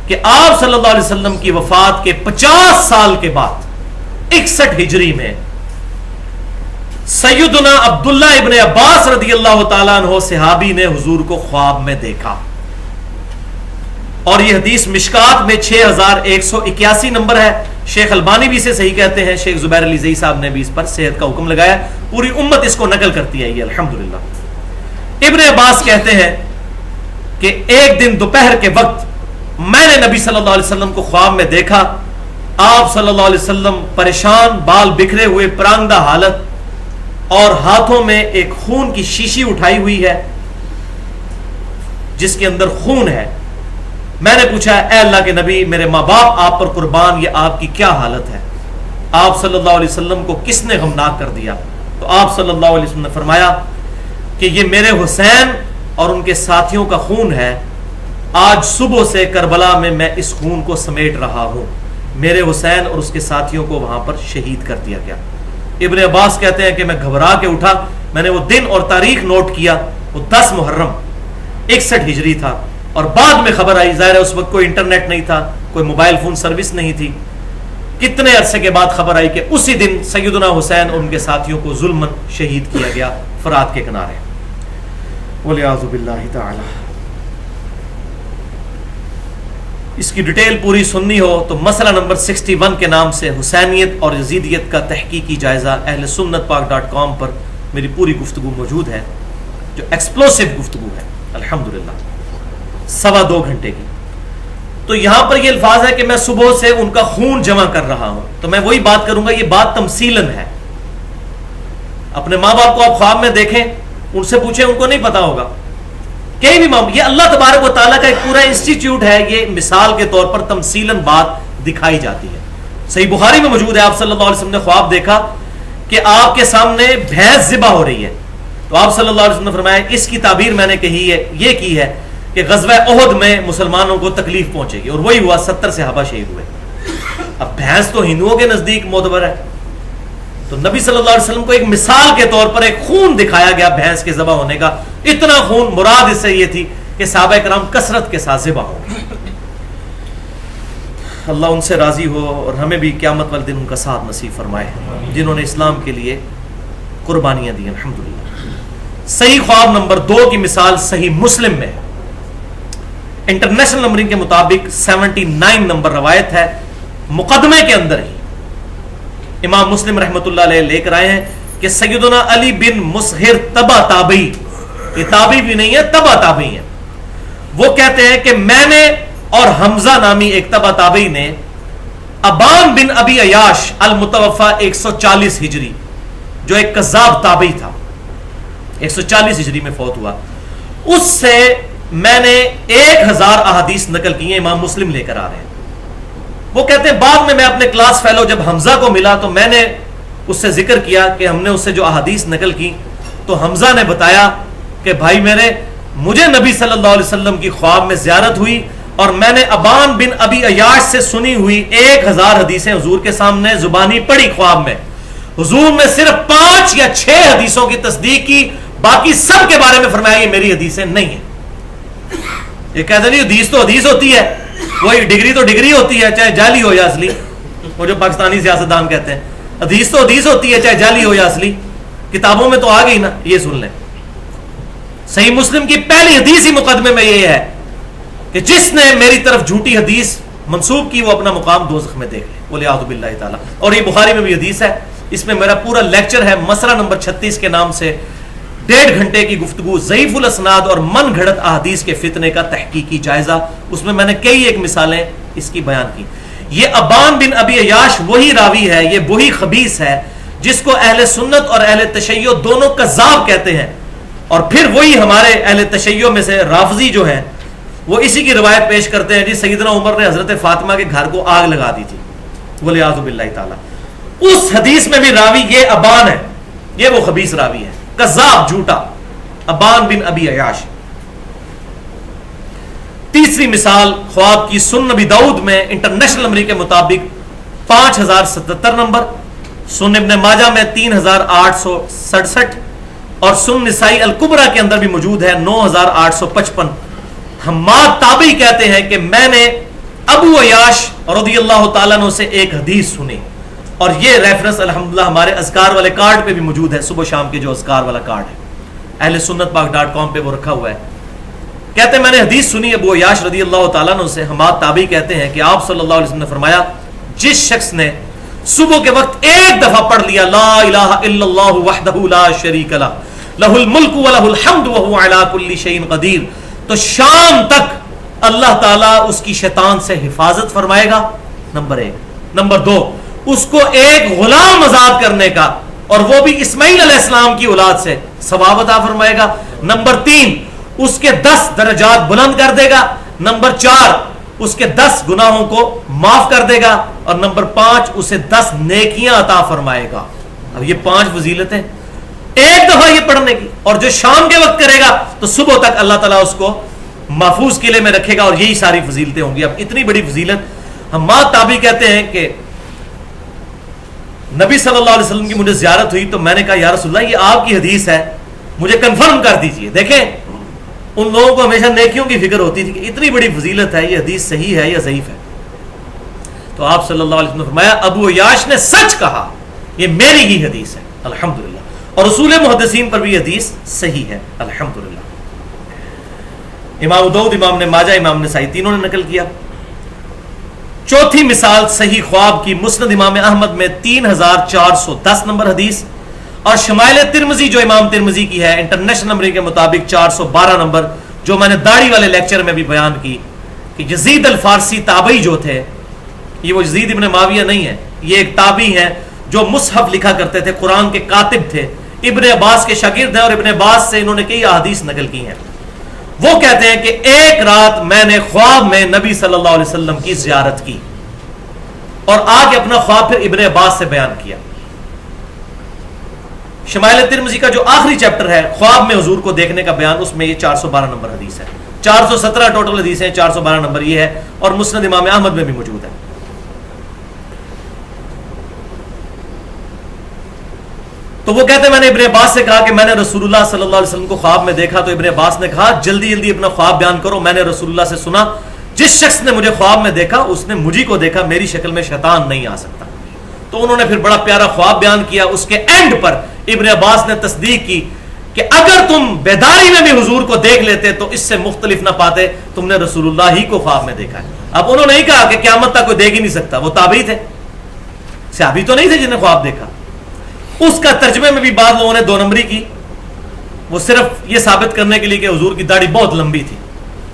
کہ آپ صلی اللہ علیہ وسلم کی وفات کے 50 سال کے بعد 61 ہجری میں سیدنا عبداللہ ابن عباس رضی اللہ تعالیٰ عنہ صحابی نے حضور کو خواب میں دیکھا. اور یہ حدیث مشکات میں 6181 نمبر ہے. شیخ البانی بھی اسے صحیح کہتے ہیں. شیخ زبیر علی زئی صاحب نے بھی اس پر صحت کا حکم لگایا. پوری امت اس کو نقل کرتی ہے یہ الحمدللہ. ابن عباس کہتے ہیں کہ ایک دن دوپہر کے وقت میں نے نبی صلی اللہ علیہ وسلم کو خواب میں دیکھا. آپ صلی اللہ علیہ وسلم پریشان بال بکھرے ہوئے پرانگدہ حالت اور ہاتھوں میں ایک خون کی شیشی اٹھائی ہوئی ہے جس کے اندر خون ہے. میں نے پوچھا اے اللہ کے نبی میرے ماں باپ آپ پر قربان یہ آپ کی کیا حالت ہے. آپ صلی اللہ علیہ وسلم کو کس نے غمناک کر دیا؟ تو آپ صلی اللہ علیہ وسلم نے فرمایا کہ یہ میرے حسین اور ان کے ساتھیوں کا خون ہے. آج صبح سے کربلا میں اس خون کو سمیٹ رہا ہوں. میرے حسین اور اس کے ساتھیوں کو وہاں پر شہید کر دیا گیا. ابن عباس کہتے ہیں کہ میں گھبرا کے اٹھا. میں نے وہ دن اور تاریخ نوٹ کیا. وہ 10 محرم 61 ہجری تھا. اور بعد میں خبر آئی ظاہر ہے اس وقت کوئی انٹرنیٹ نہیں تھا کوئی موبائل فون سروس نہیں تھی. کتنے عرصے کے بعد خبر آئی کہ اسی دن سیدنا حسین اور ان کے ساتھیوں کو ظلماً شہید کیا گیا فرات کے کنارے. وَلِعَاذُ بِاللَّهِ تَعَالَى. اس کی ڈیٹیل پوری سننی ہو تو مسئلہ نمبر 61 کے نام سے حسینیت اور یزیدیت کا تحقیقی جائزہ اہل سنت پاک.com پر میری پوری گفتگو موجود ہے جو ایکسپلوسیو گفتگو ہے الحمدللہ 2.25 گھنٹے کی. تو یہاں پر یہ الفاظ ہے کہ میں صبح سے ان کا خون جمع کر رہا ہوں. تو میں وہی بات کروں گا. یہ بات تمثیلاً ہے. اپنے ماں باپ کو آپ خواب میں دیکھیں ان سے پوچھیں ان کو نہیں پتا ہوگا. کئی بھی معاملہ یہ اللہ تبارک و تعالیٰ کا ایک پورا انسٹیٹیوٹ ہے. یہ مثال کے طور پر تمثیلاً بات دکھائی جاتی ہے. صحیح بخاری میں موجود ہے آپ صلی اللہ علیہ وسلم نے خواب دیکھا کہ آپ کے سامنے بھینس ذبح ہو رہی ہے. تو آپ صلی اللہ علیہ وسلم نے فرمایا اس کی تعبیر میں نے کہی ہے یہ کی ہے کہ غزوہ احد میں مسلمانوں کو تکلیف پہنچے گی. اور وہی ہوا 70 صحابہ شہید ہوئے. اب بھینس تو ہندوؤں کے نزدیک معتبر ہے. تو نبی صلی اللہ علیہ وسلم کو ایک مثال کے طور پر ایک خون دکھایا گیا بھینس کے ذبح ہونے کا. اتنا خون مراد اس سے یہ تھی کہ صحابہ کرام کثرت کے ساتھ ذبح ہوں. اللہ ان سے راضی ہو اور ہمیں بھی قیامت والے دن ان کا ساتھ نصیب فرمائے جنہوں نے اسلام کے لیے قربانیاں دی الحمدللہ. صحیح خواب نمبر 2 کی مثال صحیح مسلم میں انٹرنیشنل نمبرنگ کے مطابق 79 نمبر روایت ہے. مقدمے کے اندر ہی امام مسلم رحمۃ اللہ علیہ لے کر آئے ہیں کہ سیدنا علی بن مسہر تبع تابعی، یہ تابعی بھی نہیں ہے، تبع تابعی ہے، وہ کہتے ہیں کہ میں نے اور حمزہ نامی ایک تبع تابعی نے ابان بن ابی عیاش المتوفا 140 ہجری، جو ایک کذاب تابعی تھا، 140 ہجری میں فوت ہوا، اس سے میں نے 1000 احادیث نقل کی ہیں، امام مسلم لے کر آ رہے ہیں۔ وہ کہتے ہیں بعد میں اپنے کلاس فیلو جب حمزہ کو ملا تو میں نے اس سے ذکر کیا کہ ہم نے اس سے جو احادیث نقل کی، تو حمزہ نے بتایا کہ بھائی میرے، مجھے نبی صلی اللہ علیہ وسلم کی خواب میں زیارت ہوئی اور میں نے ابان بن ابی عیاش سے سنی ہوئی 1000 حدیثیں حضور کے سامنے زبانی پڑھی خواب میں، حضور نے صرف 5 یا 6 حدیثوں کی تصدیق کی، باقی سب کے بارے میں فرمایا یہ میری حدیثیں نہیں ہیں۔ یہ کہتے نہیں حدیث تو حدیث ہوتی ہے، وہی ڈگری تو ڈگری ہوتی ہے، چاہے جعلی ہو یا اصلی، وہ جو پاکستانی سیاستدان کہتے ہیں حدیث تو حدیث ہوتی ہے چاہے جعلی ہو یا اصلی، کتابوں میں تو آ گئی نا۔ یہ سن لیں، صحیح مسلم کی پہلی حدیث ہی مقدمے میں یہ ہے کہ جس نے میری طرف جھوٹی حدیث منسوب کی وہ اپنا مقام دوزخ میں دیکھ لے، وَلِعَاذُ بِاللَّهِ تعالیٰ۔ اور یہ بخاری میں بھی حدیث ہے، اس میں میرا پورا لیکچر ہے مسئلہ نمبر 36 کے نام سے، 1.5 گھنٹے کی گفتگو، ضعیف الاسناد اور من گھڑت احادیث کے فتنے کا تحقیقی جائزہ، اس میں نے کئی ایک مثالیں اس کی بیان کی۔ یہ ابان بن ابی عیاش وہی راوی ہے، یہ وہی خبیث ہے جس کو اہل سنت اور اہل تشیع دونوں کذاب کہتے ہیں، اور پھر وہی ہمارے اہل تشیع میں سے رافضی جو ہیں وہ اسی کی روایت پیش کرتے ہیں جی سیدنا عمر نے حضرت فاطمہ کے گھر کو آگ لگا دی تھی، وَلِعَاذُ بِاللَّهِ تعالیٰ۔ اس حدیث میں بھی راوی یہ ابان ہے، یہ وہ خبیث راوی ہے، کذاب جھوٹا، ابان بن ابی عیاش۔ تیسری مثال خواب کی، سنن ابی داؤد میں انٹرنیشنل نمبر کے مطابق 5077 نمبر، سنن ابن ماجہ میں 3867 اور سنن نسائی الکبریٰ کے اندر بھی موجود ہے 9855۔ حماد تابعی کہتے ہیں کہ میں نے ابو عیاش رضی اللہ تعالیٰ عنہ سے ایک حدیث سنی، اور یہ ریفرنس الحمدللہ ہمارے اذکار والے کارڈ پہ بھی موجود ہے، صبح شام کے جو اذکار والا کارڈ ہے اہل سنت پاک.com پہ وہ رکھا ہوا ہے۔ کہتے ہیں میں نے حدیث سنی ابو عیاش رضی اللہ تعالیٰ عنہ سے، حماد تابعی کہتے ہیں کہ آپ صلی اللہ علیہ وسلم نے فرمایا جس شخص نے صبح کے وقت ایک دفعہ پڑھ لیا لا الہ الا اللہ وحدہ لا شریک لہ لہ الملک ولہ الحمد وہو علی کل شیء قدیر، تو شام تک اللہ تعالیٰ اس کی شیطان سے حفاظت فرمائے گا، نمبر 1۔ نمبر 2، اس کو ایک غلام آزاد کرنے کا، اور وہ بھی اسماعیل علیہ السلام کی اولاد سے، ثواب عطا فرمائے گا۔ نمبر 3، اس کے 10 درجات بلند کر دے گا۔ نمبر 4، اس کے 10 گناہوں کو معاف کر دے گا، اور نمبر 5، اسے 10 نیکیاں عطا فرمائے گا۔ اب یہ 5 فضیلتیں ایک دفعہ یہ پڑھنے کی، اور جو شام کے وقت کرے گا تو صبح تک اللہ تعالیٰ اس کو محفوظ قلعے میں رکھے گا، اور یہی ساری فضیلتیں ہوں گی۔ اب اتنی بڑی فضیلت، حماد تابعی کہتے ہیں کہ نبی صلی اللہ علیہ وسلم کی مجھے زیارت ہوئی تو میں نے کہا یا رسول اللہ یہ آپ کی حدیث ہے، مجھے کنفرم کر دیجئے۔ دیکھیں ان لوگوں کو ہمیشہ نیکیوں کی فکر ہوتی تھی کہ اتنی بڑی فضیلت ہے، یہ حدیث صحیح ہے یا ضعیف ہے؟ تو آپ صلی اللہ علیہ وسلم نے فرمایا ابو عیاش نے سچ کہا، یہ میری ہی حدیث ہے الحمدللہ، اور اصول محدثین پر بھی حدیث صحیح ہے الحمدللہ۔ امام داؤد، امام نے ماجہ، امام نسائی تینوں نے نقل کیا۔ چوتھی مثال صحیح خواب کی، مسند امام احمد میں 3410 نمبر حدیث، اور شمائل ترمذی جو امام ترمذی کی ہے انٹرنیشنل نمبر کے مطابق 412 نمبر، جو میں نے داڑھی والے لیکچر میں بھی بیان کی کہ یزید الفارسی تابعی جو تھے، یہ وہ یزید ابن معاویہ نہیں ہے، یہ ایک تابعی ہیں جو مصحف لکھا کرتے تھے، قرآن کے کاتب تھے، ابن عباس کے شاگرد ہیں، اور ابن عباس سے انہوں نے کئی احادیث نقل کی ہیں۔ وہ کہتے ہیں کہ ایک رات میں نے خواب میں نبی صلی اللہ علیہ وسلم کی زیارت کی، اور آ کے اپنا خواب پھر ابن عباس سے بیان کیا۔ شمائل ترمذی کا جو آخری چیپٹر ہے خواب میں حضور کو دیکھنے کا بیان، اس میں یہ 412 نمبر حدیث ہے، 417 ٹوٹل حدیث ہیں، 412 نمبر یہ ہے، اور مسند امام احمد میں بھی موجود ہے۔ تو وہ کہتے ہیں میں نے ابن عباس سے کہا کہ میں نے رسول اللہ صلی اللہ علیہ وسلم کو خواب میں دیکھا، تو ابن عباس نے کہا جلدی جلدی اپنا خواب بیان کرو، میں نے رسول اللہ سے سنا جس شخص نے مجھے خواب میں دیکھا اس نے مجھے کو دیکھا، میری شکل میں شیطان نہیں آ سکتا۔ تو انہوں نے پھر بڑا پیارا خواب بیان کیا، اس کے اینڈ پر ابن عباس نے تصدیق کی کہ اگر تم بیداری میں بھی حضور کو دیکھ لیتے تو اس سے مختلف نہ پاتے، تم نے رسول اللہ ہی کو خواب میں دیکھا ہے۔ اب انہوں نے نہیں کہا کہ قیامت تک کوئی دیکھ ہی نہیں سکتا، وہ تابعی تھے، صحابی تو نہیں تھے جنہیں خواب دیکھا. اس کا ترجمے میں بھی بعض لوگوں نے 2 نمبری کی، وہ صرف یہ ثابت کرنے کے لیے کہ حضور کی داڑھی بہت لمبی تھی،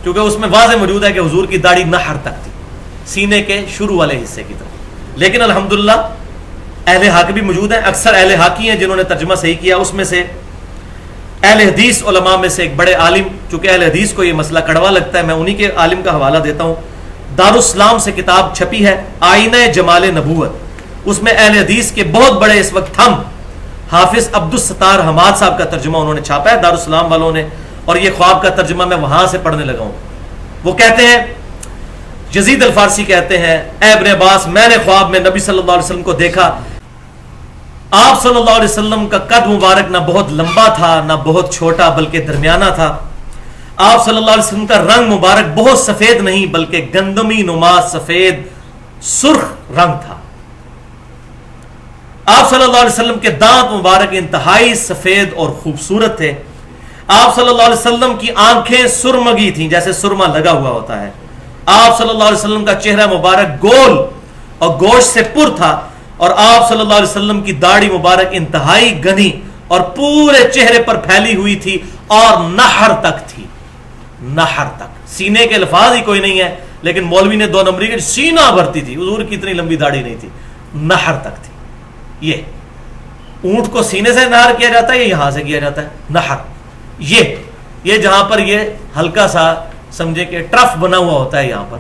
کیونکہ اس میں واضح موجود ہے کہ حضور کی داڑھی نحر تک تھی، سینے کے شروع والے حصے کی طرف. لیکن الحمدللہ اہل حق بھی موجود ہیں، اکثر اہل حقی ہیں جنہوں نے ترجمہ صحیح کیا. اس میں سے اہل حدیث علماء میں سے ایک بڑے عالم، چونکہ اہل حدیث کو یہ مسئلہ کڑوا لگتا ہے، میں انہی کے عالم کا حوالہ دیتا ہوں. دارالاسلام سے کتاب چھپی ہے آئینہ جمال نبوت، اس میں اہل حدیث کے بہت بڑے اس وقت ہم حافظ عبدالستار حماد صاحب کا ترجمہ انہوں نے چھاپا ہے دارالاسلام والوں نے، اور یہ خواب کا ترجمہ میں وہاں سے پڑھنے لگا ہوں. وہ کہتے ہیں، یزید الفارسی کہتے ہیں، اے ابن عباس میں نے خواب میں نبی صلی اللہ علیہ وسلم کو دیکھا. آپ صلی اللہ علیہ وسلم کا قد مبارک نہ بہت لمبا تھا نہ بہت چھوٹا بلکہ درمیانہ تھا. آپ صلی اللہ علیہ وسلم کا رنگ مبارک بہت سفید نہیں بلکہ گندمی نما سفید سرخ رنگ تھا. آپ صلی اللہ علیہ وسلم کے دانت مبارک انتہائی سفید اور خوبصورت تھے. آپ صلی اللہ علیہ وسلم کی آنکھیں سرمگی تھیں جیسے سرما لگا ہوا ہوتا ہے. آپ صلی اللہ علیہ وسلم کا چہرہ مبارک گول اور گوشت سے پر تھا، اور آپ صلی اللہ علیہ وسلم کی داڑھی مبارک انتہائی گھنی اور پورے چہرے پر پھیلی ہوئی تھی اور نحر تک تھی. نحر تک، سینے کے الفاظ ہی کوئی نہیں ہے، لیکن مولوی نے 2 نمبری کے سینہ بھرتی تھی. حضور کی اتنی لمبی داڑھی نہیں تھی، نحر تک تھی. یہ اونٹ کو سینے سے نہر کیا جاتا ہے یا یہاں سے کیا جاتا ہے نہر؟ یہ جہاں پر یہ ہلکا سا سمجھے کہ ٹرف بنا ہوا ہوتا ہے، یہاں پر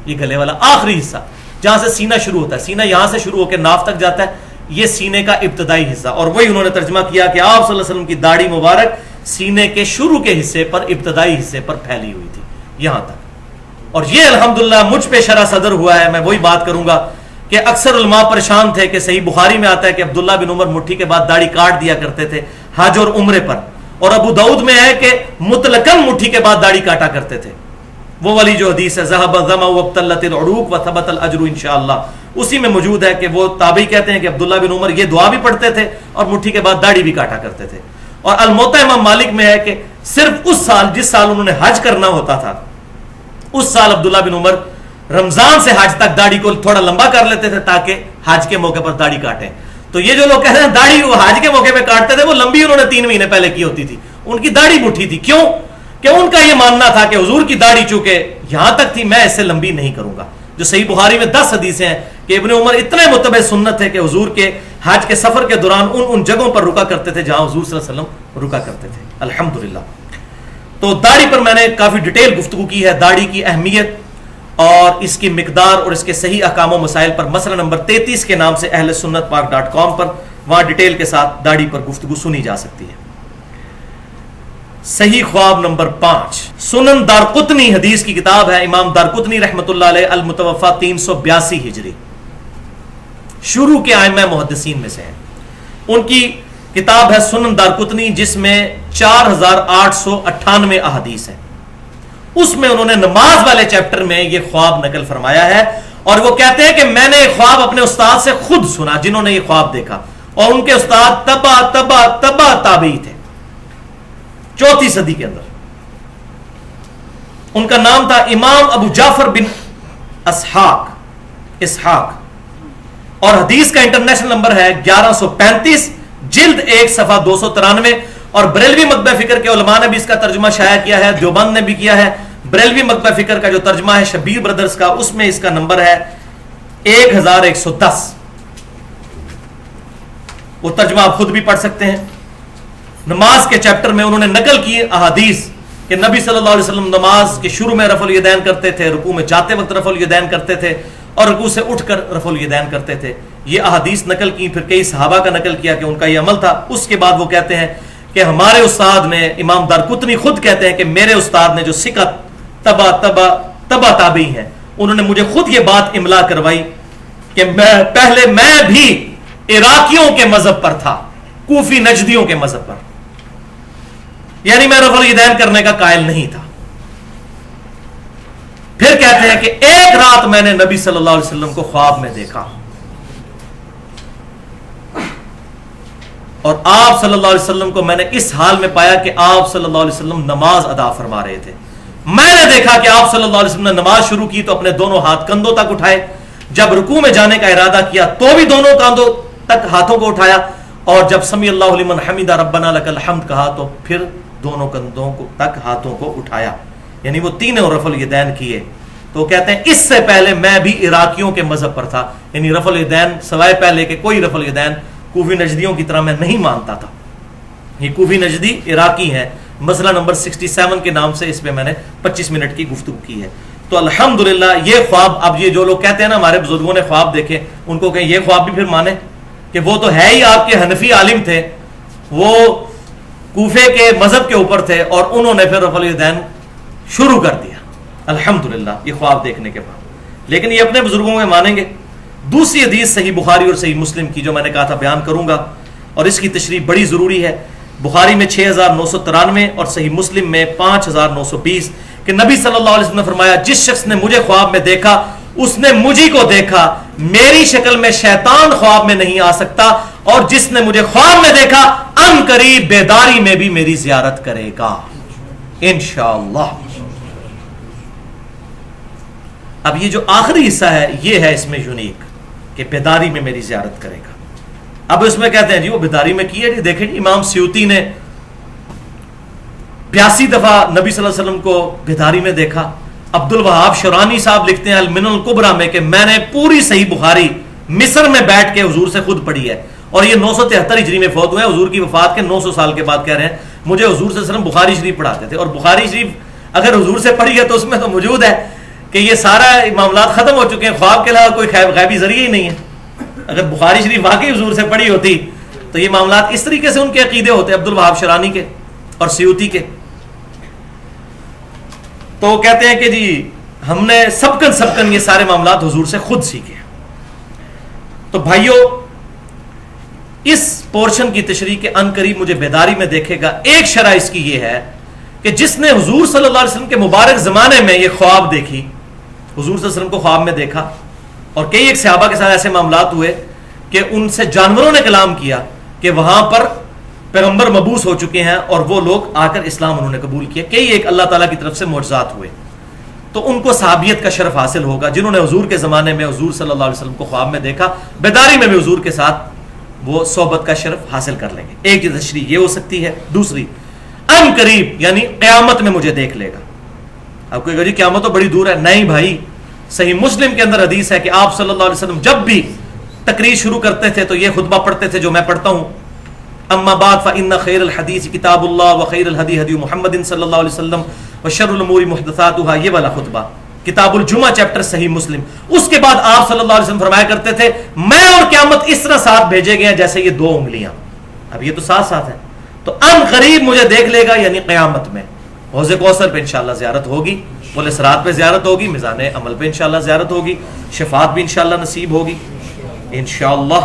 یہ گلے والا آخری حصہ جہاں سے سینہ شروع ہوتا ہے، سینہ یہاں سے شروع ہو کے ناف تک جاتا ہے، یہ سینے کا ابتدائی حصہ. اور وہی انہوں نے ترجمہ کیا کہ آپ صلی اللہ علیہ وسلم کی داڑھی مبارک سینے کے شروع کے حصے پر، ابتدائی حصے پر پھیلی ہوئی تھی یہاں تک. اور یہ الحمدللہ مجھ پہ شرح صدر ہوا ہے. میں وہی بات کروں گا کہ اکثر علماء پریشان تھے کہ صحیح بخاری میں آتا ہے کہ عبداللہ بن عمر مٹھی کے بعد داڑھی کاٹ دیا کرتے تھے حج اور عمرے پر، اور ابو داؤد میں ہے کہ مطلقاً مٹھی کے بعد داڑھی کاٹا کرتے تھے. وہ والی جو حدیث ہے ذهب الظمأ وابتلت العروق وثبت الاجر انشاءاللہ، اسی میں موجود ہے کہ وہ تابعی کہتے ہیں کہ عبداللہ بن عمر یہ دعا بھی پڑھتے تھے اور مٹھی کے بعد داڑھی بھی کاٹا کرتے تھے. اور الموطا امام مالک میں ہے کہ صرف اس سال جس سال انہوں نے حج کرنا ہوتا تھا اس سال عبداللہ بن عمر رمضان سے حج تک داڑھی کو تھوڑا لمبا کر لیتے تھے تاکہ حج کے موقع پر داڑھی کاٹیں. تو یہ جو لوگ کہہ رہے ہیں داڑھی وہ حج کے موقع پہ کاٹتے تھے، وہ لمبی انہوں نے 3 مہینے پہلے کی ہوتی تھی، ان کی داڑھی مٹھی تھی. کیوں؟ کہ ان کا یہ ماننا تھا کہ حضور کی داڑھی چونکہ یہاں تک تھی میں اس سے لمبی نہیں کروں گا. جو صحیح بخاری میں 10 حدیثیں ہیں کہ ابن عمر اتنے متبع سنت تھے کہ حضور کے حج کے سفر کے دوران ان جگہوں پر رکا کرتے تھے جہاں حضور صلی اللہ علیہ وسلم رکا کرتے تھے. الحمدللہ. تو داڑھی پر میں نے کافی ڈیٹیل گفتگو کی ہے، داڑھی کی اہمیت اور اس کی مقدار اور اس کے صحیح احکام و مسائل پر مسئلہ نمبر 33 کے نام سے اہل سنت پاک.com پر، وہاں ڈیٹیل کے ساتھ داڑھی پر گفتگو سنی جا سکتی ہے. صحیح خواب نمبر 5 سنن دارقطنی حدیث کی کتاب ہے. امام دارقطنی رحمۃ اللہ علیہ المتوفا 382 ہجری، شروع کے ائمہ محدثین میں سے ہیں. ان کی کتاب ہے سنن دارقطنی جس میں 4898 احادیث ہیں. اس میں انہوں نے نماز والے چیپٹر میں یہ خواب نقل فرمایا ہے، اور وہ کہتے ہیں کہ میں نے یہ خواب اپنے استاد سے خود سنا جنہوں نے یہ خواب دیکھا، اور ان کے استاد تبا تابعی تھے 4 صدی کے اندر. ان کا نام تھا امام ابو جعفر بن اسحاق، اور حدیث کا انٹرنیشنل نمبر ہے 1135، جلد 1 صفحہ 293. اور بریلوی مکتبہ فکر کے علماء نے بھی اس کا ترجمہ شائع کیا ہے، دیوبند نے بھی کیا ہے. بریلوی مکتبہ فکر کا جو ترجمہ ہے شبیر برادرز کا، اس میں اس کا نمبر ہے 1110. وہ ترجمہ آپ خود بھی پڑھ سکتے ہیں. نماز کے چیپٹر میں انہوں نے نقل کی احادیث کہ نبی صلی اللہ علیہ وسلم نماز کے شروع میں رفع الیدین کرتے تھے، رکوع میں جاتے وقت رفع الیدین کرتے تھے، اور رکوع سے اٹھ کر رفع الیدین کرتے تھے. یہ احادیث نقل کی. پھر کئی صحابہ کا نقل کیا کہ ان کا یہ عمل تھا. اس کے بعد وہ کہتے ہیں کہ ہمارے استاد نے، امام دارقطنی خود کہتے ہیں کہ میرے استاد نے جو ثقت تبا تابعی ہیں، انہوں نے مجھے خود یہ بات املا کروائی کہ پہلے میں بھی عراقیوں کے مذہب پر تھا، کوفی نجدیوں کے مذہب پر، یعنی میں رفع الیدین کرنے کا قائل نہیں تھا. پھر کہتے ہیں کہ ایک رات میں نے نبی صلی اللہ علیہ وسلم کو خواب میں دیکھا، اور آپ صلی اللہ علیہ وسلم کو میں نے اس حال میں پایا کہ آپ صلی اللہ علیہ وسلم نماز ادا فرما رہے تھے. میں نے دیکھا کہ آپ صلی اللہ علیہ وسلم نے نماز شروع کی تو اپنے دونوں ہاتھ کندھوں تک اٹھائے، جب رکوع میں جانے کا ارادہ کیا تو بھی دونوں کاندھوں تک ہاتھوں کو اٹھایا، اور جب سمی اللہ لمن حمدہ ربنا لک الحمد کہا تو پھر دونوں کندھوں کو تک ہاتھوں کو اٹھایا، یعنی وہ تینوں رفع الیدین کیے. تو کہتے ہیں اس سے پہلے میں بھی عراقیوں کے مذہب پر تھا، یعنی رفع الیدین سوائے پہلے کہ کوئی رفع الیدین کوفی نجدیوں کی طرح میں نہیں مانتا تھا. یہ کوفی نجدی عراقی ہیں، مسئلہ نمبر 67 کے نام سے اس پہ میں نے 25 منٹ کی گفتگو کی ہے. تو الحمدللہ یہ خواب، اب یہ جو لوگ کہتے ہیں نا ہمارے بزرگوں نے خواب دیکھے، ان کو کہیں یہ خواب بھی پھر مانے کہ وہ تو ہے ہی آپ کے حنفی عالم تھے، وہ کوفے کے مذہب کے اوپر تھے اور انہوں نے پھر رفع الیدین شروع کر دیا الحمدللہ یہ خواب دیکھنے کے بعد. لیکن یہ اپنے بزرگوں کے مانیں گے. دوسری حدیث صحیح بخاری اور صحیح مسلم کی جو میں نے کہا تھا بیان کروں گا، اور اس کی تشریح بڑی ضروری ہے. بخاری میں 6993 اور صحیح مسلم میں 5920 کہ نبی صلی اللہ علیہ وسلم نے فرمایا جس شخص نے مجھے خواب میں دیکھا اس نے مجھی کو دیکھا، میری شکل میں شیطان خواب میں نہیں آ سکتا، اور جس نے مجھے خواب میں دیکھا ان قریب بیداری میں بھی میری زیارت کرے گا انشاءاللہ. اب یہ جو آخری حصہ ہے یہ ہے اس میں یونیک کہ بیداری میں میری زیارت کرے گا. اب اس میں کہتے ہیں جی وہ بیداری میں کی ہے. جی دیکھیں جی امام سیوطی نے 82 دفعہ نبی صلی اللہ علیہ وسلم کو بیداری میں دیکھا. عبد الوہاب شرانی صاحب لکھتے ہیں المنن الکبریٰ میں کہ میں نے پوری صحیح بخاری مصر میں بیٹھ کے حضور سے خود پڑھی ہے، اور یہ 973 ہجری میں فوت ہوئے ہیں. حضور کی وفات کے 900 سال کے بعد کہہ رہے ہیں مجھے حضور صلی اللہ علیہ وسلم بخاری شریف پڑھاتے تھے، اور بخاری شریف اگر حضور سے پڑھی ہے تو اس میں تو موجود ہے کہ یہ سارا معاملات ختم ہو چکے ہیں، خواب کے علاوہ کوئی غیبی ذریعہ ہی نہیں ہے. اگر بخاری شریف واقعی حضور سے پڑھی ہوتی تو یہ معاملات اس طریقے سے ان کے عقیدے ہوتے عبد الوہاب شرانی کے اور سیوطی کے. تو کہتے ہیں کہ جی ہم نے سبکن یہ سارے معاملات حضور سے خود سیکھے. تو بھائیو اس پورشن کی تشریح کے ان قریب مجھے بیداری میں دیکھے گا، ایک شرح اس کی یہ ہے کہ جس نے حضور صلی اللہ علیہ وسلم کے مبارک زمانے میں یہ خواب دیکھی، حضور صلی اللہ علیہ وسلم کو خواب میں دیکھا، اور کئی ایک صحابہ کے ساتھ ایسے معاملات ہوئے کہ ان سے جانوروں نے کلام کیا کہ وہاں پر پیغمبر مبعوث ہو چکے ہیں اور وہ لوگ آ کر اسلام انہوں نے قبول کیا. کئی ایک اللہ تعالیٰ کی طرف سے معجزات ہوئے، تو ان کو صحابیت کا شرف حاصل ہوگا جنہوں نے حضور کے زمانے میں حضور صلی اللہ علیہ وسلم کو خواب میں دیکھا. بیداری میں بھی حضور کے ساتھ وہ صحبت کا شرف حاصل کر لیں گے. ایک تشریح یہ ہو سکتی ہے. دوسری ان قریب یعنی قیامت میں مجھے دیکھ لے گا. آپ کو جی قیامت تو بڑی دور ہے، نہیں بھائی. صحیح مسلم کے اندر حدیث ہے کہ آپ صلی اللہ علیہ وسلم جب بھی تقریر شروع کرتے تھے تو یہ خطبہ پڑھتے تھے جو میں پڑھتا ہوں، اما بعد فإن خیر الحدیث کتاب اللہ وخیر الہدی ہدی محمد صلی اللہ علیہ وسلم وشر الامور محدثاتها، یہ والا خطبہ کتاب الجمعہ چیپٹر صحیح مسلم. اس کے بعد آپ صلی اللہ علیہ وسلم فرمایا کرتے تھے میں اور قیامت اس طرح ساتھ بھیجے گئے ہیں جیسے یہ 2 انگلیاں. اب یہ تو ساتھ ساتھ ہیں. تو ان قریب مجھے دیکھ لے گا یعنی قیامت میں. حوض کوثر پہ انشاءاللہ زیارت ہوگی، پل صراط پہ زیارت ہوگی، میزان عمل پہ انشاءاللہ زیارت ہوگی، شفاعت بھی انشاءاللہ نصیب ہوگی انشاءاللہ.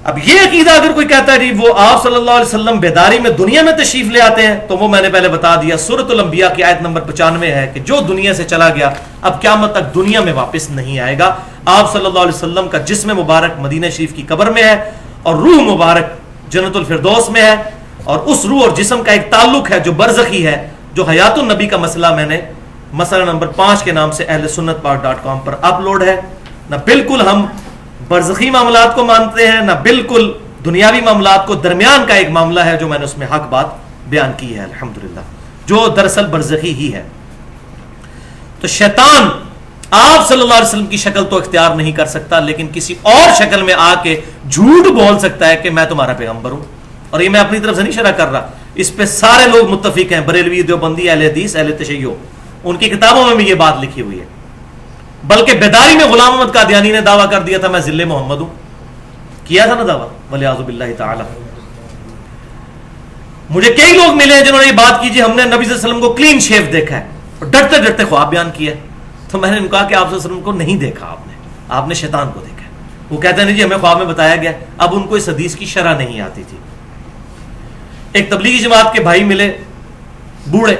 اب یہ عقیدہ اگر کوئی کہتا ہے جی وہ آپ صلی اللہ علیہ وسلم بیداری میں دنیا میں تشریف لے آتے ہیں، تو وہ میں نے پہلے بتا دیا سورۃ الانبیاء کی آیت نمبر 95 ہے کہ جو دنیا سے چلا گیا اب قیامت تک دنیا میں واپس نہیں آئے گا. آپ صلی اللہ علیہ وسلم کا جسم مبارک مدینہ شریف کی قبر میں ہے اور روح مبارک جنت الفردوس میں ہے، اور اس روح اور جسم کا ایک تعلق ہے جو برزخی ہے، جو حیات النبی کا مسئلہ میں نے مسئلہ نمبر 5 کے نام سے اہل سنت پاک.com پر اپلوڈ ہے. نہ بالکل ہم برزخی معاملات کو مانتے ہیں نہ بالکل دنیاوی معاملات کو، درمیان کا ایک معاملہ ہے جو میں نے اس میں حق بات بیان کی ہے الحمدللہ، جو دراصل برزخی ہی ہے. تو شیطان آپ صلی اللہ علیہ وسلم کی شکل تو اختیار نہیں کر سکتا، لیکن کسی اور شکل میں آ کے جھوٹ بول سکتا ہے کہ میں تمہارا پیغمبر ہوں. اور یہ میں اپنی طرف سے نہیں شرح کر رہا، اس پہ سارے لوگ متفق ہیں، بریلوی، دیوبندی، اہل حدیث، اہل تشیع، ان کی کتابوں میں بھی یہ بات لکھی ہوئی ہے. بلکہ بیداری میں غلام احمد قادیانی نے دعویٰ کر دیا تھا میں ذل محمد ہوں، کیا تھا نا دعویٰ، والعیاذ باللہ تعالی. مجھے کئی لوگ ملے ہیں جنہوں نے یہ بات کی جی ہم نے نبی صلی اللہ علیہ وسلم کو کلین شیو دیکھا ہے اور ڈرتے ڈرتے خواب بیان کیا. تو میں نے ان کو کہا کہ آپ صلی اللہ علیہ وسلم کو نہیں دیکھا، آپ نے شیطان کو دیکھا. وہ کہتے ہیں نہیں جی ہمیں خواب میں بتایا گیا. اب ان کو اس حدیث کی شرح نہیں آتی تھی. ایک تبلیغی جماعت کے بھائی ملے، بوڑھے،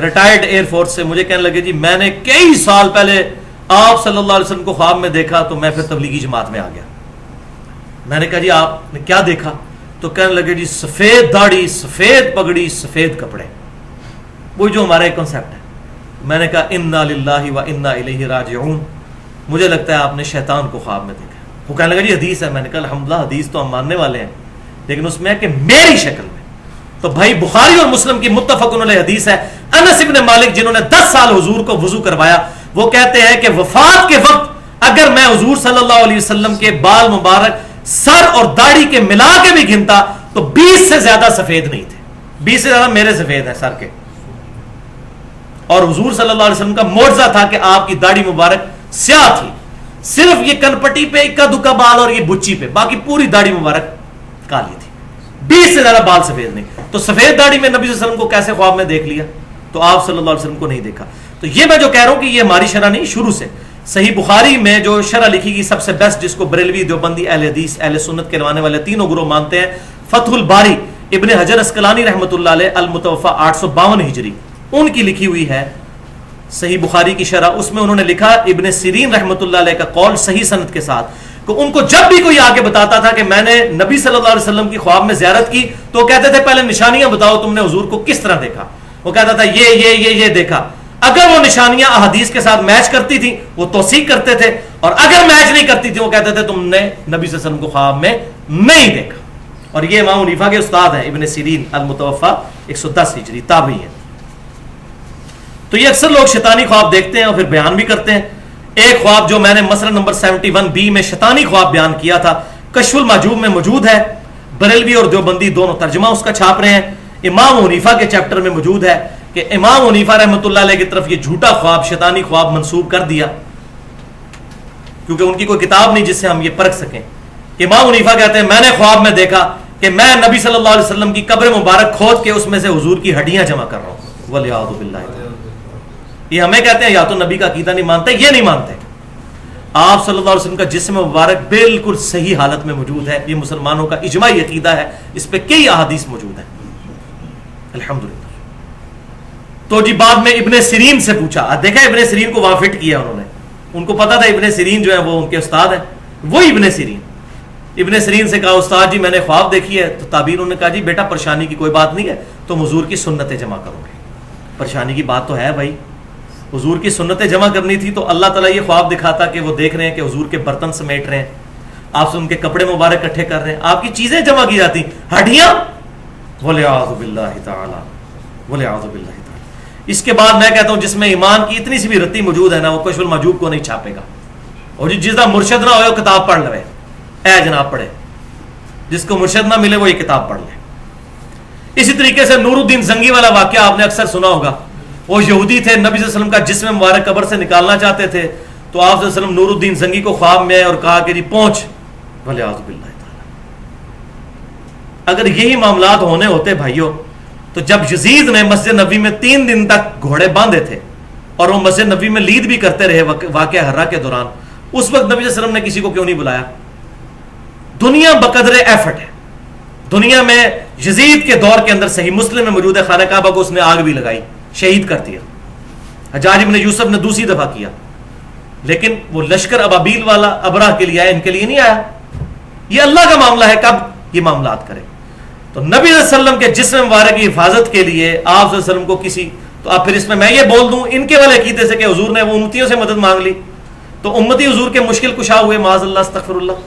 ریٹائرڈ ایئر فورس سے، مجھے کہنے لگے جی میں نے کئی سال پہلے آپ صلی اللہ علیہ وسلم کو خواب میں دیکھا تو میں پھر تبلیغی جماعت میں آ گیا. میں نے کہا جی آپ نے کیا دیکھا؟ تو کہنے لگے جی سفید داڑھی، سفید پگڑی، سفید کپڑے. وہی جو ہمارا ایک کنسیپٹ ہے. میں نے کہا انا للہ و انا الیہ راجعون. مجھے لگتا ہے آپ نے شیطان کو خواب میں دیکھا. وہ کہنے لگا جی حدیث ہے. میں نے کہا الحمدللہ حدیث تو ہم ماننے والے ہیں, لیکن اس میں ہے کہ میری شکل میں. تو بھائی بخاری اور مسلم کی متفق علیہ حدیث ہے. انس ابن مالک جنہوں نے 10 سال حضور کو وضو کروایا, وہ کہتے ہیں کہ وفات کے وقت اگر میں حضور صلی اللہ علیہ وسلم کے بال مبارک سر اور داڑھی کے ملا کے بھی گنتا تو 20 سے زیادہ سفید نہیں تھے. 20 سے زیادہ میرے سفید ہیں سر کے. اور حضور صلی اللہ علیہ وسلم کا معجزہ تھا کہ آپ کی داڑھی مبارک سیاہ تھی, صرف یہ کن پٹی پہ اکا دکا بال اور یہ بچی پہ, باقی پوری داڑھی مبارک کالی تھی. 20 سے زیادہ بال سفید نہیں. تو سفید داڑھی میں نبی صلی اللہ علیہ وسلم کو کیسے خواب میں دیکھ لیا؟ تو آپ صلی اللہ علیہ وسلم کو نہیں دیکھا. تو یہ میں جو کہہ رہا ہوں کہ یہ ہماری شرح نہیں, شروع سے صحیح بخاری میں جو شرح لکھی گئی سب سے بیسٹ, جس کو بریلوی, دیوبندی, اہل حدیث, اہل سنت کے روانے والے تینوں گروہ مانتے ہیں, فتح الباری ابن حجر اسقلانی رحمۃ اللہ علیہ, المتوفا 852 ہجری, ان کی لکھی ہوئی ہے صحیح بخاری کی شرح. اس میں انہوں نے لکھا ابن سیرین رحمۃ اللہ علیہ کا قول صحیح سند کے ساتھ, کہ ان کو جب بھی کوئی آگے بتاتا تھا کہ میں نے نبی صلی اللہ علیہ وسلم کی خواب میں زیارت کی, تو کہتے تھے پہلے نشانیاں بتاؤ تم نے حضور کو کس طرح دیکھا. وہ کہتا تھا یہ دیکھا. اگر وہ نشانیاں احادیث کے ساتھ میچ کرتی تھی وہ توثیق کرتے تھے, اور اگر میچ نہیں کرتی تھی وہ کہتے تھے تم نے نبی صلی اللہ علیہ وسلم کو خواب میں نہیں دیکھا. اور یہ امام حنیفہ کے استاد ہیں ابن سیرین, المتوفا 110 ہجری, تابعی ہیں. تو یہ اکثر لوگ شیطانی خواب دیکھتے ہیں اور پھر بیان بھی کرتے ہیں. ایک خواب جو میں نے مسئلہ نمبر 71B میں شیطانی خواب بیان کیا تھا, کشف المحجوب میں موجود ہے. بریلوی اور دیوبندی دونوں ترجمہ اس کا چھاپ رہے ہیں. امام حنیفہ کے چیپٹر میں موجود ہے کہ امام حنیفہ رحمۃ اللہ علیہ کی طرف یہ جھوٹا خواب, شیطانی خواب منسوب کر دیا, کیونکہ ان کی کوئی کتاب نہیں جس سے ہم یہ پرکھ سکیں. امام حنیفہ کہتے ہیں میں نے خواب میں دیکھا کہ میں نبی صلی اللہ علیہ وسلم کی قبر مبارک کھود کے اس میں سے حضور کی ہڈیاں جمع کر رہا ہوں. ولیعوذ باللہ. یہ ہمیں کہتے ہیں یا تو نبی کا عقیدہ نہیں مانتے, یہ نہیں مانتے. آپ صلی اللہ علیہ وسلم کا جسم مبارک بالکل صحیح حالت میں موجود ہے. یہ مسلمانوں کا اجماعی عقیدہ ہے, اس پہ کئی احادیث موجود ہیں الحمدللہ. تو جی بعد میں ابن سیرین سے پوچھا, دیکھا ابن سیرین کو وہاں فٹ کیا انہوں نے, ان کو پتا تھا ابن سیرین جو ہے وہ ان کے استاد ہیں, وہی ابن سیرین. ابن سیرین سے کہا استاد جی میں نے خواب دیکھی ہے. تو تابعین نے کہا جی بیٹا پریشانی کی کوئی بات نہیں ہے, تم حضور کی سنتیں جمع کرو گے. پریشانی کی بات تو ہے بھائی, حضور کی سنتیں جمع کرنی تھی. تو اللہ تعالیٰ یہ خواب دکھاتا کہ وہ دیکھ رہے ہیں کہ حضور کے برتن سمیٹ رہے ہیں, آپ سے ان کے کپڑے مبارک اکٹھے کر رہے ہیں, آپ کی چیزیں جمع کی جاتی, ہڈیاں. ولیعوذ باللہ تعالی, ولیعوذ باللہ تعالی. اس کے بعد میں کہتا ہوں جس میں ایمان کی اتنی سی بھی رتی موجود ہے نا, وہ کشف المحجوب کو نہیں چھاپے گا. اور جس کا مرشد نہ ہوئے وہ کتاب پڑھ لے, اے جناب پڑھے. جس کو مرشد نہ ملے وہ یہ کتاب پڑھ لے. اسی طریقے سے نور الدین زنگی والا واقعہ آپ نے اکثر سنا ہوگا. وہ یہودی تھے, نبی صلی اللہ علیہ وسلم کا جسم مبارک قبر سے نکالنا چاہتے تھے. تو آپ صلی اللہ علیہ وسلم نور الدین زنگی کو خواب میں آئے اور کہا کہ جی پہنچ. ولیعوذ باللہ تعالی. اگر یہی معاملات ہونے ہوتے بھائیوں, تو جب یزید نے مسجد نبوی میں 3 دن تک گھوڑے باندھے تھے اور وہ مسجد نبوی میں لید بھی کرتے رہے واقعہ حرہ کے دوران, اس وقت نبی صلی اللہ علیہ وسلم نے کسی کو کیوں نہیں بلایا؟ دنیا بقدر ایفٹ ہے. دنیا میں یزید کے دور کے اندر صحیح مسلم میں موجود ہے, خانہ کعبہ کو اس نے آگ بھی لگائی, شہید کر دیا. حجاج بن یوسف نے دوسری دفعہ کیا, لیکن وہ لشکر ابابیل والا ابراہ کے لیے آیا, ان کے لیے نہیں آیا. یہ اللہ کا معاملہ ہے کب یہ معاملات کرے. تو نبی صلی اللہ علیہ وسلم کے جسم مبارک کی حفاظت کے لیے آپ صلی اللہ علیہ وسلم کو کسی, تو آپ پھر اس میں یہ بول دوں ان کے والے عقیدے سے کہ حضور نے وہ امتیوں سے مدد مانگ لی تو امتی حضور کے مشکل کشا ہوئے, معاذ اللہ استغفر اللہ.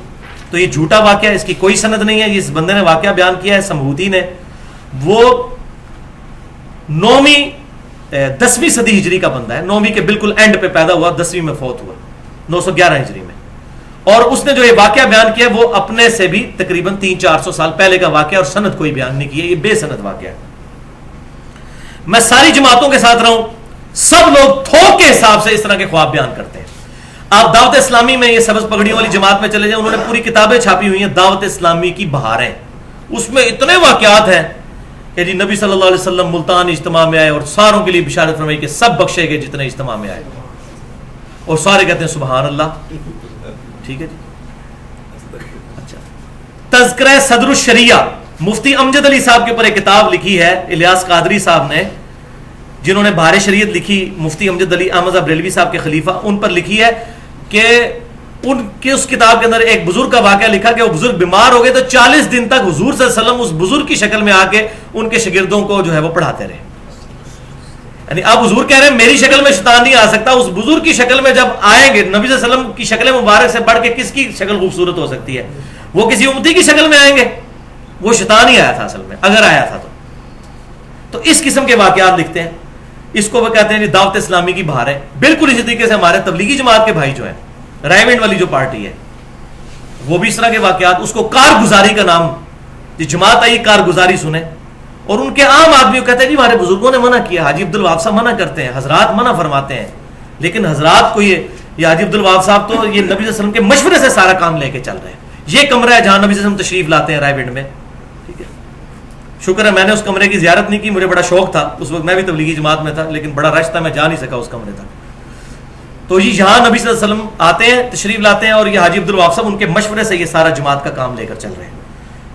تو یہ جھوٹا واقعہ, اس کی کوئی سند نہیں ہے. جس بندے نے واقعہ بیان کیا ہے سمہوتی نے, وہ 10ویں صدی ہجری کا بندہ ہے. 9ویں کے بالکل اینڈ پہ پیدا ہوا, 10ویں میں فوت ہوا 911 ہجری میں. اور اس نے جو یہ واقعہ بیان کیا وہ اپنے سے بھی تقریباً 300-400 سال پہلے کا واقعہ, اور سند کوئی بیان نہیں کیا, یہ بے سند واقعہ ہے. میں ساری جماعتوں کے ساتھ رہوں, سب لوگ تھوک کے حساب سے اس طرح کے خواب بیان کرتے ہیں. آپ دعوت اسلامی میں یہ سبز پگڑیوں والی جماعت میں چلے جائیں, انہوں نے پوری کتابیں چھاپی ہوئی ہیں دعوت اسلامی کی بہاریں. اس میں اتنے واقعات ہیں کہ جی نبی صلی اللہ علیہ وسلم ملتان اجتماع میں آئے اور ساروں کے لیے بشارت فرمائی کہ سب بخشے گئے جتنے اجتماع میں آئے, اور سارے کہتے ہیں سبحان اللہ. ٹھیک ہے جی. اچھا, تذکرہ صدر الشریعہ مفتی امجد علی صاحب کے اوپر ایک کتاب لکھی ہے الیاس قادری صاحب نے, جنہوں نے بہار شریعت لکھی. مفتی امجد علی احمد بریلوی صاحب کے خلیفہ, ان پر لکھی ہے کہ ان کے اس کتاب کے اندر ایک بزرگ کا واقعہ لکھا کہ وہ بزرگ بیمار ہو گئے تو 40 دن تک حضور صلی اللہ علیہ وسلم اس بزرگ کی شکل میں آ کے ان کے شاگردوں کو جو ہے وہ پڑھاتے رہے. یعنی اب حضور کہہ رہے ہیں میری شکل میں شیطان نہیں آ سکتا، اس بزرگ کی شکل میں جب آئیں گے، نبی صلی اللہ علیہ وسلم کی شکل مبارک سے بڑھ کے کس کی شکل خوبصورت ہو سکتی ہے؟ وہ کسی امتی کی شکل میں آئیں گے، وہ شیطان ہی آیا تھا اصل میں، اگر آیا تھا تو اس قسم کے واقعات لکھتے ہیں. اس کو وہ کہتے ہیں جی دعوت اسلامی کی بہار ہے. بالکل اسی طریقے سے ہمارے تبلیغی جماعت کے بھائی جو ہیں، رائمنڈ والی جو پارٹی ہے، وہ بھی اس طرح کے واقعات، اس کو کارگزاری کا نام، جی جماعت آئی کارگزاری سنیں. اور ان کے عام آدمی کہتے ہیں جی ہمارے بزرگوں نے منع کیا، حاجی عبد الوہاب صاحب منع کرتے ہیں، حضرات منع فرماتے ہیں. لیکن حضرات کو یہ حاجی عبد الوہاب صاحب تو یہ نبی صلی اللہ علیہ وسلم کے مشورے سے سارا کام لے کے چل رہے ہیں. یہ کمرہ ہے جہاں نبی صلی اللہ علیہ وسلم تشریف لاتے ہیں رائے میں. ٹھیک ہے، شکر ہے میں نے اس کمرے کی زیارت نہیں کی، مجھے بڑا شوق تھا اس وقت، میں بھی تبلیغی جماعت میں تھا، لیکن بڑا رش تھا، میں جا نہیں سکا اس کمرے تک. تو یہ یہاں نبی صلی اللہ علیہ وسلم آتے ہیں، تشریف لاتے ہیں، اور یہ حاجی عبد الوہاب صاحب ان کے مشورے سے یہ سارا جماعت کا کام لے کر چل رہے ہیں.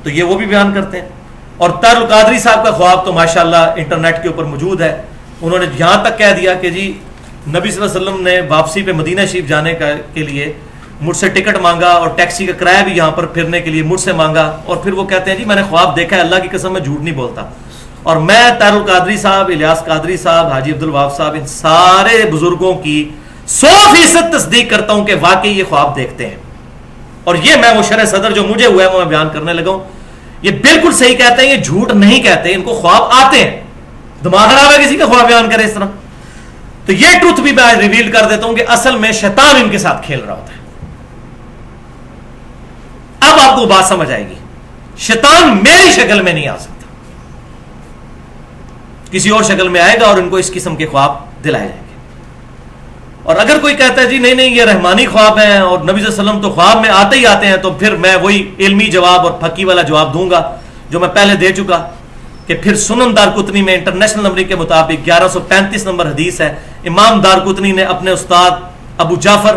تو یہ وہ بھی بیان کرتے ہیں. اور طاہر القادری صاحب کا خواب تو ماشاءاللہ انٹرنیٹ کے اوپر موجود ہے. انہوں نے یہاں تک کہہ دیا کہ جی نبی صلی اللہ علیہ وسلم نے واپسی پہ مدینہ شریف جانے کے لیے مجھ سے ٹکٹ مانگا، اور ٹیکسی کا کرایہ بھی یہاں پر پھرنے کے لیے مجھ سے مانگا. اور پھر وہ کہتے ہیں جی میں نے خواب دیکھا ہے، اللہ کی قسم میں جھوٹ نہیں بولتا. اور میں طاہر القادری صاحب، الیاس قادری صاحب، حاجی عبد الوہاب صاحب، ان سارے بزرگوں کی 100% تصدیق کرتا ہوں کہ واقعی یہ خواب دیکھتے ہیں. اور یہ میں وہ شرح صدر جو مجھے ہوا ہے وہ میں بیان کرنے لگا ہوں. یہ بالکل صحیح کہتے ہیں، یہ جھوٹ نہیں کہتے، ان کو خواب آتے ہیں. دماغ خراب ہے کسی کا خواب بیان کرے اس طرح. تو یہ ٹروتھ بھی میں ریویل کر دیتا ہوں کہ اصل میں شیطان ان کے ساتھ کھیل رہا ہوتا ہے. اب آپ کو بات سمجھ آئے گی، شیطان میری شکل میں نہیں آ سکتا، کسی اور شکل میں آئے گا اور ان کو اس قسم کے خواب دلائے جائیں گے. اور اگر کوئی کہتا ہے جی نہیں نہیں یہ رحمانی خواب ہیں اور نبی صلی اللہ علیہ وسلم تو خواب میں آتے ہی آتے ہیں، تو پھر میں وہی علمی جواب اور پھکی والا جواب دوں گا جو میں پہلے دے چکا، کہ پھر سنن دارقطنی میں انٹرنیشنل نمبر کے مطابق 1135 نمبر حدیث ہے. امام دارقطنی نے اپنے استاد ابو جعفر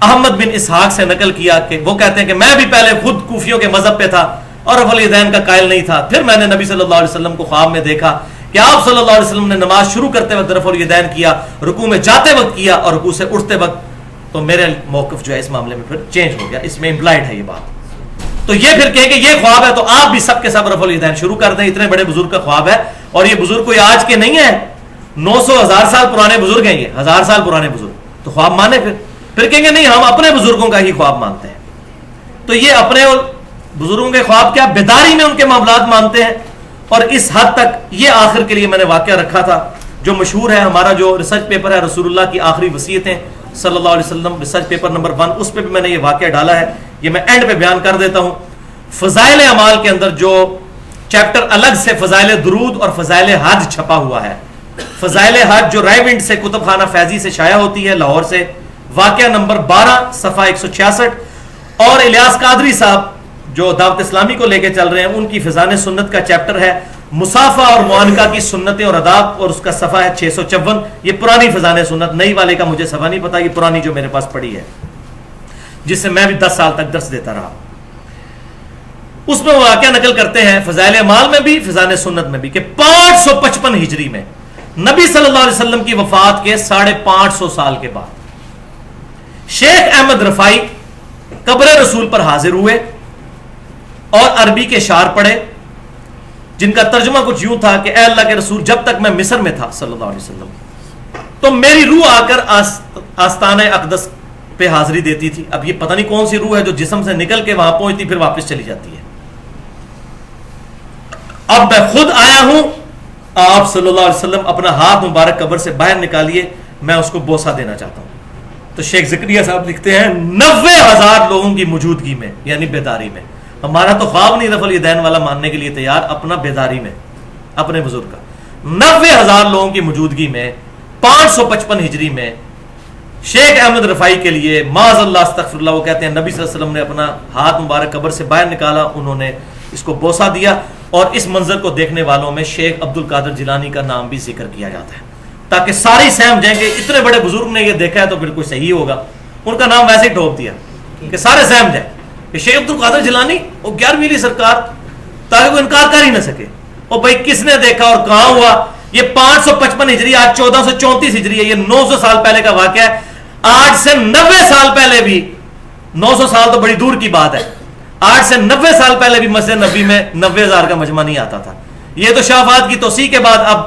احمد بن اسحاق سے نقل کیا کہ وہ کہتے ہیں کہ میں بھی پہلے خود کوفیوں کے مذہب پہ تھا اور رفع الیدین کا قائل نہیں تھا. پھر میں نے نبی صلی اللہ علیہ وسلم کو خواب میں دیکھا کہ آپ صلی اللہ علیہ وسلم نے نماز شروع کرتے وقت رفع الیدین کیا، رکوع میں جاتے وقت کیا اور رکوع سے اٹھتے وقت. تو میرے موقف جو ہے اس معاملے میں پھر چینج ہو گیا، اس میں امپلائڈ ہے یہ بات. تو یہ پھر کہیں کہ یہ خواب ہے تو آپ بھی سب کے سب رفع الیدین شروع کر دیں. اتنے بڑے بزرگ کا خواب ہے، اور یہ بزرگ کوئی آج کے نہیں ہے، 900-1000 سال پرانے بزرگ ہیں، یہ 1000 سال پرانے بزرگ. تو خواب مانے پھر کہیں گے نہیں ہم اپنے بزرگوں کا ہی خواب مانتے ہیں. تو یہ اپنے بزرگوں کے خواب کیا بیداری میں ان کے معاملات مانتے ہیں. اور اس حد تک یہ آخر کے لیے میں نے واقعہ رکھا تھا جو مشہور ہے، ہمارا جو ریسرچ پیپر ہے رسول اللہ کی آخری وصیتیں صلی اللہ علیہ وسلم، ریسرچ پیپر نمبر 1، اس پہ بھی میں نے یہ واقعہ ڈالا ہے. یہ میں اینڈ پہ بیان کر دیتا ہوں. فضائل اعمال کے اندر جو چیپٹر الگ سے فضائل درود اور فضائل حج چھپا ہوا ہے. فضائل حج جو رائے ونڈ سے کتب خانہ فیضی سے شائع ہوتی ہے لاہور سے، واقعہ نمبر 12 صفحہ 166. اور الیاس قادری صاحب جو دعوت اسلامی کو لے کے چل رہے ہیں، ان کی فضائل سنت کا چیپٹر ہے مصافہ اور معانقہ کی سنتیں اور آداب، اور اس کا صفحہ ہے 654. یہ پرانی فضائل سنت، نئی والے کا مجھے صفحہ نہیں پتا، یہ پرانی جو میرے پاس پڑی ہے جس سے میں بھی 10 سال تک درس دیتا رہا. اس میں واقعہ نقل کرتے ہیں فضائل اعمال میں بھی فضائل سنت میں بھی کہ 555 ہجری میں نبی صلی اللہ علیہ وسلم کی وفات کے 550 سال کے بعد شیخ احمد رفائی قبر رسول پر حاضر ہوئے اور عربی کے اشعار پڑھے جن کا ترجمہ کچھ یوں تھا کہ اے اللہ کے رسول، جب تک میں مصر میں تھا صلی اللہ علیہ وسلم تو میری روح آ کر آستانہ اقدس پہ حاضری دیتی تھی. اب یہ پتہ نہیں کون سی روح ہے جو جسم سے نکل کے وہاں پہنچتی پھر واپس چلی جاتی ہے. اب میں خود آیا ہوں، آپ صلی اللہ علیہ وسلم اپنا ہاتھ مبارک قبر سے باہر نکالیے، میں اس کو بوسہ دینا چاہتا ہوں. تو شیخ زکریا صاحب لکھتے ہیں 90,000 لوگوں کی موجودگی میں، یعنی بیداری میں. ہمارا تو خواب نہیں رفع الیدین والا ماننے کے لیے تیار، اپنا بیداری میں اپنے بزرگ کا 90,000 لوگوں کی موجودگی میں 555 ہجری میں شیخ احمد رفائی کے لیے معاذ اللہ استغفر اللہ، وہ کہتے ہیں نبی صلی اللہ علیہ وسلم نے اپنا ہاتھ مبارک قبر سے باہر نکالا، انہوں نے اس کو بوسہ دیا. اور اس منظر کو دیکھنے والوں میں شیخ عبد القادر جیلانی کا نام بھی ذکر کیا جاتا ہے تاکہ ساری سہم جائیں کہ اتنے بڑے بزرگ نے یہ دیکھا ہے تو پھر کوئی صحیح ہوگا. ان کا نام ویسے ہی ٹھوپ دیا کہ سارے سہم جائیں کہ شیخ عبد القادر جیلانی وہ 11ویں سرکار، تاکہ وہ انکار کر ہی نہ سکے. اور بھائی کس نے دیکھا اور کہاں ہوا؟ یہ 555 ہجری، آج 1434 ہجری ہے، یہ 900 سال پہلے کا واقعہ ہے. آج سے 90 سال پہلے بھی، 900 سال تو بڑی دور کی بات ہے، آج سے 90 سال پہلے بھی مسجد نبی میں 90,000 کا مجمع نہیں آتا تھا. یہ تو شافعات کی توسیع کے بعد اب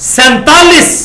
47